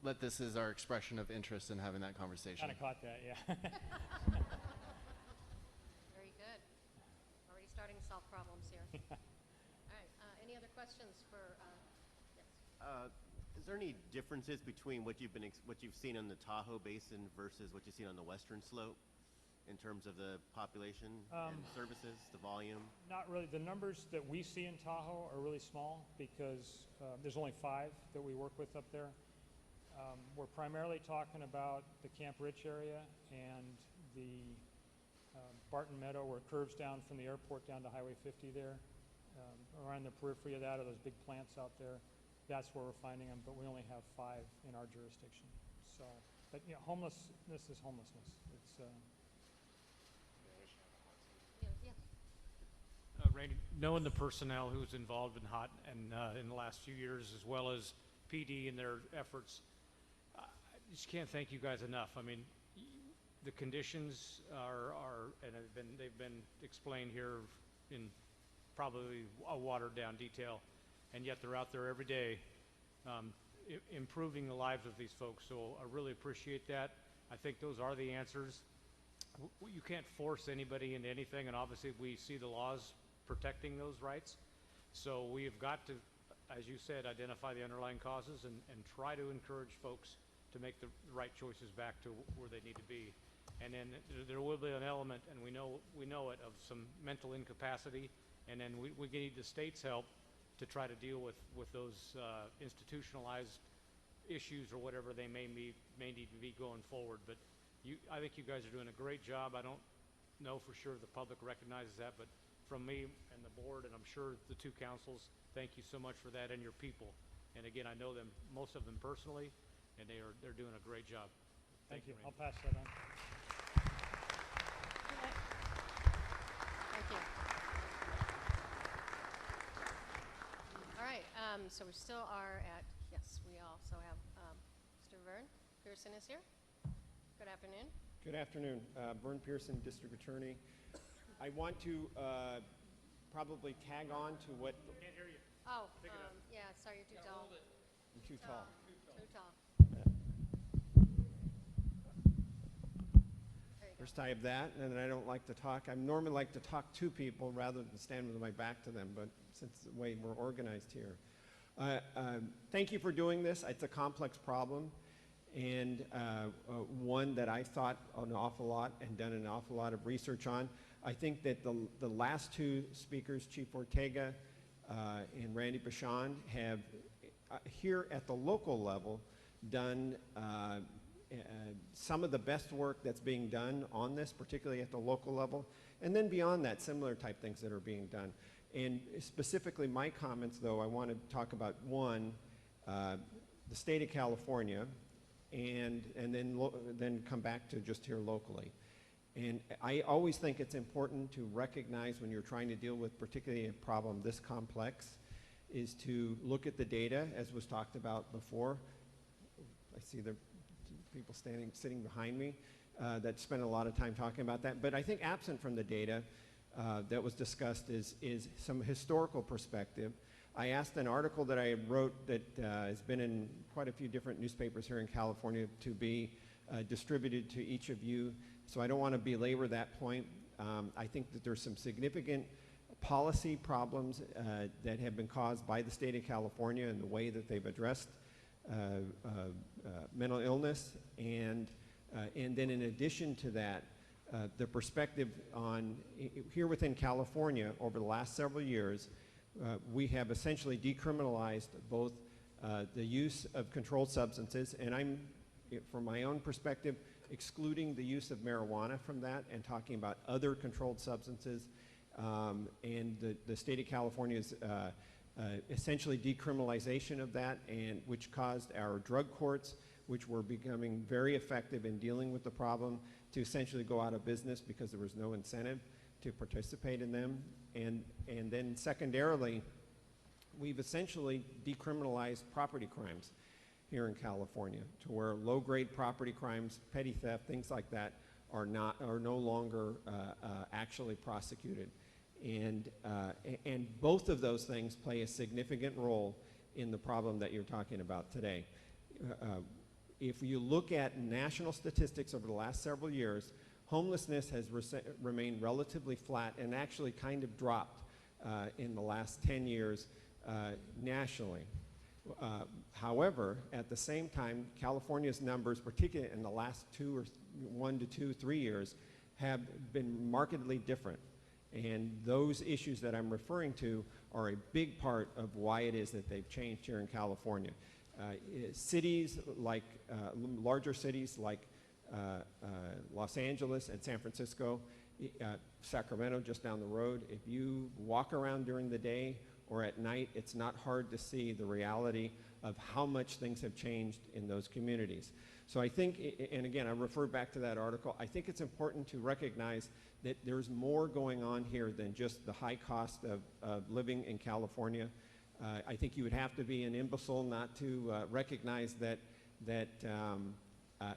let this as our expression of interest in having that conversation. Kind of caught that, yeah. Very good. Already starting to solve problems here. All right, any other questions for, yes? Is there any differences between what you've seen on the Tahoe Basin versus what you've seen on the western slope in terms of the population and services, the volume? Not really. The numbers that we see in Tahoe are really small because there's only 5 that we work with up there. We're primarily talking about the Camp Rich area and the Barton Meadow, where it curves down from the airport down to Highway 50 there. Around the periphery of that are those big plants out there. That's where we're finding them, but we only have 5 in our jurisdiction. So, but you know, homelessness is homelessness. It's Randy, knowing the personnel who's involved in HOT and in the last few years, as well as PD and their efforts, I just can't thank you guys enough. I mean, the conditions are and they've been explained here in probably a watered down detail, and yet they're out there every day improving the lives of these folks. So I really appreciate that. I think those are the answers. You can't force anybody into anything, and obviously we see the laws protecting those rights. So we have got to, as you said, identify the underlying causes and try to encourage folks to make the right choices back to where they need to be. And then there will be an element, and we know it, of some mental incapacity, and then we need the state's help to try to deal with those institutionalized issues or whatever they may need to be going forward. But I think you guys are doing a great job. I don't know for sure the public recognizes that, but from me and the board, and I'm sure the 2 councils, thank you so much for that, and your people. And again, I know them, most of them personally, and they're doing a great job. Thank you. Randy. I'll pass that on. Thank you. All right, so we still are at, yes, we also have Mr. Vern Pearson is here. Good afternoon. Good afternoon. Vern Pearson, District Attorney. I want to probably tag on to what... Can't hear you. Oh, yeah, sorry, you're too tall. I'm too tall. Too tall. First I have that, and I don't like to talk. I normally like to talk to people rather than stand with my back to them, but since the way we're organized here. Thank you for doing this. It's a complex problem, and one that I've thought an awful lot and done an awful lot of research on. I think that the last 2 speakers, Chief Ortega and Randy Bashan, have here at the local level done some of the best work that's being done on this, particularly at the local level, and then beyond that, similar type things that are being done. And specifically my comments, though, I want to talk about one, the state of California, and then come back to just here locally. And I always think it's important to recognize when you're trying to deal with particularly a problem this complex is to look at the data, as was talked about before. I see the people sitting behind me that spent a lot of time talking about that. But I think absent from the data that was discussed is some historical perspective. I asked an article that I wrote that has been in quite a few different newspapers here in California to be distributed to each of you. So I don't want to belabor that point. I think that there's some significant policy problems that have been caused by the state of California and the way that they've addressed mental illness. And then in addition to that, the perspective on here within California over the last several years, we have essentially decriminalized both the use of controlled substances, and I'm, from my own perspective, excluding the use of marijuana from that and talking about other controlled substances. And the state of California's essentially decriminalization of that, and which caused our drug courts, which were becoming very effective in dealing with the problem, to essentially go out of business because there was no incentive to participate in them. And then secondarily, we've essentially decriminalized property crimes here in California to where low-grade property crimes, petty theft, things like that are no longer actually prosecuted. And both of those things play a significant role in the problem that you're talking about today. If you look at national statistics over the last several years, homelessness has remained relatively flat and actually kind of dropped in the last 10 years nationally. However, at the same time, California's numbers, particularly in the last 1 to 2, 3 years, have been markedly different. And those issues that I'm referring to are a big part of why it is that they've changed here in California. Cities like, larger cities like Los Angeles and San Francisco, Sacramento just down the road, if you walk around during the day or at night, it's not hard to see the reality of how much things have changed in those communities. So I think, and again, I refer back to that article, I think it's important to recognize that there's more going on here than just the high cost of living in California. I think you would have to be an imbecile not to recognize that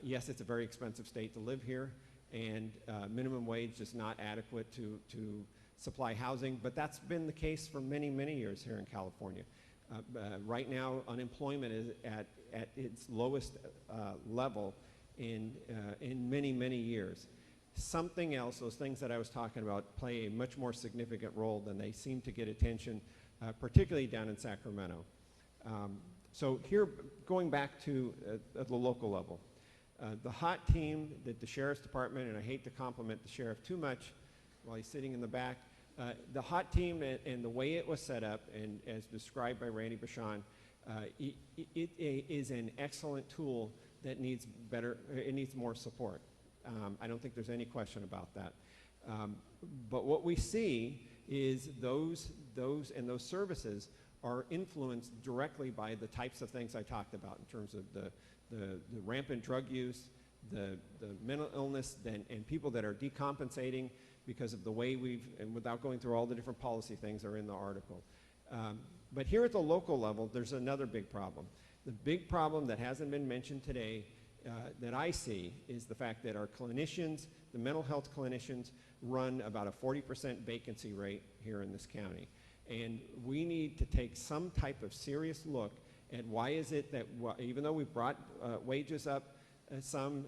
yes, it's a very expensive state to live here, and minimum wage is not adequate to supply housing, but that's been the case for many, many years here in California. Right now, unemployment is at its lowest level in many, many years. Something else, those things that I was talking about, play a much more significant role than they seem to get attention, particularly down in Sacramento. So here, going back to at the local level, the HOT team that the Sheriff's Department, and I hate to compliment the Sheriff too much while he's sitting in the back, the HOT team and the way it was set up, and as described by Randy Bashan, it is an excellent tool that needs better, it needs more support. I don't think there's any question about that. But what we see is those services are influenced directly by the types of things I talked about in terms of the rampant drug use, the mental illness, and people that are decompensating because of the way and without going through all the different policy things are in the article. But here at the local level, there's another big problem. The big problem that hasn't been mentioned today that I see is the fact that our clinicians, the mental health clinicians, run about a 40% vacancy rate here in this county. And we need to take some type of serious look at why is it that even though we've brought wages up some,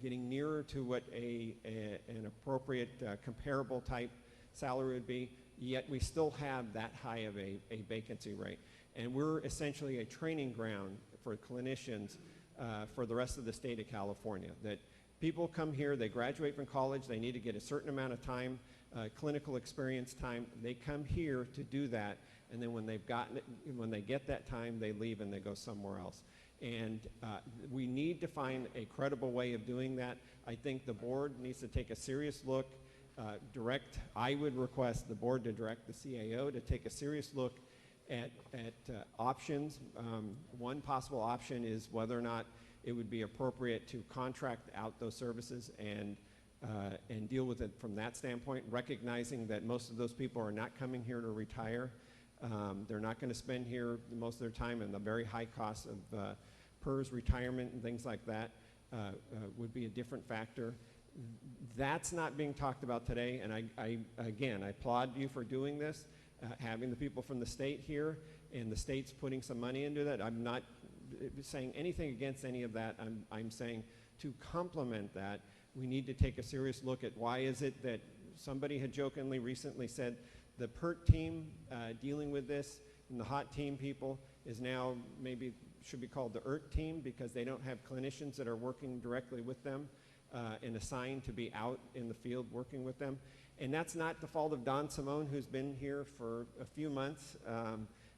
getting nearer to what an appropriate comparable type salary would be, yet we still have that high of a vacancy rate. And we're essentially a training ground for clinicians for the rest of the state of California. That people come here, they graduate from college, they need to get a certain amount of time, clinical experience time. They come here to do that, and then when they've gotten it, when they get that time, they leave and they go somewhere else. And we need to find a credible way of doing that. I think the board needs to take a serious look. I would request the board to direct the CAO to take a serious look at options. One possible option is whether or not it would be appropriate to contract out those services and deal with it from that standpoint, recognizing that most of those people are not coming here to retire. They're not going to spend here most of their time, and the very high cost of PERS retirement and things like that would be a different factor. That's not being talked about today, and again, I applaud you for doing this. Having the people from the state here and the state's putting some money into that. I'm not saying anything against any of that. I'm saying to complement that, we need to take a serious look at why is it that somebody had jokingly recently said the PERT team dealing with this and the HOT team people is now maybe should be called the ERT team because they don't have clinicians that are working directly with them and assigned to be out in the field working with them. And that's not the fault of Don Simone, who's been here for a few months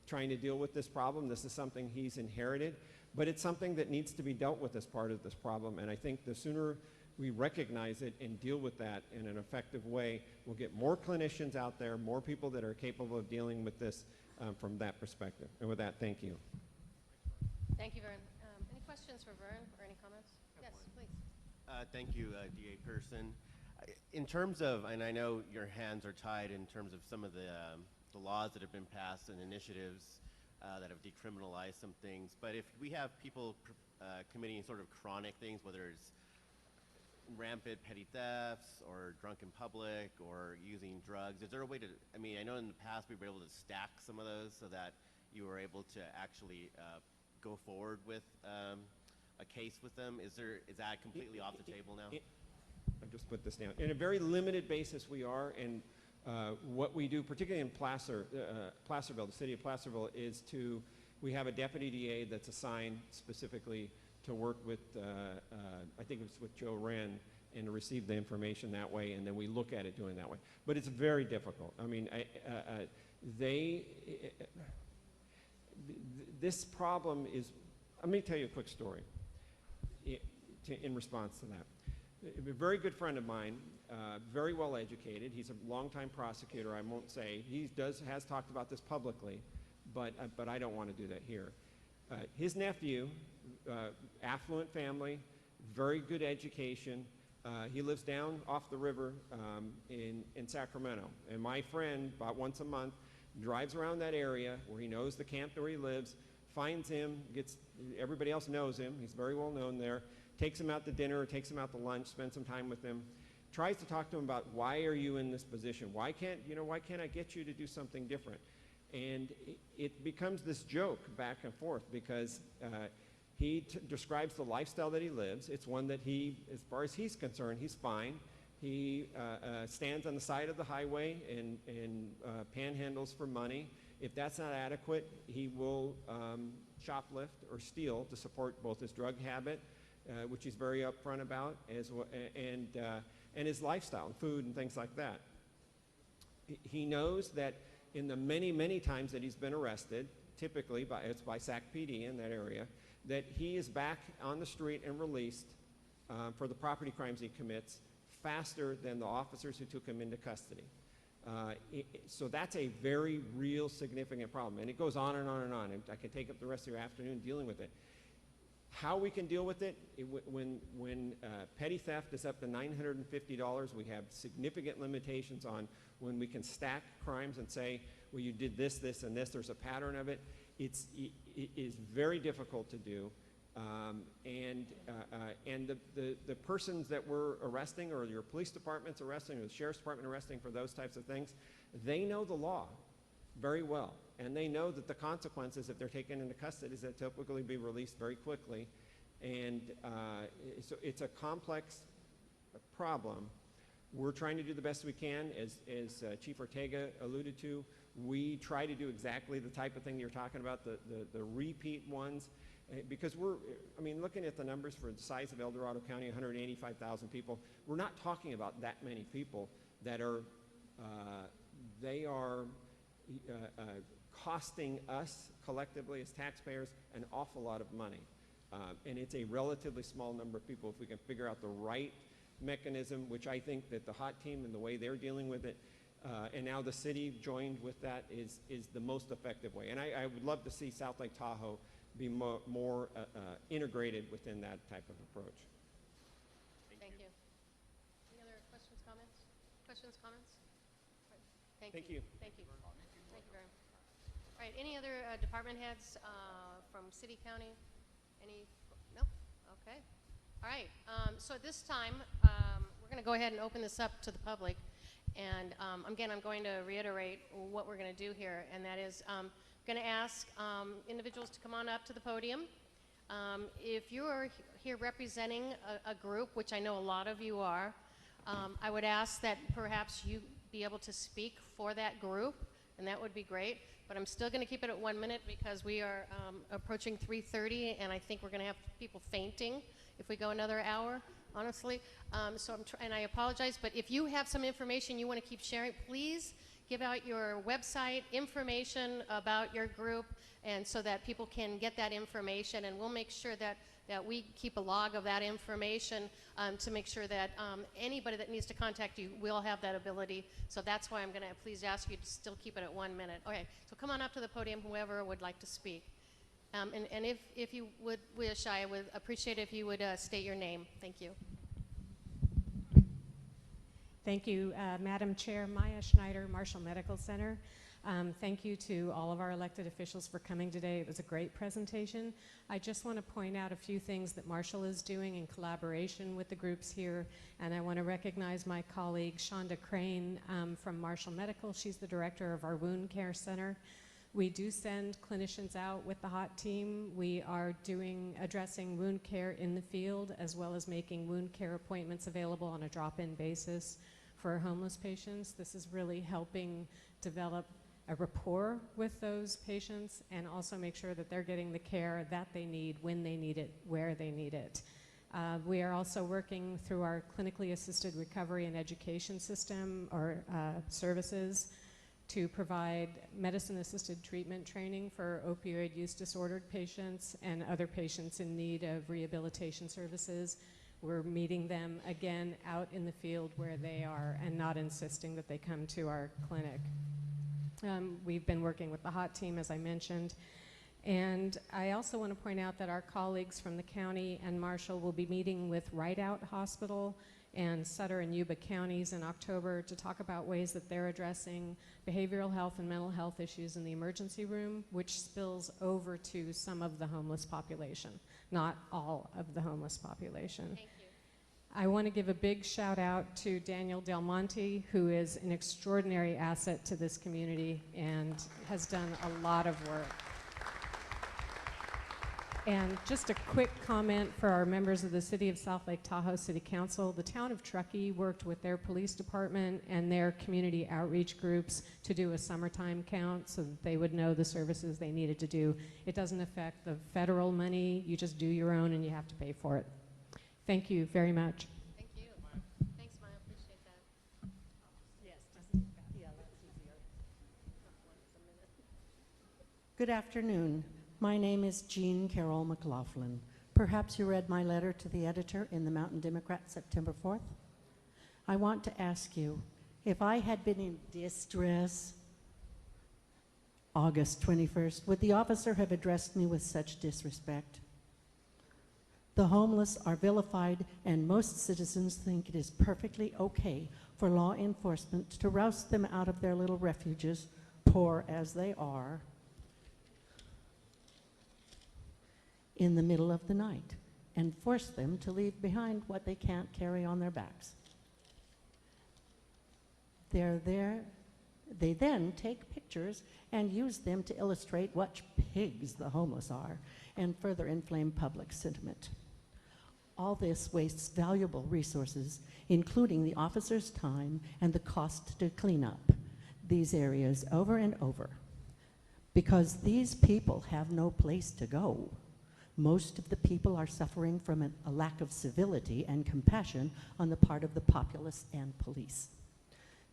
trying to deal with this problem. This is something he's inherited, but it's something that needs to be dealt with as part of this problem. And I think the sooner we recognize it and deal with that in an effective way, we'll get more clinicians out there, more people that are capable of dealing with this from that perspective. And with that, thank you. Thank you, Vern. Any questions for Vern or any comments? Yes, please. Thank you, DA Pearson. In terms of, and I know your hands are tied in terms of some of the laws that have been passed and initiatives that have decriminalized some things, but if we have people committing sort of chronic things, whether it's rampant petty thefts or drunk in public or using drugs, is there a way to, I mean, I know in the past we were able to stack some of those so that you were able to actually go forward with a case with them. Is that completely off the table now? I'll just put this down. In a very limited basis we are, and what we do, particularly in Placerville, the city of Placerville, is we have a deputy DA that's assigned specifically to work with, I think it was with Joe Wren, and to receive the information that way, and then we look at it doing that way. But it's very difficult. I mean, this problem is, let me tell you a quick story in response to that. A very good friend of mine, very well educated, he's a longtime prosecutor, I won't say, has talked about this publicly, but I don't want to do that here. His nephew, affluent family, very good education, he lives down off the river in Sacramento. And my friend, about once a month, drives around that area where he knows the camp where he lives, finds him, everybody else knows him, he's very well known there, takes him out to dinner, takes him out to lunch, spends some time with him, tries to talk to him about why are you in this position? Why can't I get you to do something different? And it becomes this joke back and forth because he describes the lifestyle that he lives. It's one that he, as far as he's concerned, he's fine. He stands on the side of the highway and panhandles for money. If that's not adequate, he will shoplift or steal to support both his drug habit, which he's very upfront about, and his lifestyle, food and things like that. He knows that in the many, many times that he's been arrested, typically it's by SAC PD in that area, that he is back on the street and released for the property crimes he commits faster than the officers who took him into custody. So that's a very real significant problem, and it goes on and on and on. And I could take up the rest of your afternoon dealing with it. How we can deal with it, when petty theft is up to $950, we have significant limitations on when we can stack crimes and say, well, you did this, this, and this, there's a pattern of it. It is very difficult to do. And the persons that we're arresting, or your police department's arresting, or the sheriff's department arresting for those types of things, they know the law very well. And they know that the consequences, if they're taken into custody, is that typically be released very quickly. And so it's a complex problem. We're trying to do the best we can, as Chief Ortega alluded to. We try to do exactly the type of thing you're talking about, the repeat ones, because looking at the numbers for the size of El Dorado County, 185,000 people, we're not talking about that many people that are, they are costing us collectively as taxpayers an awful lot of money. And it's a relatively small number of people. If we can figure out the right mechanism, which I think that the HOT team and the way they're dealing with it, and now the city joined with that, is the most effective way. And I would love to see South Lake Tahoe be more integrated within that type of approach. Thank you. Any other questions, comments? Questions, comments? Right. Thank you. Thank you. Thank you very much. All right, any other department heads from city, county? No? Okay. All right, so at this time, we're going to go ahead and open this up to the public. And again, I'm going to reiterate what we're going to do here, and that is going to ask individuals to come on up to the podium. If you are here representing a group, which I know a lot of you are, I would ask that perhaps you be able to speak for that group, and that would be great. But I'm still going to keep it at 1 minute because we are approaching 3:30, and I think we're going to have people fainting if we go another hour, honestly. And I apologize, but if you have some information you want to keep sharing, please give out your website, information about your group, and so that people can get that information, and we'll make sure that we keep a log of that information to make sure that anybody that needs to contact you will have that ability. So that's why I'm going to please ask you to still keep it at 1 minute. Okay, so come on up to the podium, whoever would like to speak. And if you would wish, I would appreciate if you would state your name. Thank you. Thank you, Madam Chair. Maya Schneider, Marshall Medical Center. Thank you to all of our elected officials for coming today. It was a great presentation. I just want to point out a few things that Marshall is doing in collaboration with the groups here, and I want to recognize my colleague Shonda Crane from Marshall Medical. She's the director of our wound care center. We do send clinicians out with the HOT team. We are addressing wound care in the field, as well as making wound care appointments available on a drop-in basis for homeless patients. This is really helping develop a rapport with those patients and also make sure that they're getting the care that they need, when they need it, where they need it. We are also working through our clinically assisted recovery and education system or services to provide medicine-assisted treatment training for opioid use disordered patients and other patients in need of rehabilitation services. We're meeting them again out in the field where they are and not insisting that they come to our clinic. We've been working with the HOT team, as I mentioned. And I also want to point out that our colleagues from the county and Marshall will be meeting with Rideout Hospital and Sutter and Yuba counties in October to talk about ways that they're addressing behavioral health and mental health issues in the emergency room, which spills over to some of the homeless population, not all of the homeless population. Thank you. I want to give a big shout out to Daniel Del Monte, who is an extraordinary asset to this community and has done a lot of work. And just a quick comment for our members of the City of South Lake Tahoe City Council. The town of Truckee worked with their police department and their community outreach groups to do a summertime count so that they would know the services they needed to do. It doesn't affect the federal money. You just do your own and you have to pay for it. Thank you very much. Thank you. Thanks, Maya. Appreciate that. Yes, yeah, that's easier. Good afternoon. My name is Jean Carol McLaughlin. Perhaps you read my letter to the editor in the Mountain Democrat September 4th. I want to ask you, if I had been in distress August 21st, would the officer have addressed me with such disrespect? The homeless are vilified, and most citizens think it is perfectly okay for law enforcement to roust them out of their little refuges, poor as they are, in the middle of the night and force them to leave behind what they can't carry on their backs. They then take pictures and use them to illustrate what pigs the homeless are and further inflame public sentiment. All this wastes valuable resources, including the officer's time and the cost to clean up these areas over and over, because these people have no place to go. Most of the people are suffering from a lack of civility and compassion on the part of the populace and police.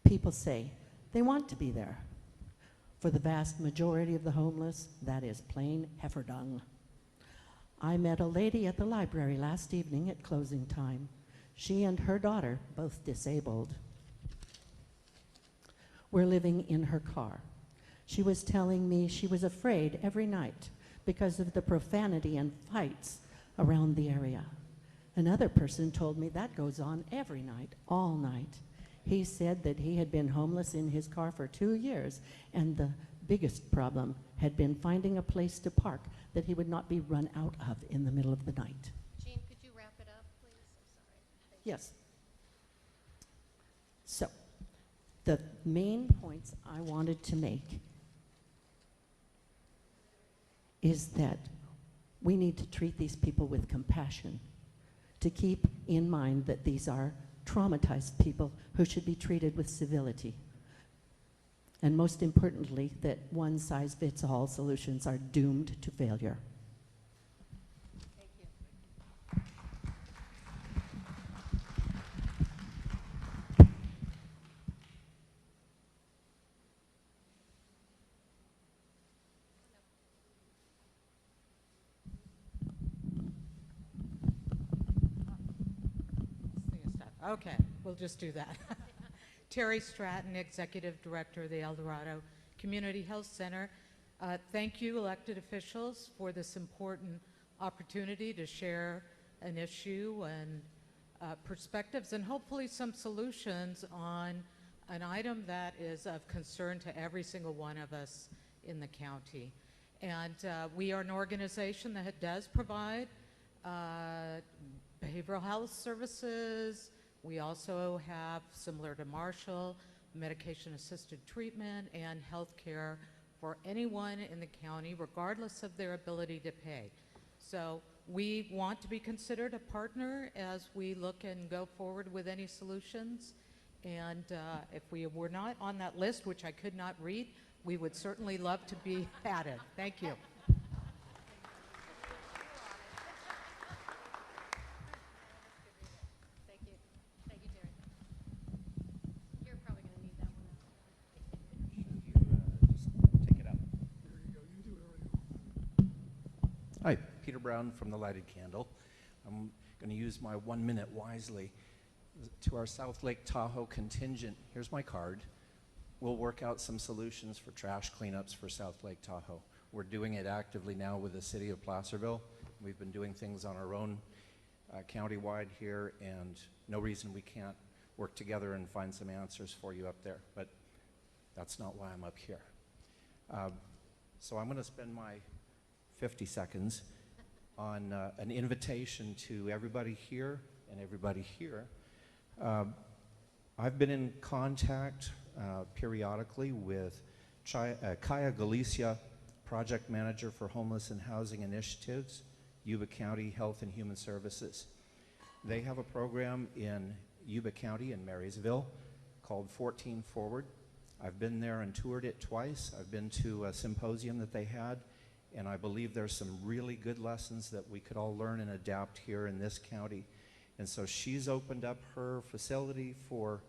People say they want to be there. For the vast majority of the homeless, that is plain heifer dung. I met a lady at the library last evening at closing time. She and her daughter, both disabled, were living in her car. She was telling me she was afraid every night because of the profanity and fights around the area. Another person told me that goes on every night, all night. He said that he had been homeless in his car for 2 years, and the biggest problem had been finding a place to park that he would not be run out of in the middle of the night. Jean, could you wrap it up, please? I'm sorry. Yes. So, the main points I wanted to make is that we need to treat these people with compassion, to keep in mind that these are traumatized people who should be treated with civility. And most importantly, that one-size-fits-all solutions are doomed to failure. Thank you. Okay, we'll just do that. Terry Stratton, Executive Director of the El Dorado Community Health Center. Thank you, elected officials, for this important opportunity to share an issue and perspectives and hopefully some solutions on an item that is of concern to every single one of us in the county. And we are an organization that does provide behavioral health services. We also have, similar to Marshall, medication-assisted treatment and health care for anyone in the county, regardless of their ability to pay. So we want to be considered a partner as we look and go forward with any solutions. And if we were not on that list, which I could not read, we would certainly love to be added. Thank you. Thank you. Thank you, Terry. You're probably going to need that one. Take it out. Hi, Peter Brown from the Lighted Candle. I'm going to use my 1 minute wisely. To our South Lake Tahoe contingent, here's my card. We'll work out some solutions for trash cleanups for South Lake Tahoe. We're doing it actively now with the city of Placerville. We've been doing things on our own countywide here, and no reason we can't work together and find some answers for you up there. But that's not why I'm up here. So I'm going to spend my 50 seconds on an invitation to everybody here and everybody here. I've been in contact periodically with Kaya Galicia, Project Manager for Homeless and Housing Initiatives, Yuba County Health and Human Services. They have a program in Yuba County in Marysville called 14 Forward. I've been there and toured it twice. I've been to a symposium that they had, and I believe there's some really good lessons that we could all learn and adapt here in this county. And so she's opened up her facility for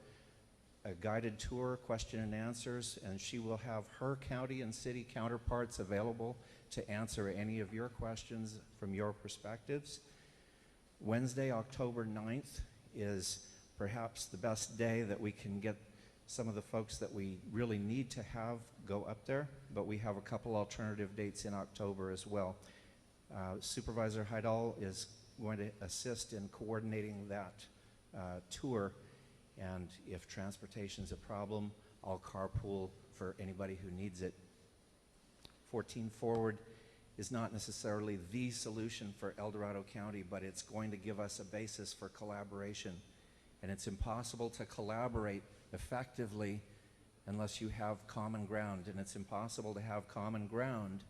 a guided tour, question and answers, and she will have her county and city counterparts available to answer any of your questions from your perspectives. Wednesday, October 9th is perhaps the best day that we can get some of the folks that we really need to have go up there, but we have a couple alternative dates in October as well. Supervisor Heidel is going to assist in coordinating that tour, and if transportation is a problem, I'll carpool for anybody who needs it. 14 Forward is not necessarily the solution for El Dorado County, but it's going to give us a basis for collaboration. And it's impossible to collaborate effectively unless you have common ground, and it's impossible to have common ground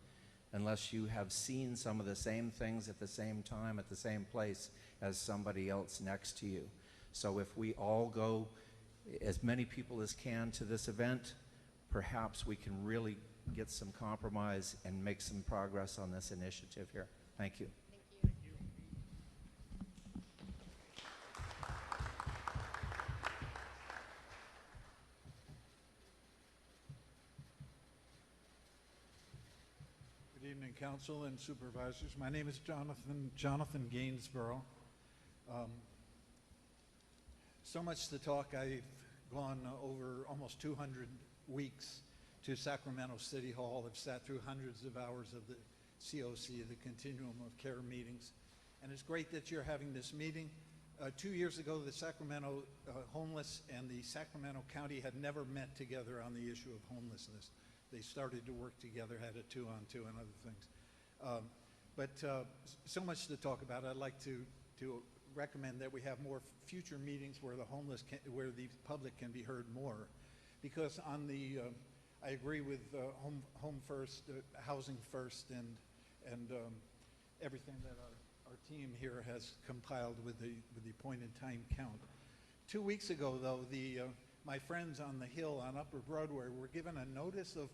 unless you have seen some of the same things at the same time at the same place as somebody else next to you. So if we all go, as many people as can, to this event, perhaps we can really get some compromise and make some progress on this initiative here. Thank you. Good evening, Council and Supervisors. My name is Jonathan Gainsborough. So much to talk. I've gone over almost 200 weeks to Sacramento City Hall. I've sat through hundreds of hours of the COC, the Continuum of Care meetings. And it's great that you're having this meeting. 2 years ago, the Sacramento homeless and the Sacramento County had never met together on the issue of homelessness. They started to work together, had a 2-on-2 and other things. But so much to talk about. I'd like to recommend that we have more future meetings where where the public can be heard more, because on the I agree with home first, housing first, and everything that our team here has compiled with the point in time count. 2 weeks ago, though, my friends on the Hill on Upper Broadway were given a notice of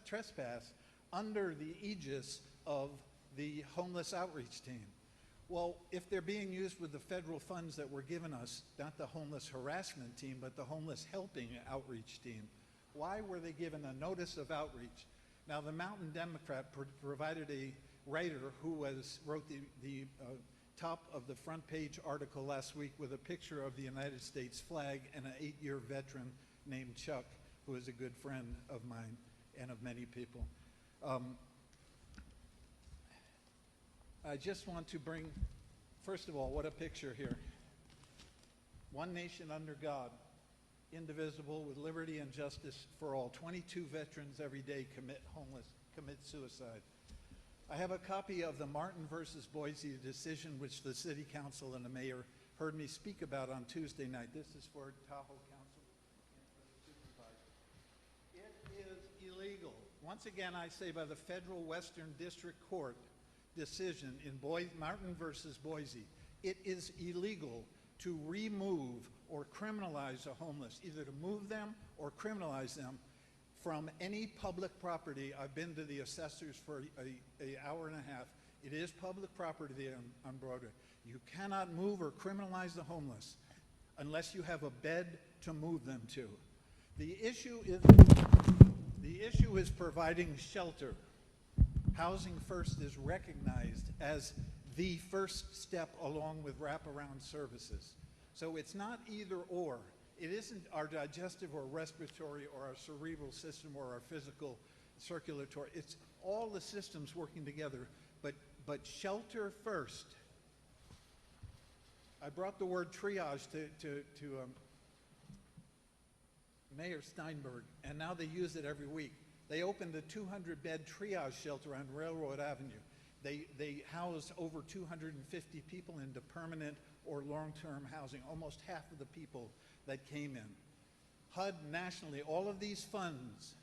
trespass under the aegis of the homeless outreach team. Well, if they're being used with the federal funds that were given us, not the homeless harassment team, but the homeless helping outreach team, why were they given a notice of outreach? Now, the Mountain Democrat provided a writer who wrote the top of the front page article last week with a picture of the United States flag and an 8-year veteran named Chuck, who is a good friend of mine and of many people. I just want to bring, first of all, what a picture here. One nation under God, indivisible, with liberty and justice for all. 22 veterans every day commit suicide. I have a copy of the Martin versus Boise decision, which the City Council and the Mayor heard me speak about on Tuesday night. This is for Tahoe Council and for the Supervisors. It is illegal. Once again, I say by the Federal Western District Court decision in Martin versus Boise, it is illegal to remove or criminalize the homeless, either to move them or criminalize them from any public property. I've been to the assessors for an hour and a half. It is public property there on Broadway. You cannot move or criminalize the homeless unless you have a bed to move them to. The issue is providing shelter. Housing First is recognized as the first step along with wraparound services. So it's not either or. It isn't our digestive or respiratory or our cerebral system or our physical circulatory. It's all the systems working together, but shelter first. I brought the word triage to Mayor Steinberg, and now they use it every week. They opened a 200-bed triage shelter on Railroad Avenue. They housed over 250 people into permanent or long-term housing, almost half of the people that came in. HUD nationally, all of these funds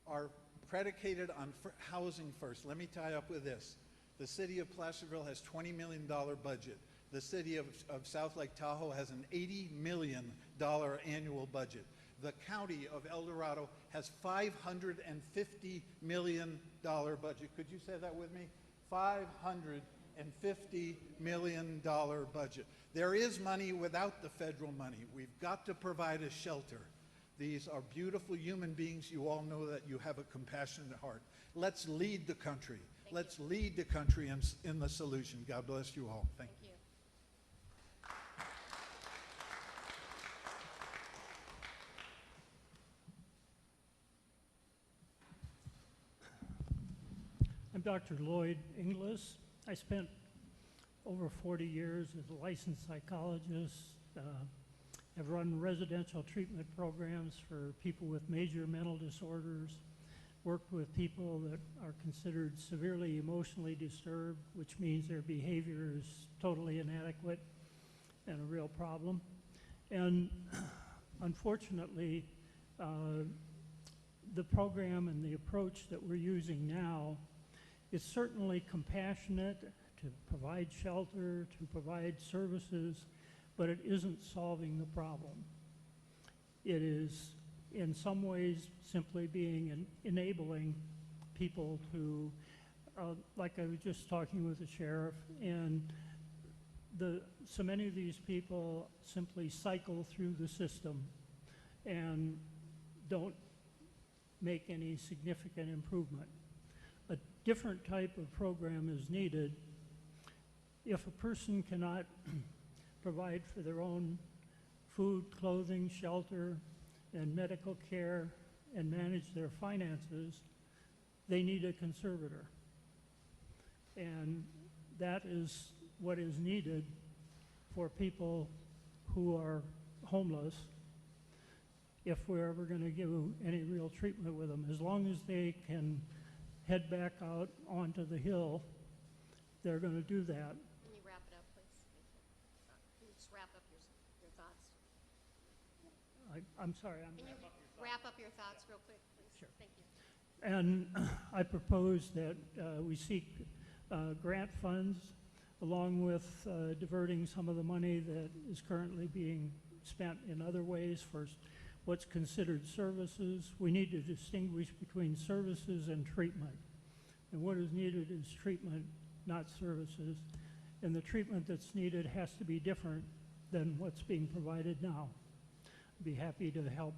are predicated on housing first. Let me tie up with this. The city of Placerville has $20 million budget. The city of South Lake Tahoe has an $80 million annual budget. The county of El Dorado has $550 million budget. Could you say that with me? $550 million budget. There is money without the federal money. We've got to provide a shelter. These are beautiful human beings. You all know that you have a compassionate heart. Let's lead the country. Let's lead the country in the solution. God bless you all. Thank you. I'm Dr. Lloyd Inglis. I spent over 40 years as a licensed psychologist, have run residential treatment programs for people with major mental disorders, worked with people that are considered severely emotionally disturbed, which means their behavior is totally inadequate and a real problem. And unfortunately, the program and the approach that we're using now is certainly compassionate to provide shelter, to provide services, but it isn't solving the problem. It is, in some ways, simply being enabling people to, like I was just talking with the sheriff, and so many of these people simply cycle through the system and don't make any significant improvement. A different type of program is needed. If a person cannot provide for their own food, clothing, shelter, and medical care and manage their finances, they need a conservator. And that is what is needed for people who are homeless if we're ever going to give any real treatment with them. As long as they can head back out onto the hill, they're going to do that. Can you wrap it up, please? Can you just wrap up your thoughts? I'm sorry. Can you wrap up your thoughts real quick, please? Sure. Thank you. And I propose that we seek grant funds along with diverting some of the money that is currently being spent in other ways for what's considered services. We need to distinguish between services and treatment. And what is needed is treatment, not services. And the treatment that's needed has to be different than what's being provided now. I'd be happy to help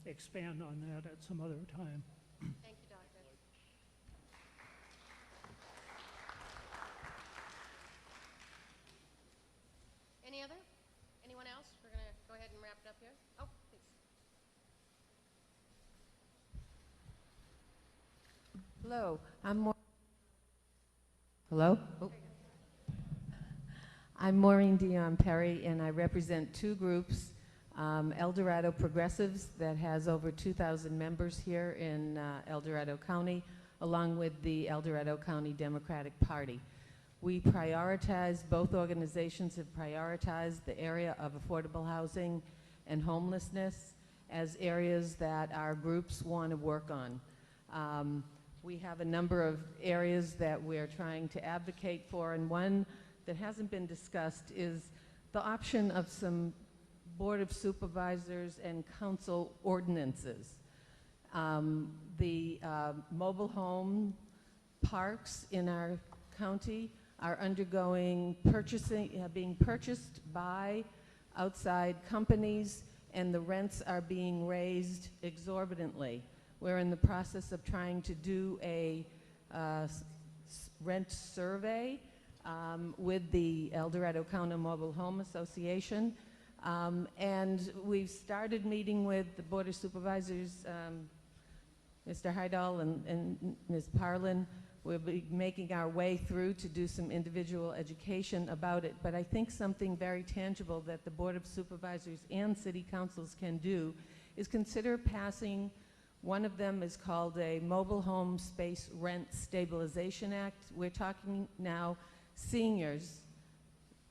expand on that at some other time. Thank you, Doctor. Any other? Anyone else? We're going to go ahead and wrap it up here. Oh, please. Hello, Hello? Oh. I'm Maureen Dion Perry, and I represent two groups, El Dorado Progressives, that has over 2,000 members here in El Dorado County, along with the El Dorado County Democratic Party. We prioritize, both organizations have prioritized the area of affordable housing and homelessness as areas that our groups want to work on. We have a number of areas that we're trying to advocate for, and one that hasn't been discussed is the option of some Board of Supervisors and council ordinances. The mobile home parks in our county are undergoing being purchased by outside companies, and the rents are being raised exorbitantly. We're in the process of trying to do a rent survey with the El Dorado County Mobile Home Association. And we've started meeting with the Board of Supervisors, Mr. Heidel and Ms. Parlin. We'll be making our way through to do some individual education about it. But I think something very tangible that the Board of Supervisors and city councils can do is consider passing, one of them is called a Mobile Home Space Rent Stabilization Act. We're talking now seniors,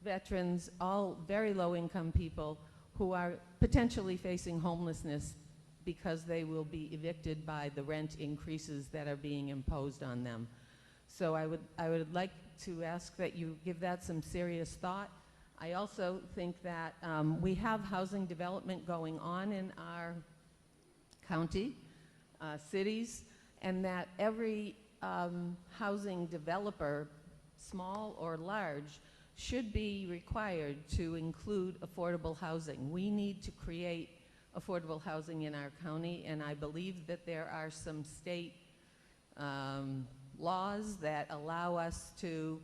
veterans, all very low-income people who are potentially facing homelessness because they will be evicted by the rent increases that are being imposed on them. So I would like to ask that you give that some serious thought. I also think that we have housing development going on in our county, cities, and that every housing developer, small or large, should be required to include affordable housing. We need to create affordable housing in our county, and I believe that there are some state laws that allow us to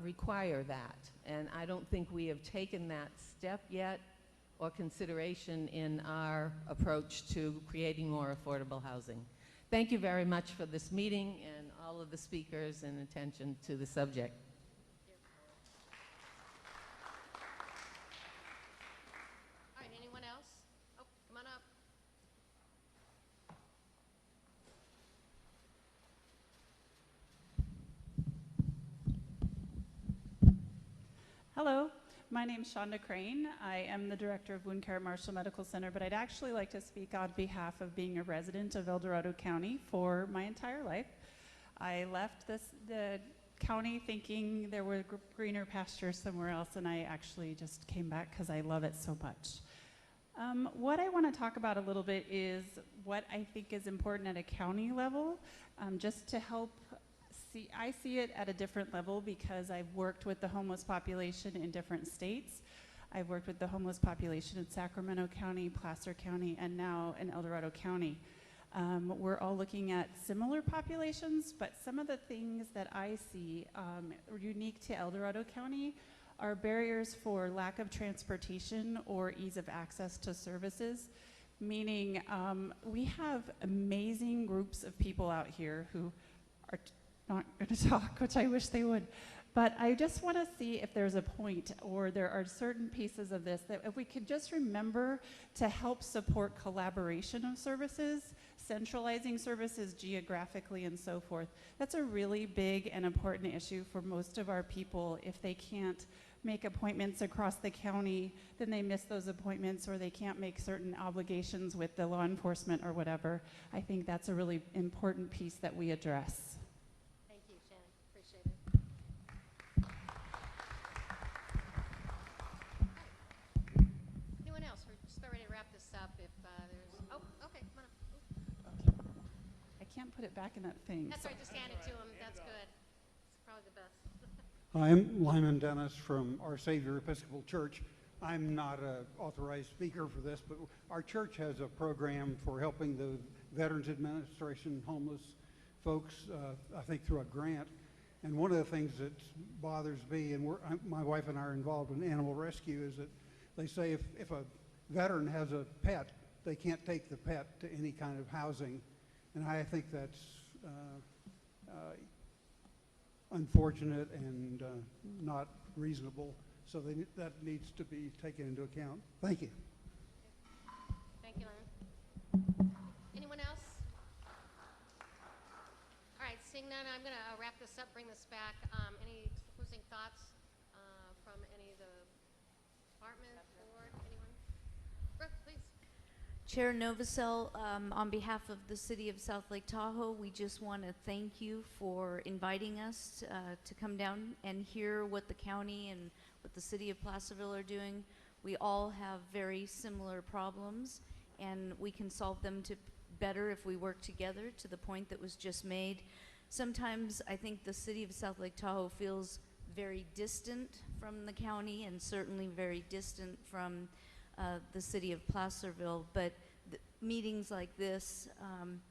require that. And I don't think we have taken that step yet or consideration in our approach to creating more affordable housing. Thank you very much for this meeting and all of the speakers and attention to the subject. All right, anyone else? Oh, come on up. Hello, my name is Shonda Crane. I am the director of wound care at Marshall Medical Center, but I'd actually like to speak on behalf of being a resident of El Dorado County for my entire life. I left the county thinking there were greener pastures somewhere else, and I actually just came back because I love it so much. What I want to talk about a little bit is what I think is important at a county level, just to help I see it at a different level because I've worked with the homeless population in different states. I've worked with the homeless population in Sacramento County, Placer County, and now in El Dorado County. We're all looking at similar populations, but some of the things that I see unique to El Dorado County are barriers for lack of transportation or ease of access to services, meaning we have amazing groups of people out here who are not going to talk, which I wish they would. But I just want to see if there's a point or there are certain pieces of this that if we could just remember to help support collaboration of services, centralizing services geographically and so forth. That's a really big and important issue for most of our people. If they can't make appointments across the county, then they miss those appointments, or they can't make certain obligations with the law enforcement or whatever. I think that's a really important piece that we address. Appreciate it. Anyone else? We're just about ready to wrap this up. If there's, oh, okay, come on up. Okay. I can't put it back in that thing. That's right. Just hand it to him. That's good. It's probably the best. I'm Lyman Dennis from Our Savior Episcopal Church. I'm not an authorized speaker for this, but our church has a program for helping the Veterans Administration homeless folks, I think through a grant. And one of the things that bothers me, and my wife and I are involved in animal rescue, is that they say if a veteran has a pet, they can't take the pet to any kind of housing. And I think that's unfortunate and not reasonable. So that needs to be taken into account. Thank you. Thank you, Larry. Anyone else? All right, seeing none, I'm going to wrap this up, bring this back. Any closing thoughts from any of the department, board, anyone? Brooke, please. Chair Novacell, on behalf of the City of South Lake Tahoe, we just want to thank you for inviting us to come down and hear what the county and what the City of Placerville are doing. We all have very similar problems, and we can solve them to better if we work together, to the point that was just made. Sometimes I think the city of South Lake Tahoe feels very distant from the county, and certainly very distant from the city of Placerville, but meetings like this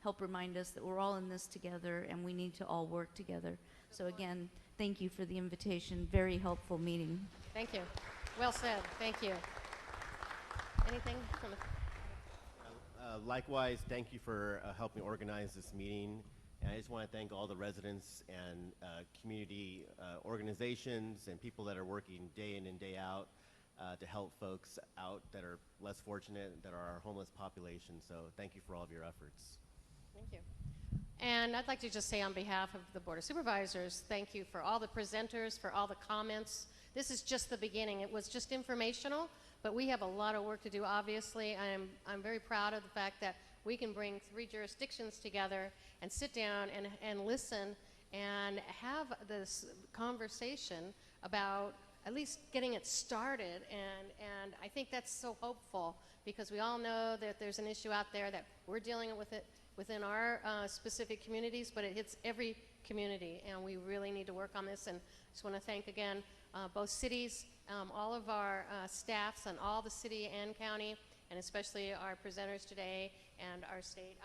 help remind us that we're all in this together and we need to all work together. So again, thank you for the invitation. Very helpful meeting. Thank you. Well said. Thank you. Anything from the... Likewise, thank you for helping organize this meeting. And I just want to thank all the residents and community organizations and people that are working day in and day out to help folks out that are less fortunate, that are our homeless population. So thank you for all of your efforts. Thank you. And I'd like to just say on behalf of the Board of Supervisors, thank you for all the presenters, for all the comments. This is just the beginning. It was just informational, but we have a lot of work to do, obviously. I'm very proud of the fact that we can bring 3 jurisdictions together and sit down and listen and have this conversation about at least getting it started. And I think that's so hopeful, because we all know that there's an issue out there that we're dealing with it within our specific communities, but it hits every community, and we really need to work on this. And I just want to thank again both cities, all of our staffs and all the city and county, and especially our presenters today and our state,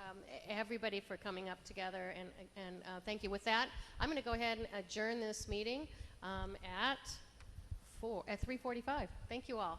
everybody for coming up together, and thank you. With that, I'm going to go ahead and adjourn this meeting at 3:45. Thank you all.